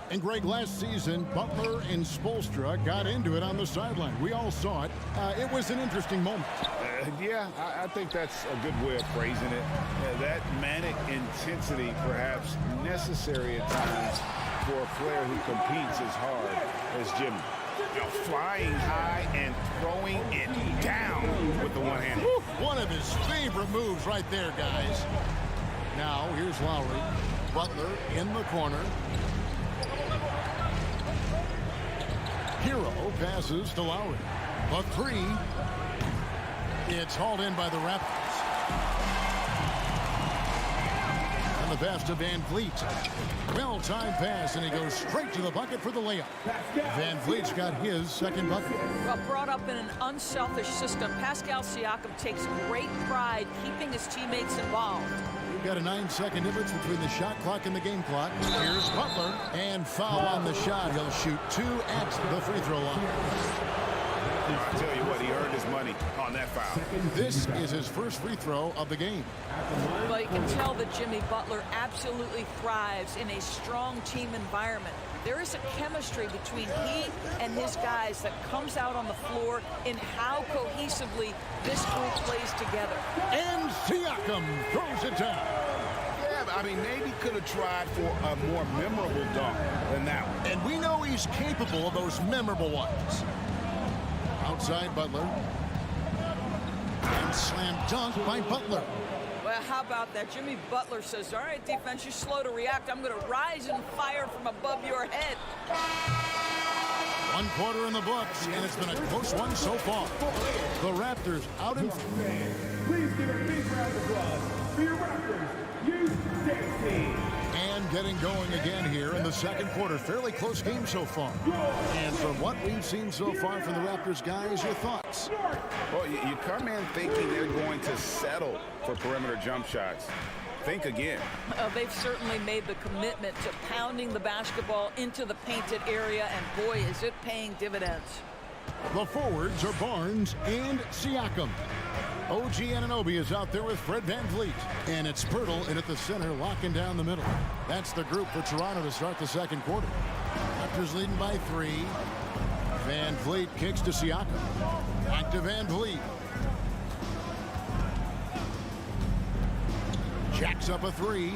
And Greg, last season, Butler and Spoelstra got into it on the sideline. We all saw it. It was an interesting moment. Yeah, I think that's a good way of phrasing it. That manic intensity, perhaps necessary at times for a player who competes as hard as Jimmy. You know, flying high and throwing it down with the one hand. One of his favorite moves right there, guys. Now, here's Lowry. Butler in the corner. Hero passes to Lowry. A 3. It's hauled in by the Raptors. And the pass to Van Vliet. Well-timed pass, and he goes straight to the bucket for the layup. Van Vliet's got his second bucket. Well, brought up in an unselfish system, Pascal Siakam takes great pride keeping his teammates involved. We've got a 9-second difference between the shot clock and the game clock. Here's Butler, and foul on the shot. He'll shoot 2 at the free throw line. I tell you what, he earned his money on that foul. This is his first free throw of the game. Well, you can tell that Jimmy Butler absolutely thrives in a strong team environment. There is a chemistry between he and his guys that comes out on the floor in how cohesively this group plays together. And Siakam throws it down. Yeah, I mean, maybe could have tried for a more memorable dunk than that one. And we know he's capable of those memorable ones. Outside Butler. And slam dunk by Butler. Well, how about that? Jimmy Butler says, all right, defense, you're slow to react. I'm going to rise and fire from above your head. 1 quarter in the books, and it's been a close one so far. The Raptors out in front. Please give a big round of applause for your Raptors Youth Dance Team. And getting going again here in the second quarter. Fairly close game so far. And from what we've seen so far from the Raptors guys, your thoughts? Well, you come in thinking they're going to settle for perimeter jump shots. Think again. They've certainly made the commitment to pounding the basketball into the painted area, and boy, is it paying dividends. The forwards are Barnes and Siakam. OG Anunoby is out there with Fred Van Vliet. And it's Pirtle in at the center, locking down the middle. That's the group for Toronto to start the second quarter. Raptors leading by 3. Van Vliet kicks to Siakam. Back to Van Vliet. Jacks up a 3.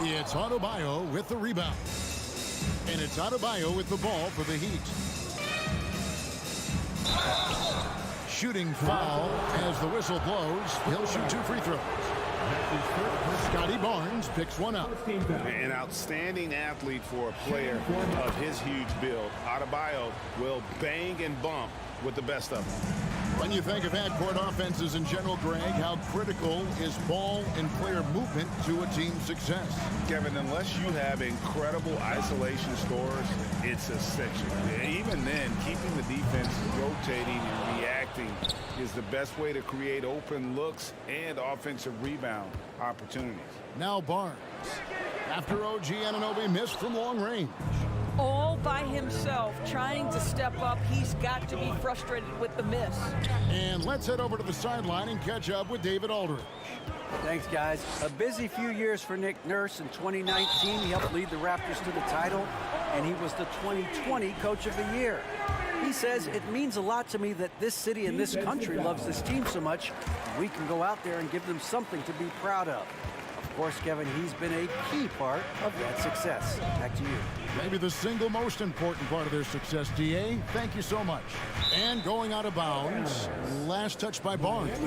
It's Adebayo with the rebound. And it's Adebayo with the ball for the Heat. Shooting foul as the whistle blows. He'll shoot 2 free throws. Scotty Barnes picks one up. An outstanding athlete for a player of his huge build. Adebayo will bang and bump with the best of them. When you think of half-court offenses in general, Greg, how critical is ball and player movement to a team's success? Kevin, unless you have incredible isolation scores, it's essential. Even then, keeping the defense rotating and reacting is the best way to create open looks and offensive rebound opportunities. Now Barnes. After OG Anunoby missed from long range. All by himself, trying to step up. He's got to be frustrated with the miss. And let's head over to the sideline and catch up with David Aldridge. Thanks, guys. A busy few years for Nick Nurse. In 2019, he helped lead the Raptors to the title, and he was the 2020 Coach of the Year. He says, it means a lot to me that this city and this country loves this team so much, we can go out there and give them something to be proud of. Of course, Kevin, he's been a key part of that success. Back to you. Maybe the single most important part of their success, DA. Thank you so much. And going out of bounds, last touch by Barnes.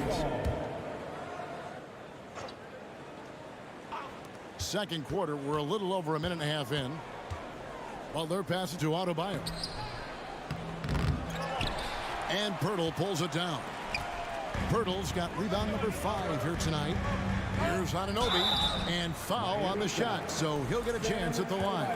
Second quarter, we're a little over a minute and a half in. Butler passes to Adebayo. And Pirtle pulls it down. Pirtle's got rebound number 5 here tonight. Here's Anunoby, and foul on the shot, so he'll get a chance at the line.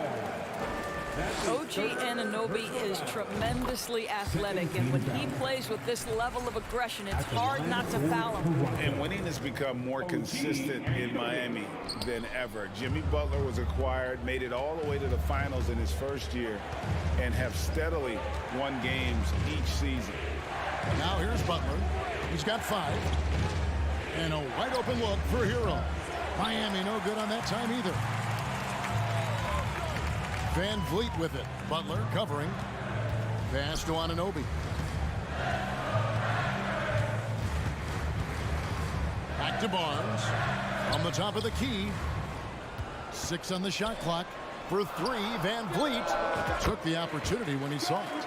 OG Anunoby is tremendously athletic, and when he plays with this level of aggression, it's hard not to foul him. And winning has become more consistent in Miami than ever. Jimmy Butler was acquired, made it all the way to the finals in his first year, and have steadily won games each season. Now here's Butler. He's got 5. And a wide open look for Hero. Miami no good on that time either. Van Vliet with it. Butler covering. Pass to Anunoby. Back to Barnes. On the top of the key. 6 on the shot clock. For 3, Van Vliet took the opportunity when he saw it.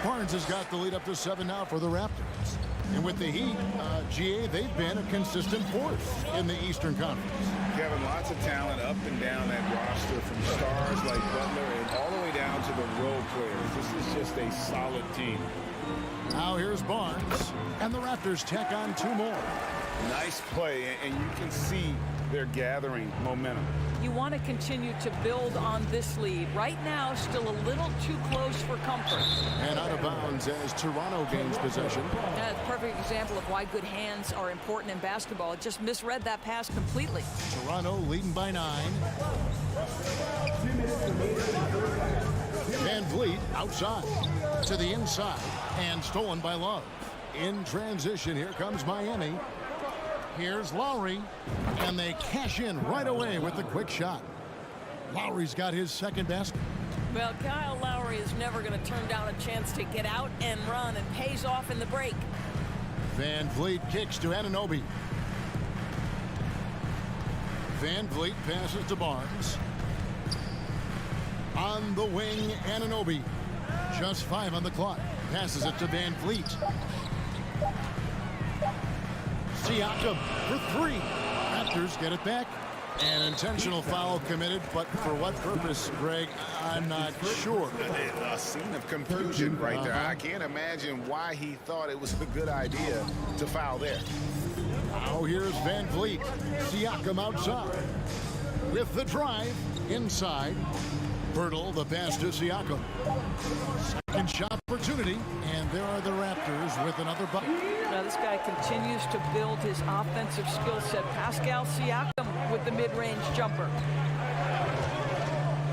Barnes has got the lead up to 7 now for the Raptors. And with the Heat, GA, they've been a consistent force in the Eastern Conference. Kevin, lots of talent up and down that roster, from stars like Butler and all the way down to the role players. This is just a solid team. Now here's Barnes, and the Raptors tack on 2 more. Nice play, and you can see they're gathering momentum. You want to continue to build on this lead. Right now, still a little too close for comfort. And out of bounds as Toronto gains possession. That's a perfect example of why good hands are important in basketball. It just misread that pass completely. Toronto leading by 9. Van Vliet outside to the inside and stolen by Love. In transition, here comes Miami. Here's Lowry, and they cash in right away with the quick shot. Lowry's got his second basket. Well, Kyle Lowry is never going to turn down a chance to get out and run, and pays off in the break. Van Vliet kicks to Anunoby. Van Vliet passes to Barnes. On the wing, Anunoby. Just 5 on the clock. Passes it to Van Vliet. Siakam for 3. Raptors get it back. An intentional foul committed, but for what purpose, Greg? I'm not sure. A scene of confusion right there. I can't imagine why he thought it was a good idea to foul there. Now here's Van Vliet. Siakam outside. With the drive inside. Pirtle, the pass to Siakam. Second shot opportunity, and there are the Raptors with another bucket. Now this guy continues to build his offensive skill set. Pascal Siakam with the mid-range jumper.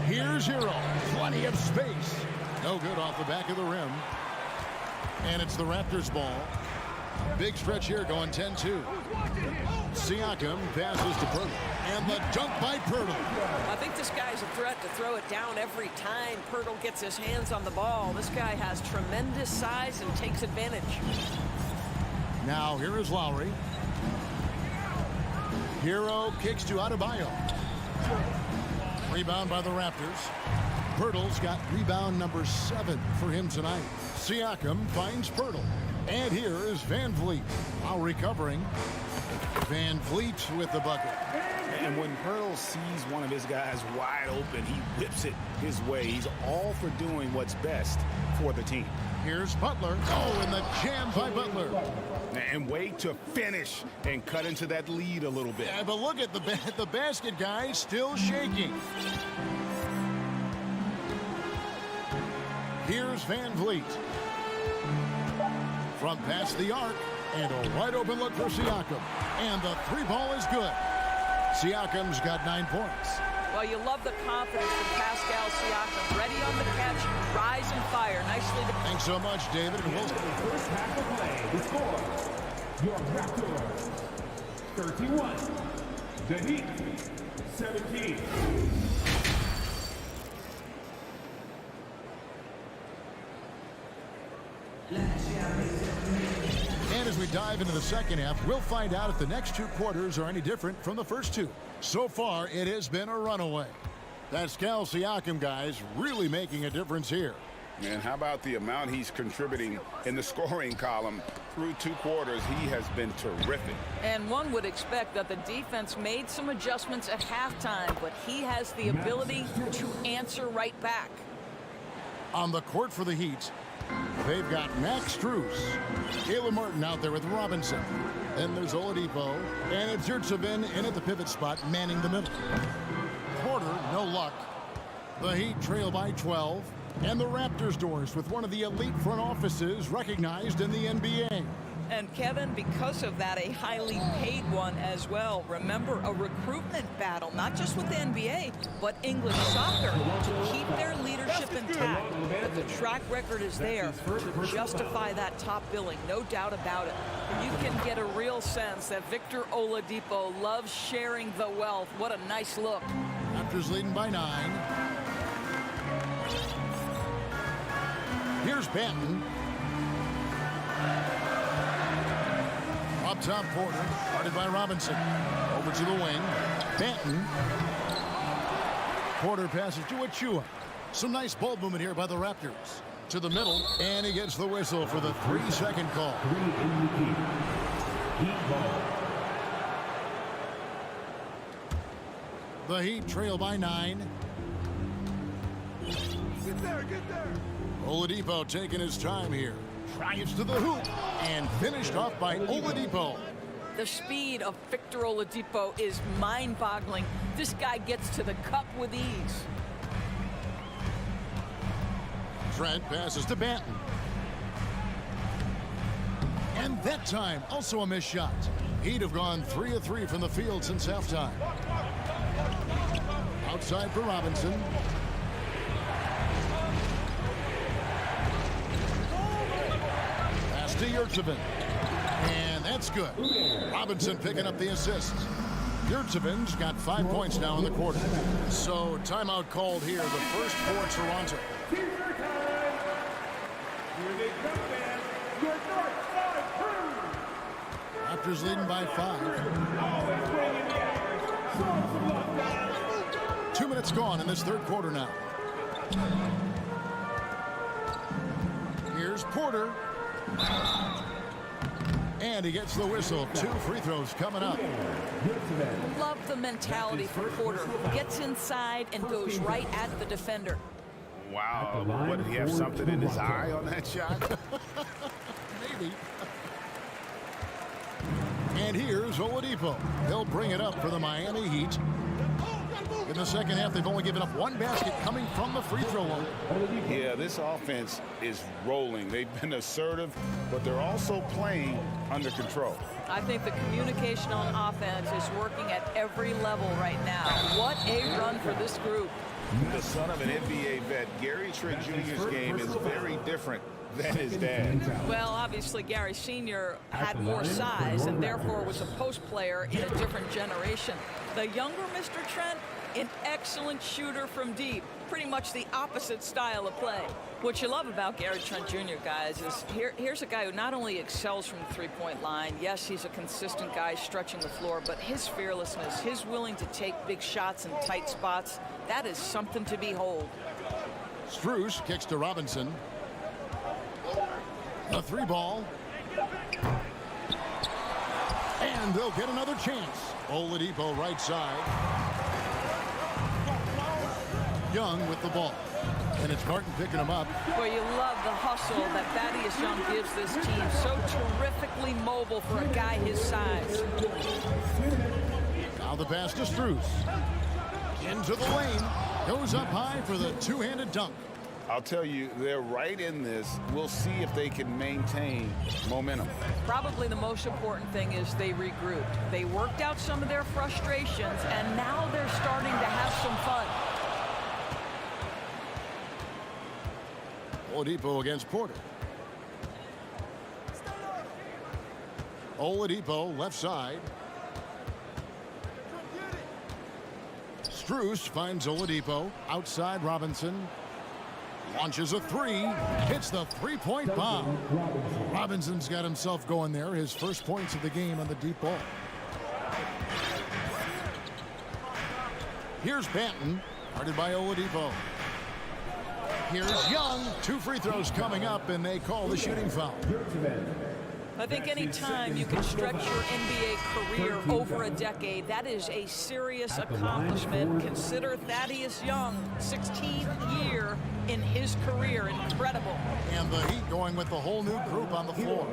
Here's Hero. Plenty of space. No good off the back of the rim. And it's the Raptors ball. Big stretch here going 10-2. Siakam passes to Pirtle. And the dunk by Pirtle. I think this guy's a threat to throw it down every time Pirtle gets his hands on the ball. This guy has tremendous size and takes advantage. Now here is Lowry. Hero kicks to Adebayo. Rebound by the Raptors. Pirtle's got rebound number 7 for him tonight. Siakam finds Pirtle. And here is Van Vliet. Lowry covering. Van Vliet with the bucket. And when Pirtle sees one of his guys wide open, he whips it his way. He's all for doing what's best for the team. Here's Butler. Oh, and the jam by Butler. And wait to finish and cut into that lead a little bit. Yeah, but look at the basket guy still shaking. Here's Van Vliet. From past the arc, and a wide open look for Siakam. And the 3 ball is good. Siakam's got 9 points. Well, you love the confidence from Pascal Siakam. Ready on the catch, rise and fire. Nicely done. Thanks so much, David. And we'll... First half of play, the score, your Raptors 31, the Heat 17. And as we dive into the second half, we'll find out if the next 2 quarters are any different from the first 2. So far, it has been a runaway. Pascal Siakam, guys, really making a difference here. And how about the amount he's contributing in the scoring column? Through 2 quarters, he has been terrific. And one would expect that the defense made some adjustments at halftime, but he has the ability to answer right back. On the court for the Heat, they've got Max Strus, Caleb Martin out there with Robinson. Then there's Oladipo, and it's Yurtsevin in at the pivot spot, manning the middle. Porter, no luck. The Heat trail by 12, and the Raptors doors with one of the elite front offices recognized in the NBA. And Kevin, because of that, a highly paid one as well. Remember, a recruitment battle, not just with the NBA, but English soccer, to keep their leadership intact. But the track record is there to justify that top billing, no doubt about it. You can get a real sense that Victor Oladipo loves sharing the wealth. What a nice look. Raptors leading by 9. Here's Banton. Up top, Porter, guarded by Robinson. Over to the wing. Banton. Porter passes to Achua. Some nice ball movement here by the Raptors. To the middle, and he gets the whistle for the 3-second call. 3 in the Heat. Heat ball. The Heat trail by 9. Get there, get there. Oladipo taking his time here. Drives to the hoop and finished off by Oladipo. The speed of Victor Oladipo is mind-boggling. This guy gets to the cup with ease. Trent passes to Banton. And that time, also a missed shot. He'd have gone 3 of 3 from the field since halftime. Outside for Robinson. Pass to Yurtsevin. And that's good. Robinson picking up the assist. Yurtsevin's got 5 points now in the quarter. So timeout called here, the first for Toronto. Raptors leading by 5. 2 minutes gone in this third quarter now. Here's Porter. And he gets the whistle. 2 free throws coming up. Love the mentality for Porter. Gets inside and goes right at the defender. Wow. What, did he have something in his eye on that shot? Maybe. And here's Oladipo. He'll bring it up for the Miami Heat. In the second half, they've only given up 1 basket coming from the free throw line. Yeah, this offense is rolling. They've been assertive, but they're also playing under control. I think the communication on offense is working at every level right now. What a run for this group. The son of an NBA vet, Gary Trent Jr.'s game is very different than his dad. Well, obviously, Gary Sr. had more size and therefore was a post player in a different generation. The younger Mr. Trent, an excellent shooter from deep. Pretty much the opposite style of play. What you love about Gary Trent Jr., guys, is here's a guy who not only excels from the three-point line. Yes, he's a consistent guy stretching the floor, but his fearlessness, his willing to take big shots in tight spots, that is something to behold. Strus kicks to Robinson. A 3-ball. And they'll get another chance. Oladipo right side. Young with the ball. And it's Martin picking him up. Well, you love the hustle that Thaddeus Young gives this team. So terrifically mobile for a guy his size. Now the pass to Strus. Into the lane. Goes up high for the two-handed dunk. I'll tell you, they're right in this. We'll see if they can maintain momentum. Probably the most important thing is they regrouped. They worked out some of their frustrations, and now they're starting to have some fun. Oladipo against Porter. Oladipo left side. Strus finds Oladipo outside Robinson. Launches a 3. Hits the three-point bomb. Robinson's got himself going there. His first points of the game on the deep ball. Here's Banton. Guarded by Oladipo. Here's Young. 2 free throws coming up, and they call the shooting foul. I think any time you can stretch your NBA career over a decade, that is a serious accomplishment. Consider Thaddeus Young, 16th year in his career. Incredible. And the Heat going with the whole new group on the floor.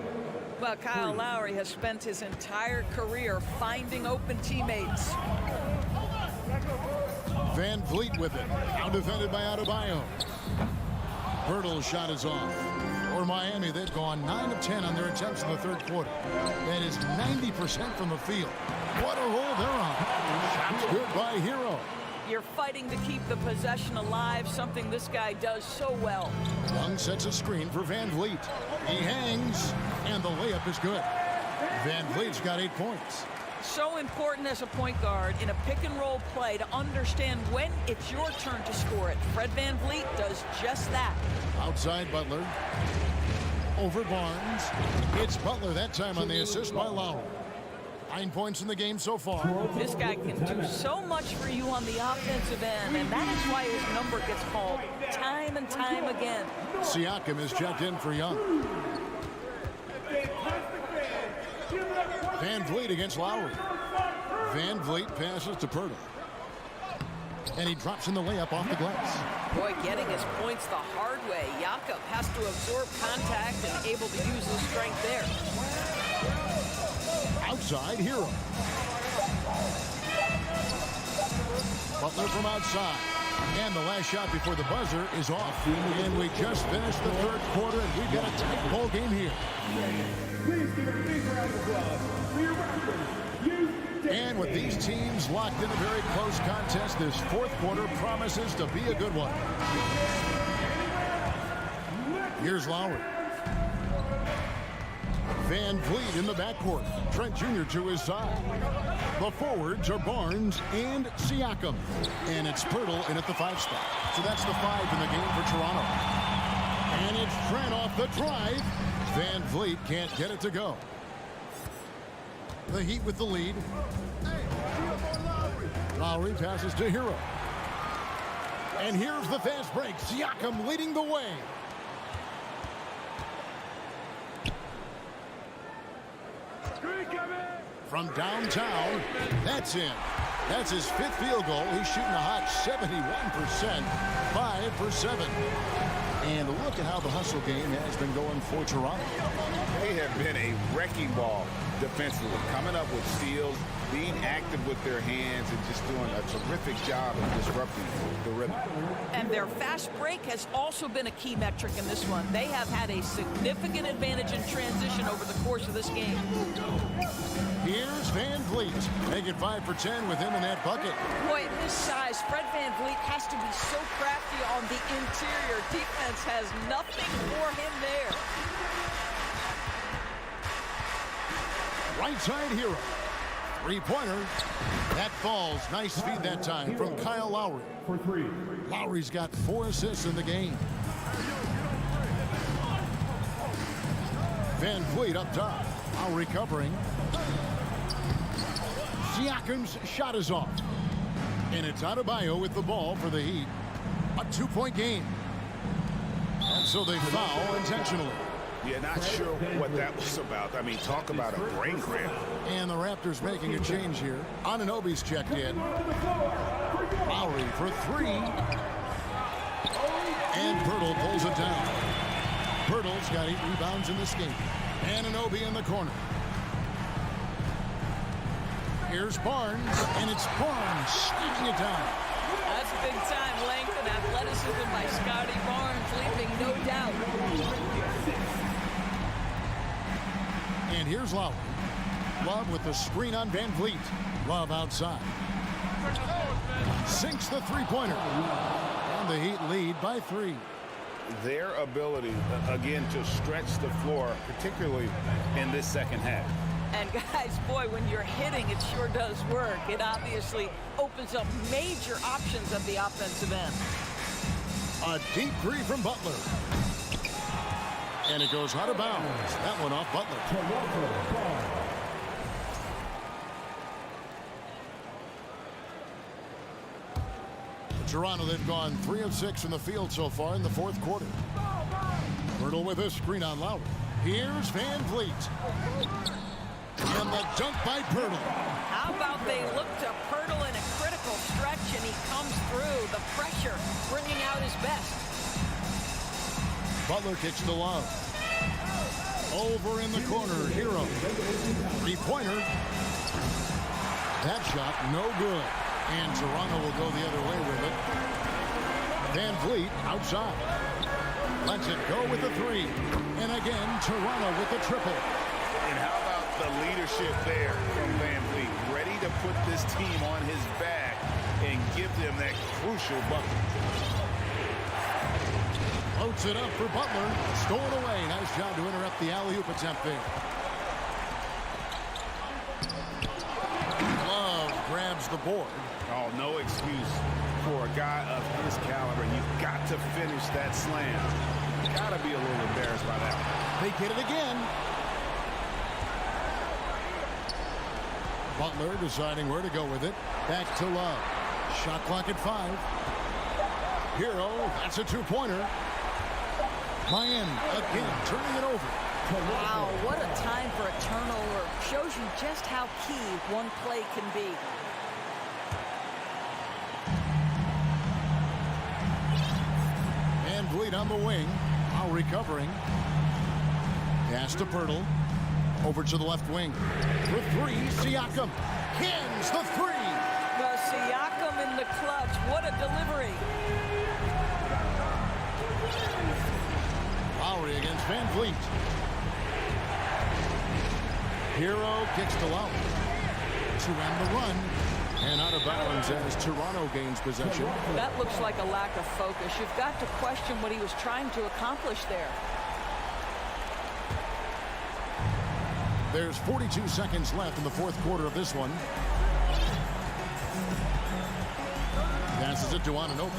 Well, Kyle Lowry has spent his entire career finding open teammates. Van Vliet with it. Now defended by Adebayo. Hurdle's shot is off. For Miami, they've gone 9 of 10 on their attempts in the third quarter. That is 90% from the field. What a roll they're on. Shots good by Hero. You're fighting to keep the possession alive, something this guy does so well. Young sets a screen for Van Vliet. He hangs, and the layup is good. Van Vliet's got 8 points. So important as a point guard in a pick-and-roll play to understand when it's your turn to score it. Fred Van Vliet does just that. Outside Butler. Over Barnes. It's Butler that time on the assist by Lowry. 9 points in the game so far. This guy can do so much for you on the offensive end, and that is why his number gets called time and time again. Siakam is checked in for Young. Van Vliet against Lowry. Van Vliet passes to Pirtle. And he drops in the layup off the glass. Boy, getting his points the hard way. Jakob has to absorb contact and able to use his strength there. Outside, Hero. Butler from outside. And the last shot before the buzzer is off. And we just finished the third quarter, and we've got a tight ball game here. Please give a big round of applause for your Raptors. And with these teams locked in a very close contest, this fourth quarter promises to be a good one. Here's Lowry. Van Vliet in the backcourt. Trent Jr. to his side. The forwards are Barnes and Siakam. And it's Pirtle in at the 5 spot. So that's the 5 in the game for Toronto. And it's Trent off the drive. Van Vliet can't get it to go. The Heat with the lead. Lowry passes to Hero. And here's the fast break. Siakam leading the way. From downtown, that's in. That's his 5th field goal. He's shooting a hot 71%, 5 for 7. And look at how the hustle game has been going for Toronto. They have been a wrecking ball defensively, coming up with steals, being active with their hands, and just doing a terrific job of disrupting the rhythm. And their fast break has also been a key metric in this one. They have had a significant advantage in transition over the course of this game. Here's Van Vliet. Make it 5 for 10 with him in that bucket. Boy, at this size, Fred Van Vliet has to be so crafty on the interior. Defense has nothing for him there. Right side Hero. 3-pointer. That falls. Nice feed that time from Kyle Lowry. For 3. Lowry's got 4 assists in the game. Van Vliet up top. Lowry covering. Siakam's shot is off. And it's Adebayo with the ball for the Heat. A 2-point game. And so they foul intentionally. Yeah, not sure what that was about. I mean, talk about a brain cramp. And the Raptors making a change here. Anunoby's checked in. Lowry for 3. And Pirtle pulls it down. Pirtle's got 8 rebounds in this game. Anunoby in the corner. Here's Barnes, and it's Barnes sneaking it down. That's big time length and athleticism by Scotty Barnes, leaving no doubt. And here's Lowry. Love with the screen on Van Vliet. Love outside. Sinks the 3-pointer. And the Heat lead by 3. Their ability, again, to stretch the floor, particularly in this second half. And guys, boy, when you're hitting, it sure does work. It obviously opens up major options at the offensive end. A deep 3 from Butler. And it goes out of bounds. That one off Butler. Toronto, they've gone 3 of 6 in the field so far in the fourth quarter. Pirtle with a screen on Lowry. Here's Van Vliet. And the dunk by Pirtle. How about they look to Pirtle in a critical stretch, and he comes through. The pressure bringing out his best. Butler kicks to Love. Over in the corner, Hero. 3-pointer. That shot, no good. And Toronto will go the other way with it. Van Vliet outside. Lets it go with the 3. And again, Toronto with the triple. And how about the leadership there from Van Vliet? Ready to put this team on his back and give them that crucial bucket. Floats it up for Butler. Stolen away. Nice job to interrupt the alley-oop attempt there. Love grabs the board. Oh, no excuse for a guy of his caliber. You've got to finish that slam. You've got to be a little embarrassed by that. They get it again. Butler deciding where to go with it. Back to Love. Shot clock at 5. Hero, that's a 2-pointer. Miami again turning it over. Wow, what a time for a turnover. Shows you just how key one play can be. Right on the wing. Now recovering. Pass to Pirtle. Over to the left wing. For three, Siakam. Hins the three. Well, Siakam in the clutch. What a delivery. Lowry against Van Vliet. Hero kicks to Lowry. To end the run. And out of bounds as Toronto gains possession. That looks like a lack of focus. You've got to question what he was trying to accomplish there. There's 42 seconds left in the fourth quarter of this one. Passes it to Anunoby.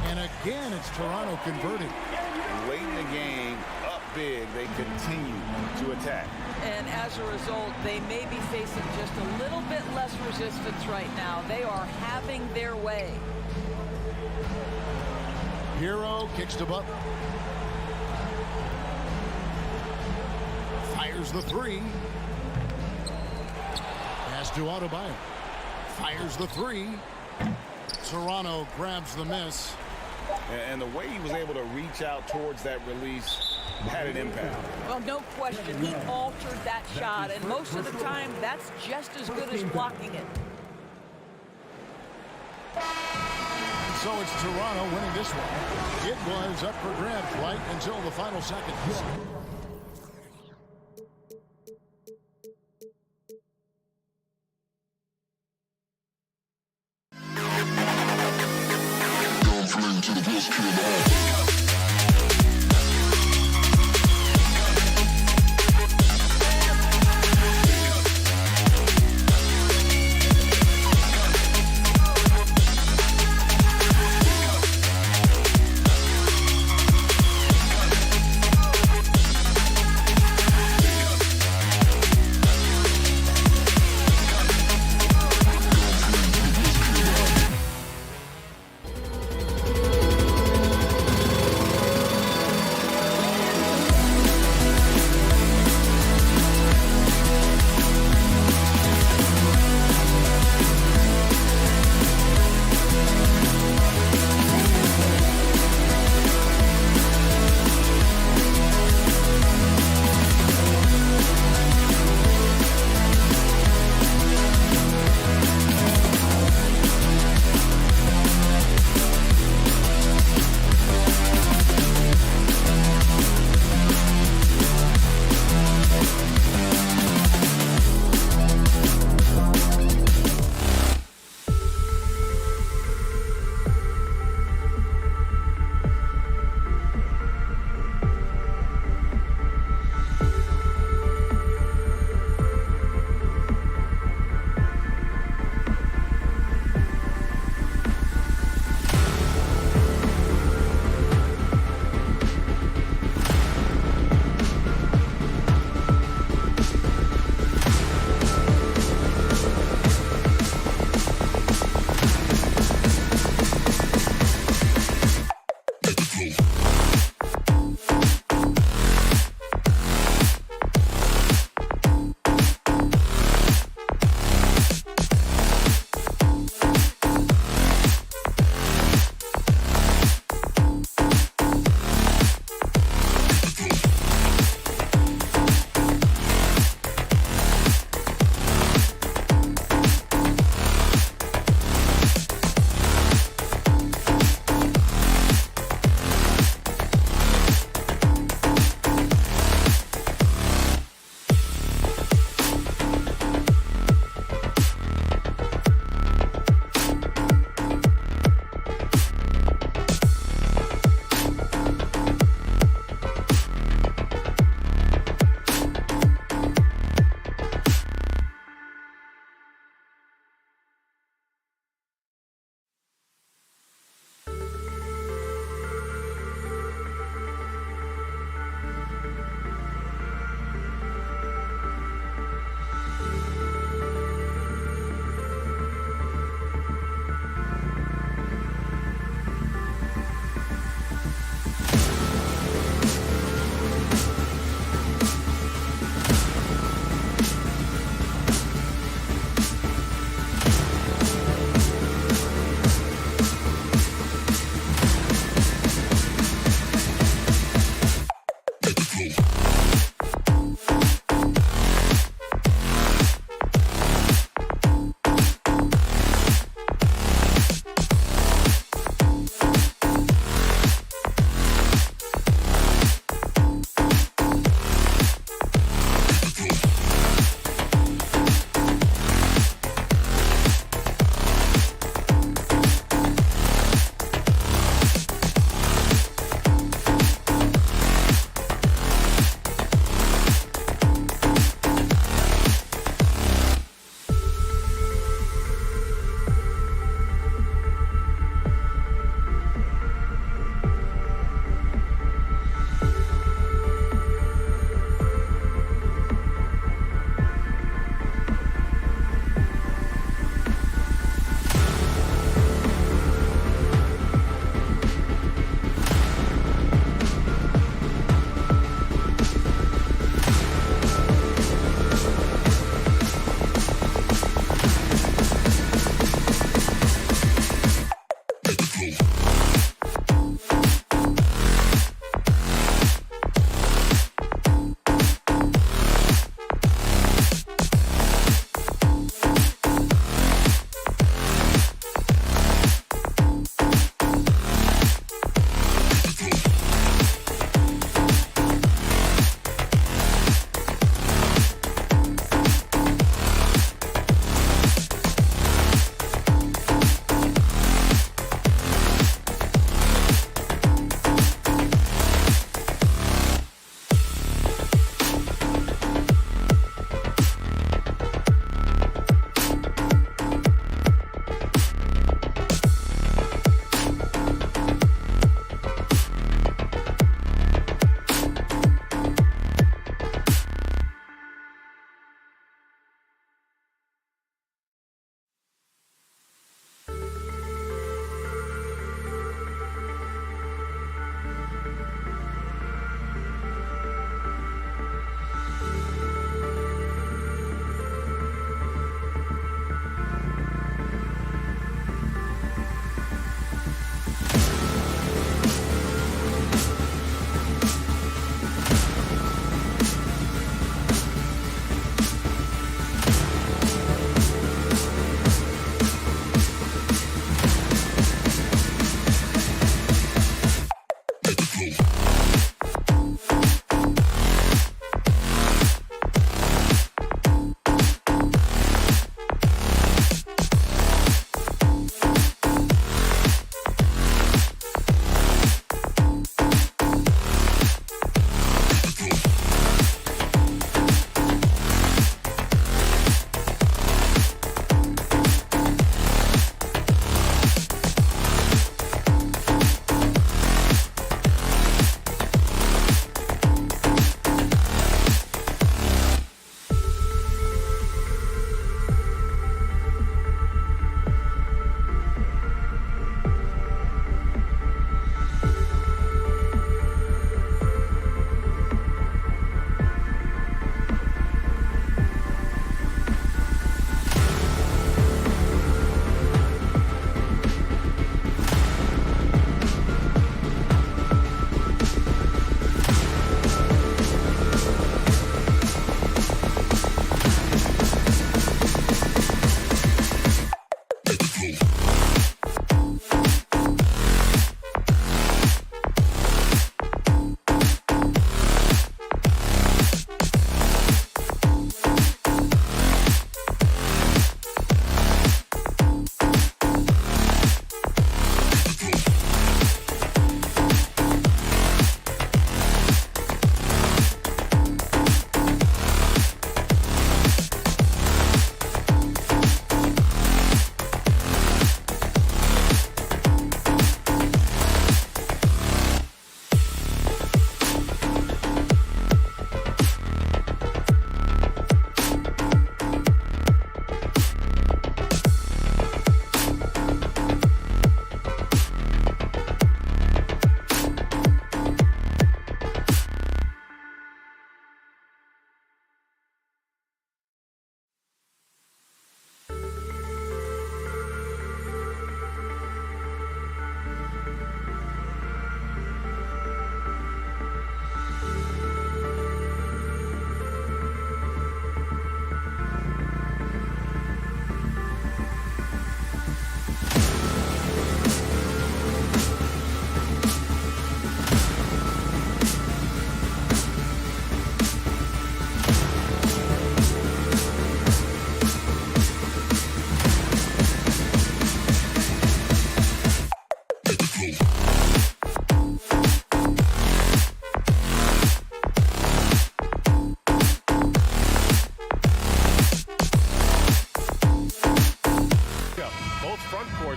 And again, it's Toronto converting. Late in the game, up big, they continue to attack. And as a result, they may be facing just a little bit less resistance right now. They are having their way. Hero kicks to Butler. Fires the three. Pass to Adebayo. Fires the three. Toronto grabs the miss. And the way he was able to reach out towards that release had an impact. Well, no question. He altered that shot, and most of the time, that's just as good as blocking it. So it's Toronto winning this one. It was up for grabs right until the final seconds.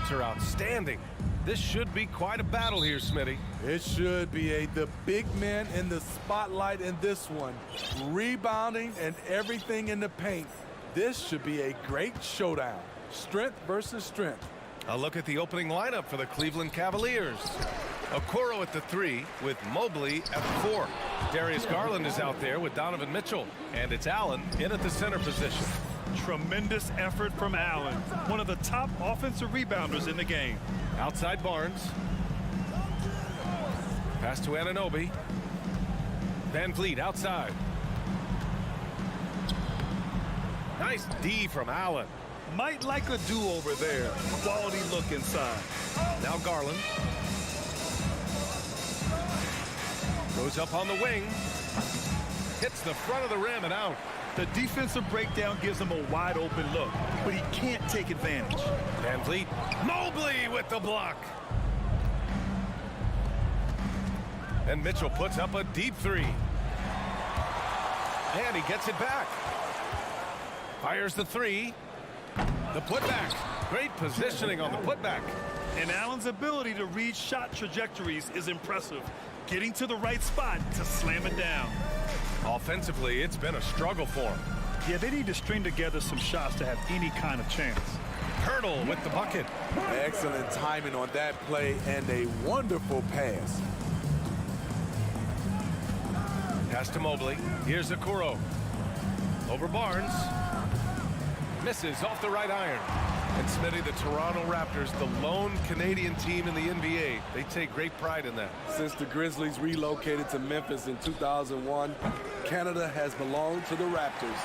efforts are outstanding. This should be quite a battle here, Smitty. It should be the big men in the spotlight in this one. Rebounding and everything in the paint. This should be a great showdown. Strength versus strength. A look at the opening lineup for the Cleveland Cavaliers. Okoro at the 3 with Mobley at the 4. Darius Garland is out there with Donovan Mitchell. And it's Allen in at the center position. Tremendous effort from Allen, one of the top offensive rebounders in the game. Outside Barnes. Pass to Anunoby. Van Vliet outside. Nice D from Allen. Might like a do-over there. Quality look inside. Now Garland. Goes up on the wing. Hits the front of the rim and out. The defensive breakdown gives him a wide open look, but he can't take advantage. Van Vliet. Mobley with the block. And Mitchell puts up a deep 3. And he gets it back. Fires the 3. The putback. Great positioning on the putback. And Allen's ability to read shot trajectories is impressive. Getting to the right spot to slam it down. Offensively, it's been a struggle for him. Yeah, they need to string together some shots to have any kind of chance. Hurdle with the bucket. Excellent timing on that play and a wonderful pass. Pass to Mobley. Here's Okoro. Over Barnes. Misses off the right iron. And Smitty, the Toronto Raptors, the lone Canadian team in the NBA. They take great pride in that. Since the Grizzlies relocated to Memphis in 2001, Canada has belonged to the Raptors.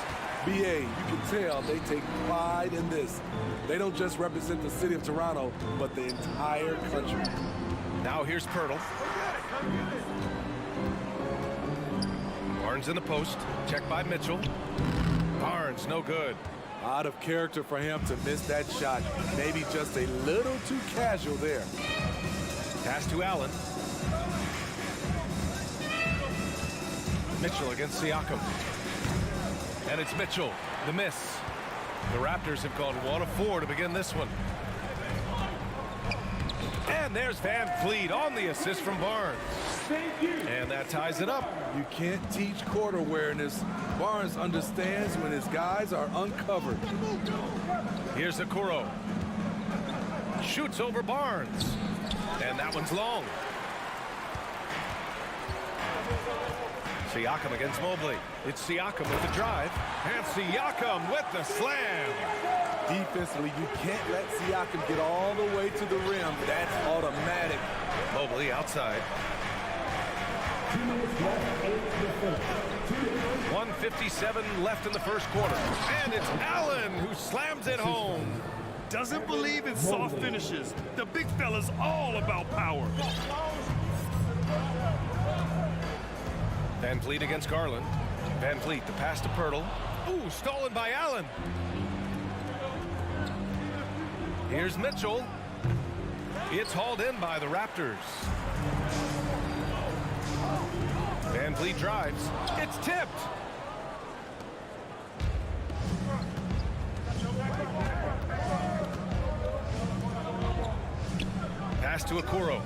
BA, you can tell they take pride in this. They don't just represent the city of Toronto, but the entire country. Now here's Pirtle. Barnes in the post. Checked by Mitchell. Barnes, no good. Out of character for him to miss that shot. Maybe just a little too casual there. Pass to Allen. Mitchell against Siakam. And it's Mitchell, the miss. The Raptors have gone 1 of 4 to begin this one. And there's Van Vliet on the assist from Barnes. And that ties it up. You can't teach court awareness. Barnes understands when his guys are uncovered. Here's Okoro. Shoots over Barnes. And that one's long. Siakam against Mobley. It's Siakam with the drive. And Siakam with the slam. Defensively, you can't let Siakam get all the way to the rim. That's automatic. Mobley outside. 1:57 left in the first quarter. And it's Allen who slams it home. Doesn't believe in soft finishes. The big fella's all about power. Van Vliet against Garland. Van Vliet, the pass to Pirtle. Ooh, stolen by Allen. Here's Mitchell. It's hauled in by the Raptors. Van Vliet drives. It's tipped. Pass to Okoro.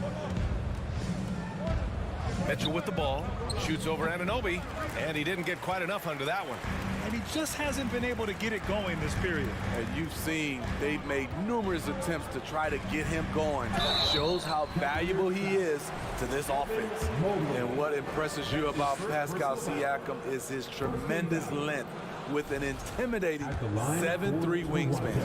Mitchell with the ball. Shoots over Anunoby. And he didn't get quite enough under that one. And he just hasn't been able to get it going this period. And you've seen they've made numerous attempts to try to get him going. Shows how valuable he is to this offense. And what impresses you about Pascal Siakam is his tremendous length with an intimidating 7'3" wingspan.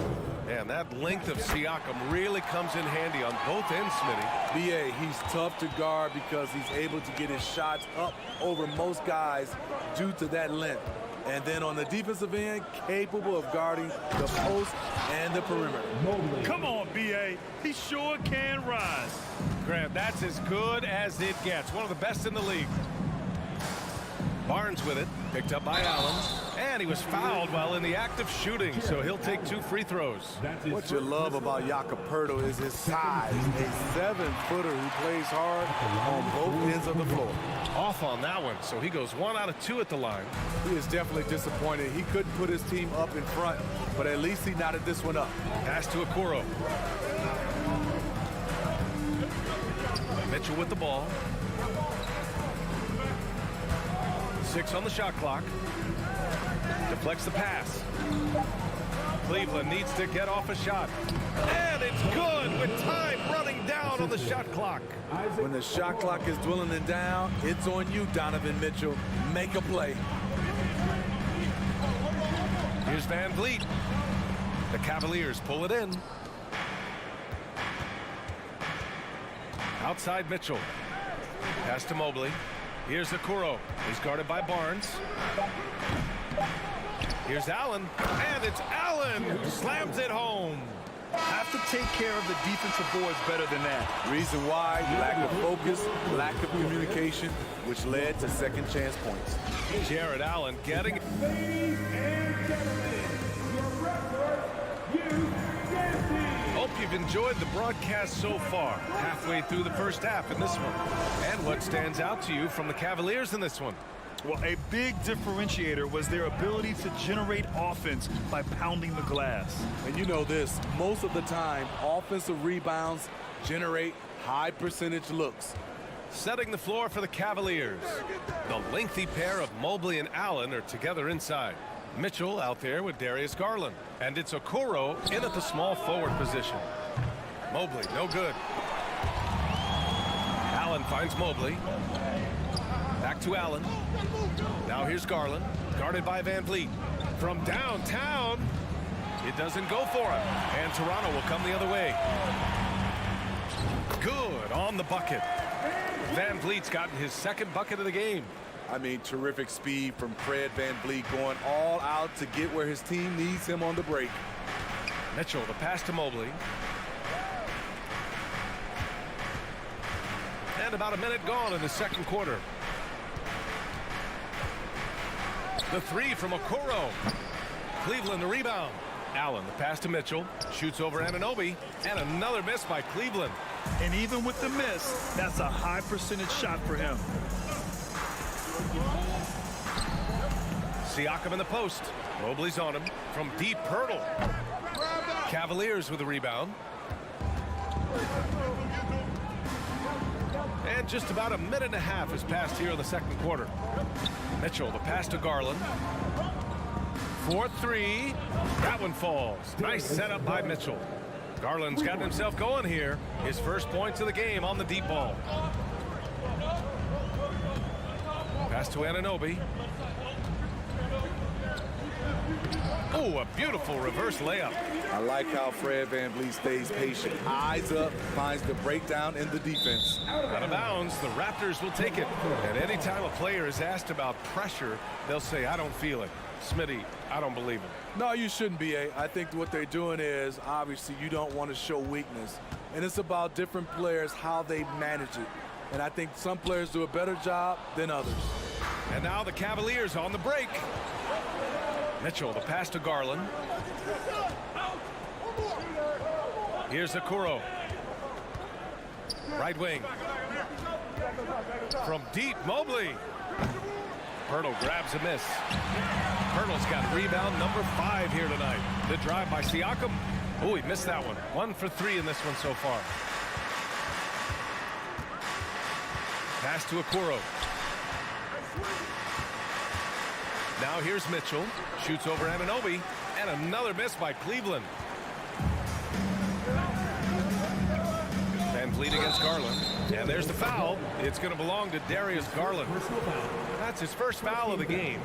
And that length of Siakam really comes in handy on both ends, Smitty. BA, he's tough to guard because he's able to get his shots up over most guys due to that length. And then on the defensive end, capable of guarding the post and the perimeter. Come on, BA. He sure can rise. Grant, that's as good as it gets. One of the best in the league. Barnes with it. Picked up by Allen. And he was fouled while in the act of shooting, so he'll take 2 free throws. What you love about Jakob Poeltl is his size. A 7-footer who plays hard on both ends of the floor. Off on that one, so he goes 1 out of 2 at the line. He is definitely disappointed. He couldn't put his team up in front, but at least he knotted this one up. Pass to Okoro. Mitchell with the ball. 6 on the shot clock. Deflects the pass. Cleveland needs to get off a shot. And it's good with time running down on the shot clock. When the shot clock is dwindling down, it's on you, Donovan Mitchell. Make a play. Here's Van Vliet. The Cavaliers pull it in. Outside Mitchell. Pass to Mobley. Here's Okoro. He's guarded by Barnes. Here's Allen. And it's Allen who slams it home. Have to take care of the defensive boards better than that. Reason why? Lack of focus, lack of communication, which led to second chance points. Jared Allen getting it. Ladies and gentlemen, your wrestler, you Hope you've enjoyed the broadcast so far. Halfway through the first half in this one. And what stands out to you from the Cavaliers in this one? Well, a big differentiator was their ability to generate offense by pounding the glass. And you know this, most of the time, offensive rebounds generate high percentage looks. Setting the floor for the Cavaliers. The lengthy pair of Mobley and Allen are together inside. Mitchell out there with Darius Garland. And it's Okoro in at the small forward position. Mobley, no good. Allen finds Mobley. Back to Allen. Now here's Garland, guarded by Van Vliet. From downtown, it doesn't go for him. And Toronto will come the other way. Good on the bucket. Van Vliet's gotten his second bucket of the game. I mean, terrific speed from Fred Van Vliet, going all out to get where his team needs him on the break. Mitchell, the pass to Mobley. And about a minute gone in the second quarter. The three from Okoro. Cleveland the rebound. Allen, the pass to Mitchell. Shoots over Anunoby. And another miss by Cleveland. And even with the miss, that's a high percentage shot for him. Siakam in the post. Mobley's on him. From deep, Pirtle. Cavaliers with the rebound. And just about a minute and a half has passed here in the second quarter. Mitchell, the pass to Garland. 4-3. That one falls. Nice setup by Mitchell. Garland's gotten himself going here. His first points of the game on the deep ball. Pass to Anunoby. Oh, a beautiful reverse layup. I like how Fred Van Vliet stays patient. Eyes up, finds the breakdown in the defense. Out of bounds, the Raptors will take it. And anytime a player is asked about pressure, they'll say, I don't feel it. Smitty, I don't believe him. No, you shouldn't be. I think what they're doing is, obviously, you don't want to show weakness. And it's about different players, how they manage it. And I think some players do a better job than others. And now the Cavaliers on the break. Mitchell, the pass to Garland. Here's Okoro. Right wing. From deep, Mobley. Pirtle grabs a miss. Pirtle's got rebound number 5 here tonight. The drive by Siakam. Oh, he missed that one. 1 for 3 in this one so far. Pass to Okoro. Now here's Mitchell. Shoots over Anunoby. And another miss by Cleveland. Van Vliet against Garland. And there's the foul. It's going to belong to Darius Garland. That's his first foul of the game.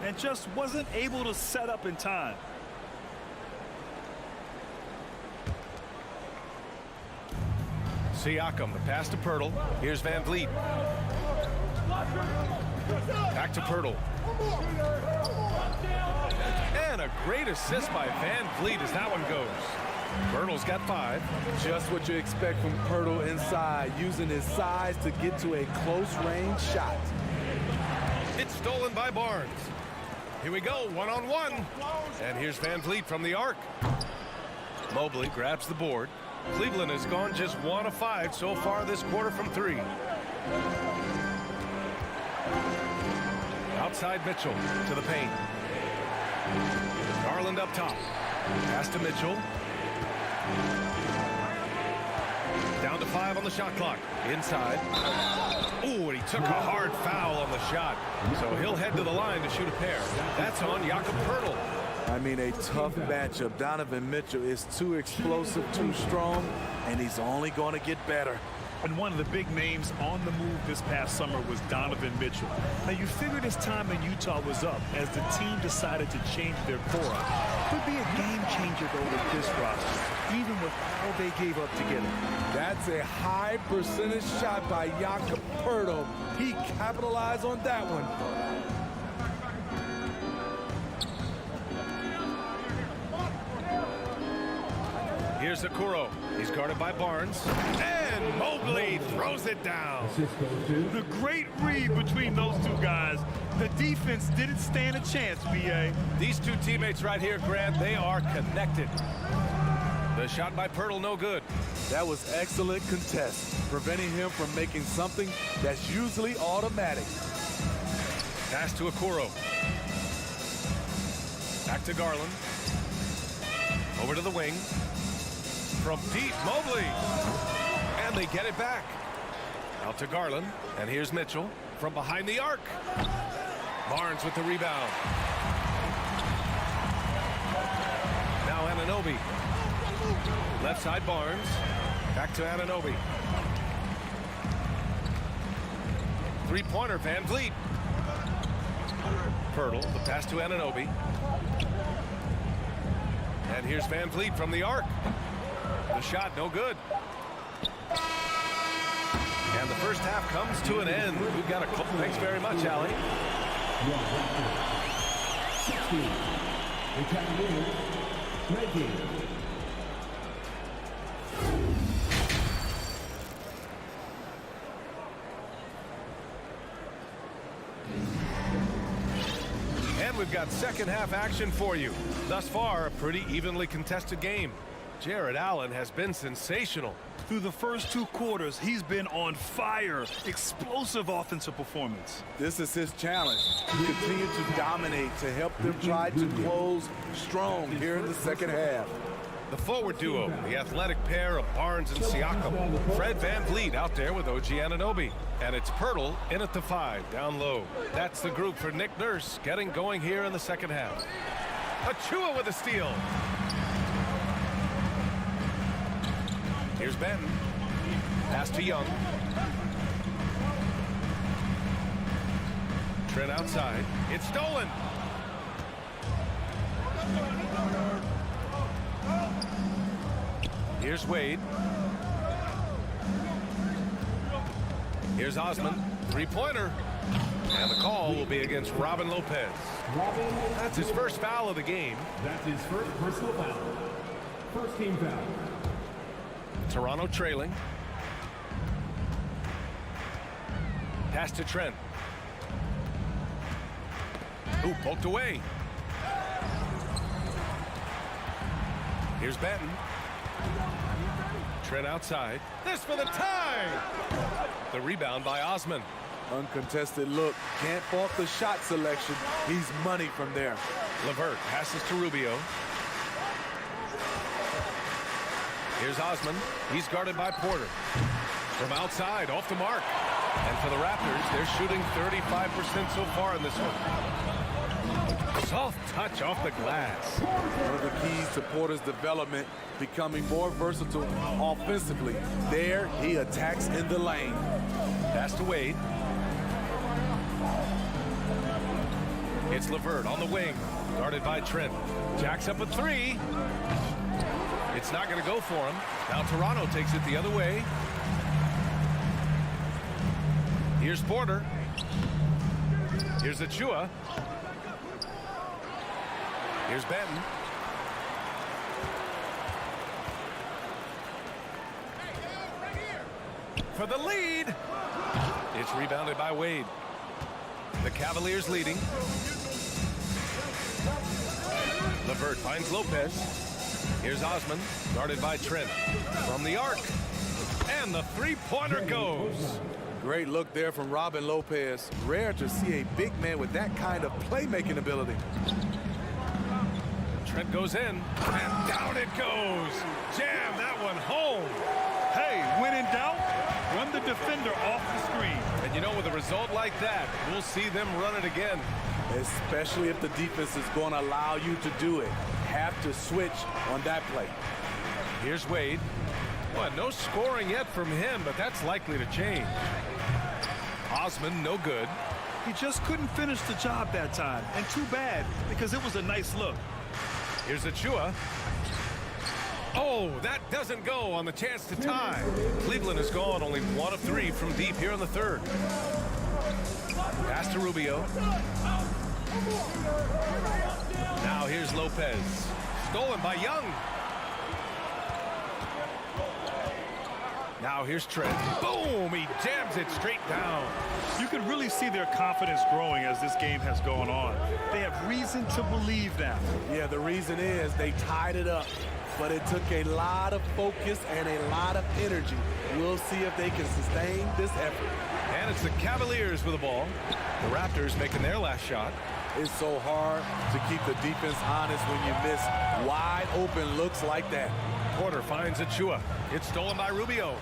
And just wasn't able to set up in time. Siakam, the pass to Pirtle. Here's Van Vliet. Back to Pirtle. And a great assist by Van Vliet as that one goes. Pirtle's got 5. Just what you expect from Pirtle inside, using his size to get to a close-range shot. It's stolen by Barnes. Here we go, one-on-one. And here's Van Vliet from the arc. Mobley grabs the board. Cleveland has gone just 1 of 5 so far this quarter from 3. Outside Mitchell to the paint. Garland up top. Pass to Mitchell. Down to 5 on the shot clock. Inside. Ooh, and he took a hard foul on the shot. So he'll head to the line to shoot a pair. That's on Jakob Poeltl. I mean, a tough matchup. Donovan Mitchell is too explosive, too strong, and he's only going to get better. And one of the big names on the move this past summer was Donovan Mitchell. Now, you figured his time in Utah was up as the team decided to change their core. Could be a game changer, though, with this roster, even with all they gave up to get him. That's a high percentage shot by Jakob Poeltl. He capitalized on that one. Here's Okoro. He's guarded by Barnes. And Mobley throws it down. The great read between those two guys. The defense didn't stand a chance, B.A. These two teammates right here, Grant, they are connected. The shot by Poeltl, no good. That was excellent contest, preventing him from making something that's usually automatic. Pass to Okoro. Back to Garland. Over to the wing. From deep, Mobley. And they get it back. Out to Garland. And here's Mitchell from behind the arc. Barnes with the rebound. Now Anunoby. Left side Barnes. Back to Anunoby. Three-pointer Van Vliet. Poeltl, the pass to Anunoby. And here's Van Vliet from the arc. The shot, no good. And the first half comes to an end. We've got a couple. Thanks very much, Allie. 16. The Cavaliers, 19. And we've got second half action for you. Thus far, a pretty evenly contested game. Jarrett Allen has been sensational. Through the first 2 quarters, he's been on fire. Explosive offensive performance. This is his challenge. To continue to dominate, to help them try to close strong here in the second half. The forward duo, the athletic pair of Barnes and Siakam. Fred Van Vliet out there with OG Anunoby. And it's Poeltl in at the 5, down low. That's the group for Nick Nurse getting going here in the second half. Achua with a steal. Here's Benton. Pass to Young. Trent outside. It's stolen. Here's Wade. Here's Osman. Three-pointer. And the call will be against Robin Lopez. That's his first foul of the game. That's his first personal foul. First team foul. Toronto trailing. Pass to Trent. Ooh, poked away. Here's Benton. Trent outside. This for the tie. The rebound by Osman. Uncontested look. Can't fault the shot selection. He's money from there. LeVert passes to Rubio. Here's Osman. He's guarded by Porter. From outside, off the mark. And for the Raptors, they're shooting 35% so far in this one. Soft touch off the glass. One of the keys to Porter's development, becoming more versatile offensively. There, he attacks in the lane. Pass to Wade. It's LeVert on the wing, guarded by Trent. Jacks up a 3. It's not going to go for him. Now Toronto takes it the other way. Here's Porter. Here's Achua. Here's Benton. For the lead. It's rebounded by Wade. The Cavaliers leading. LeVert finds Lopez. Here's Osman, guarded by Trent. From the arc. And the three-pointer goes. Great look there from Robin Lopez. Rare to see a big man with that kind of playmaking ability. Trent goes in, and down it goes. Jam that one home. Hey, when in doubt, run the defender off the screen. And you know, with a result like that, we'll see them run it again. Especially if the defense is going to allow you to do it. Have to switch on that play. Here's Wade. Well, no scoring yet from him, but that's likely to change. Osman, no good. He just couldn't finish the job that time. And too bad, because it was a nice look. Here's Achua. Oh, that doesn't go on the chance to tie. Cleveland has gone only 1 of 3 from deep here in the third. Pass to Rubio. Now here's Lopez. Stolen by Young. Now here's Trent. Boom! He jams it straight down. You can really see their confidence growing as this game has gone on. They have reason to believe that. Yeah, the reason is they tied it up, but it took a lot of focus and a lot of energy. We'll see if they can sustain this effort. And it's the Cavaliers with the ball. The Raptors making their last shot. It's so hard to keep the defense honest when you miss wide open looks like that. Porter finds Achua. It's stolen by Rubio.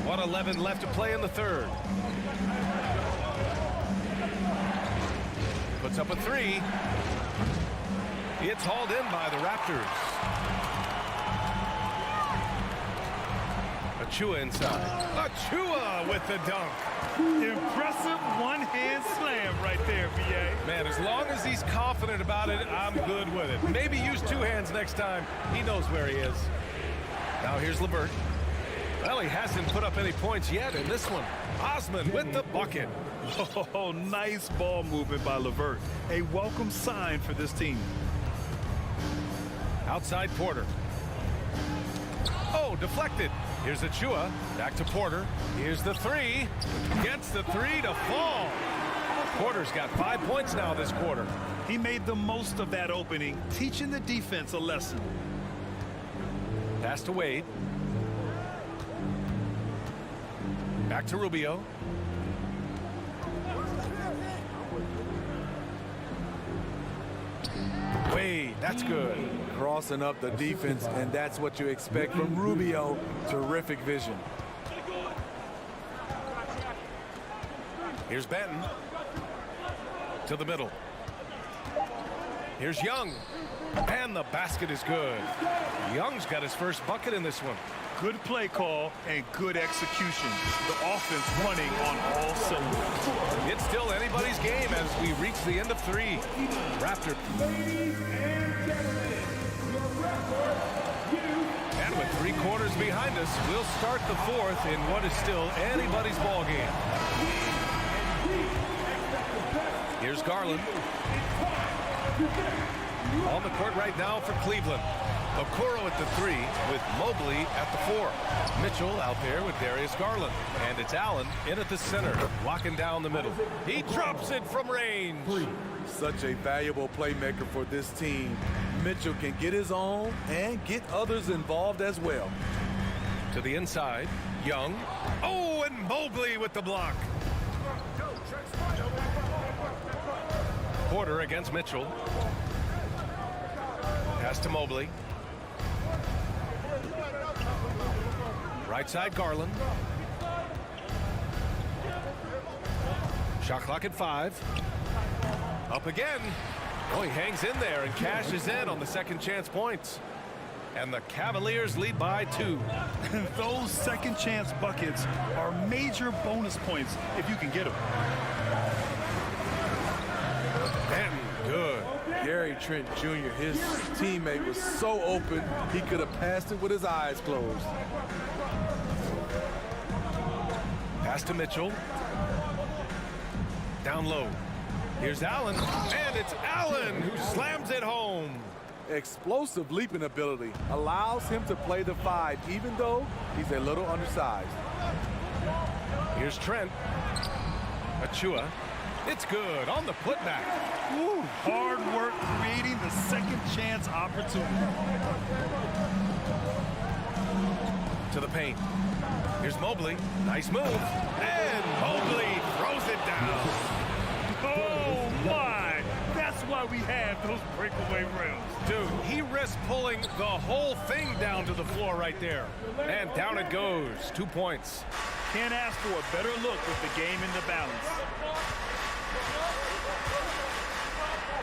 1:11 left to play in the third. Puts up a 3. It's hauled in by the Raptors. Achua inside. Achua with the dunk. Impressive one-hand slam right there, VA. Man, as long as he's confident about it, I'm good with it. Maybe use 2 hands next time. He knows where he is. Now here's LeVert. Well, he hasn't put up any points yet in this one. Osman with the bucket. Oh, nice ball movement by LeVert. A welcome sign for this team. Outside Porter. Oh, deflected. Here's Achua. Back to Porter. Here's the 3. Gets the 3 to fall. Porter's got 5 points now this quarter. He made the most of that opening, teaching the defense a lesson. Pass to Wade. Back to Rubio. Wade, that's good. Crossing up the defense, and that's what you expect from Rubio. Terrific vision. Here's Benton. To the middle. Here's Young. And the basket is good. Young's got his first bucket in this one. Good play call and good execution. The offense running on all cylinders. It's still anybody's game as we reach the end of 3. Raptor. And with 3 quarters behind us, we'll start the 4th in what is still anybody's ball game. Here's Garland. On the court right now for Cleveland. Okoro at the 3 with Mobley at the 4. Mitchell out there with Darius Garland. And it's Allen in at the center, locking down the middle. He drops it from range. Such a valuable playmaker for this team. Mitchell can get his own and get others involved as well. To the inside, Young. Oh, and Mobley with the block. Porter against Mitchell. Pass to Mobley. Right side, Garland. Shot clock at 5. Up again. Oh, he hangs in there and cashes in on the second chance points. And the Cavaliers lead by 2. Those second chance buckets are major bonus points if you can get them. Benton, good. Gary Trent Jr., his teammate, was so open, he could have passed it with his eyes closed. Pass to Mitchell. Down low. Here's Allen, and it's Allen who slams it home. Explosive leaping ability allows him to play the 5, even though he's a little undersized. Here's Trent. Achua. It's good on the putback. Woo, hard work creating the second chance opportunity. To the paint. Here's Mobley. Nice move. And Mobley throws it down. Oh, my. That's why why we have those breakaway rims. Dude, he risked pulling the whole thing down to the floor right there. And down it goes. 2 points. Can't ask for a better look with the game in the balance.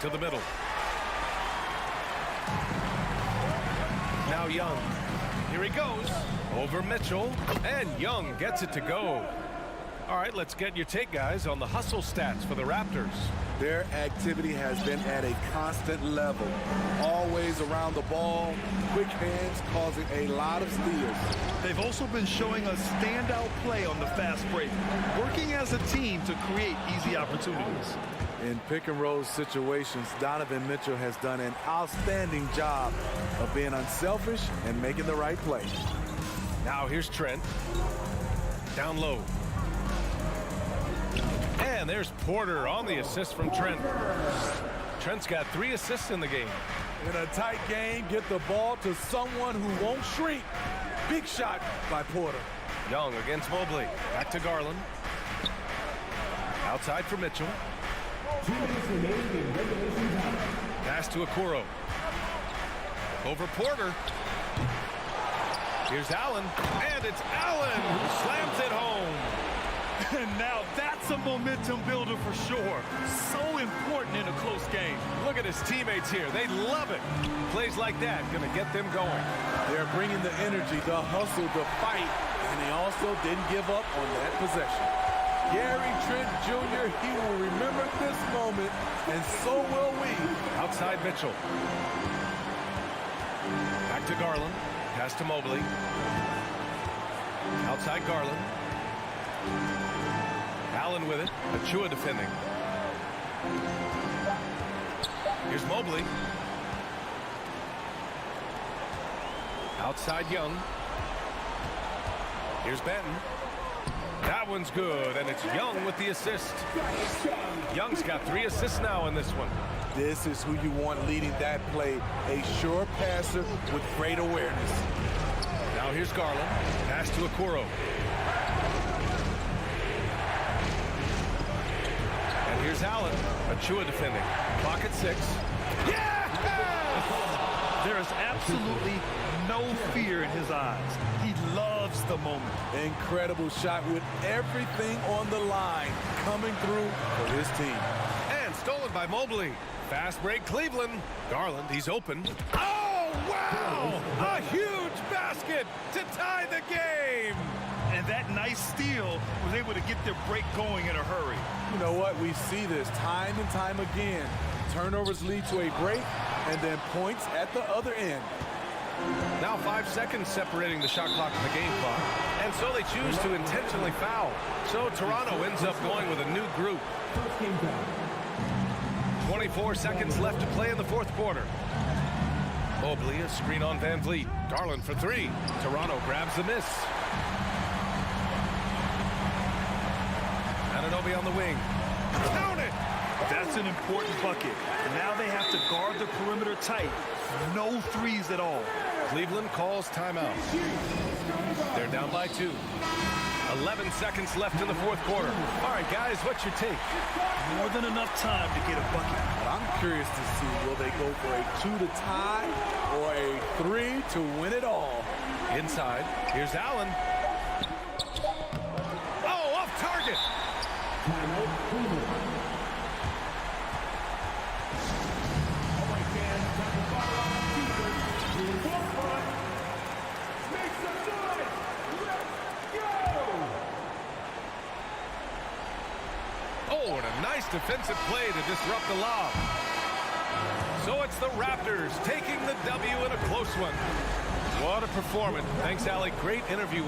To the middle. Now Young. Here he goes. Over Mitchell. And Young gets it to go. All right, let's get your take, guys, on the hustle stats for the Raptors. Their activity has been at a constant level. Always around the ball, quick hands causing a lot of steals. They've also been showing a standout play on the fast break, working as a team to create easy opportunities. In pick and roll situations, Donovan Mitchell has done an outstanding job of being unselfish and making the right play. Now here's Trent. Down low. And there's Porter on the assist from Trent. Trent's got 3 assists in the game. In a tight game, get the ball to someone who won't shrink. Big shot by Porter. Young against Mobley. Back to Garland. Outside for Mitchell. Pass to Okoro. Over Porter. Here's Allen. And it's Allen who slams it home. And now that's a momentum builder for sure. So important in a close game. Look at his teammates here. They love it. Plays like that going to get them going. They're bringing the energy, the hustle, the fight, and they also didn't give up on that possession. Gary Trent Jr., he will remember this moment, and so will we. Outside Mitchell. Back to Garland. Pass to Mobley. Outside Garland. Allen with it. Achua defending. Here's Mobley. Outside Young. Here's Benton. That one's good, and it's Young with the assist. Young's got 3 assists now in this one. This is who you want leading that play. A sure passer with great awareness. Now here's Garland. Pass to Okoro. And here's Allen. Achua defending. Clock at 6. Yeah! There is absolutely no fear in his eyes. He loves the moment. Incredible shot with everything on the line coming through for his team. And stolen by Mobley. Fast break Cleveland. Garland, he's open. Oh, wow! A huge basket to tie the game. And that nice steal was able to get their break going in a hurry. You know what? We see this time and time again. Turnovers lead to a break and then points at the other end. Now 5 seconds separating the shot clock and the game clock. And so they choose to intentionally foul. So Toronto ends up going with a new group. 24 seconds left to play in the 4th quarter. Mobley, a screen on Van Vliet. Garland for 3. Toronto grabs the miss. Anunoby on the wing. Count it! That's an important bucket. Now they have to guard the perimeter tight. No threes at all. Cleveland calls timeout. They're down by 2. 11 seconds left in the 4th quarter. All right, guys, what's your take? More than enough time to get a bucket. But I'm curious to see, will they go for a 2 to tie or a 3 to win it all? Inside, here's Allen. Oh, off target. Oh, and a nice defensive play to disrupt the lob. So it's the Raptors taking the W in a close one. What a performance. Thanks, Allie. Great interview.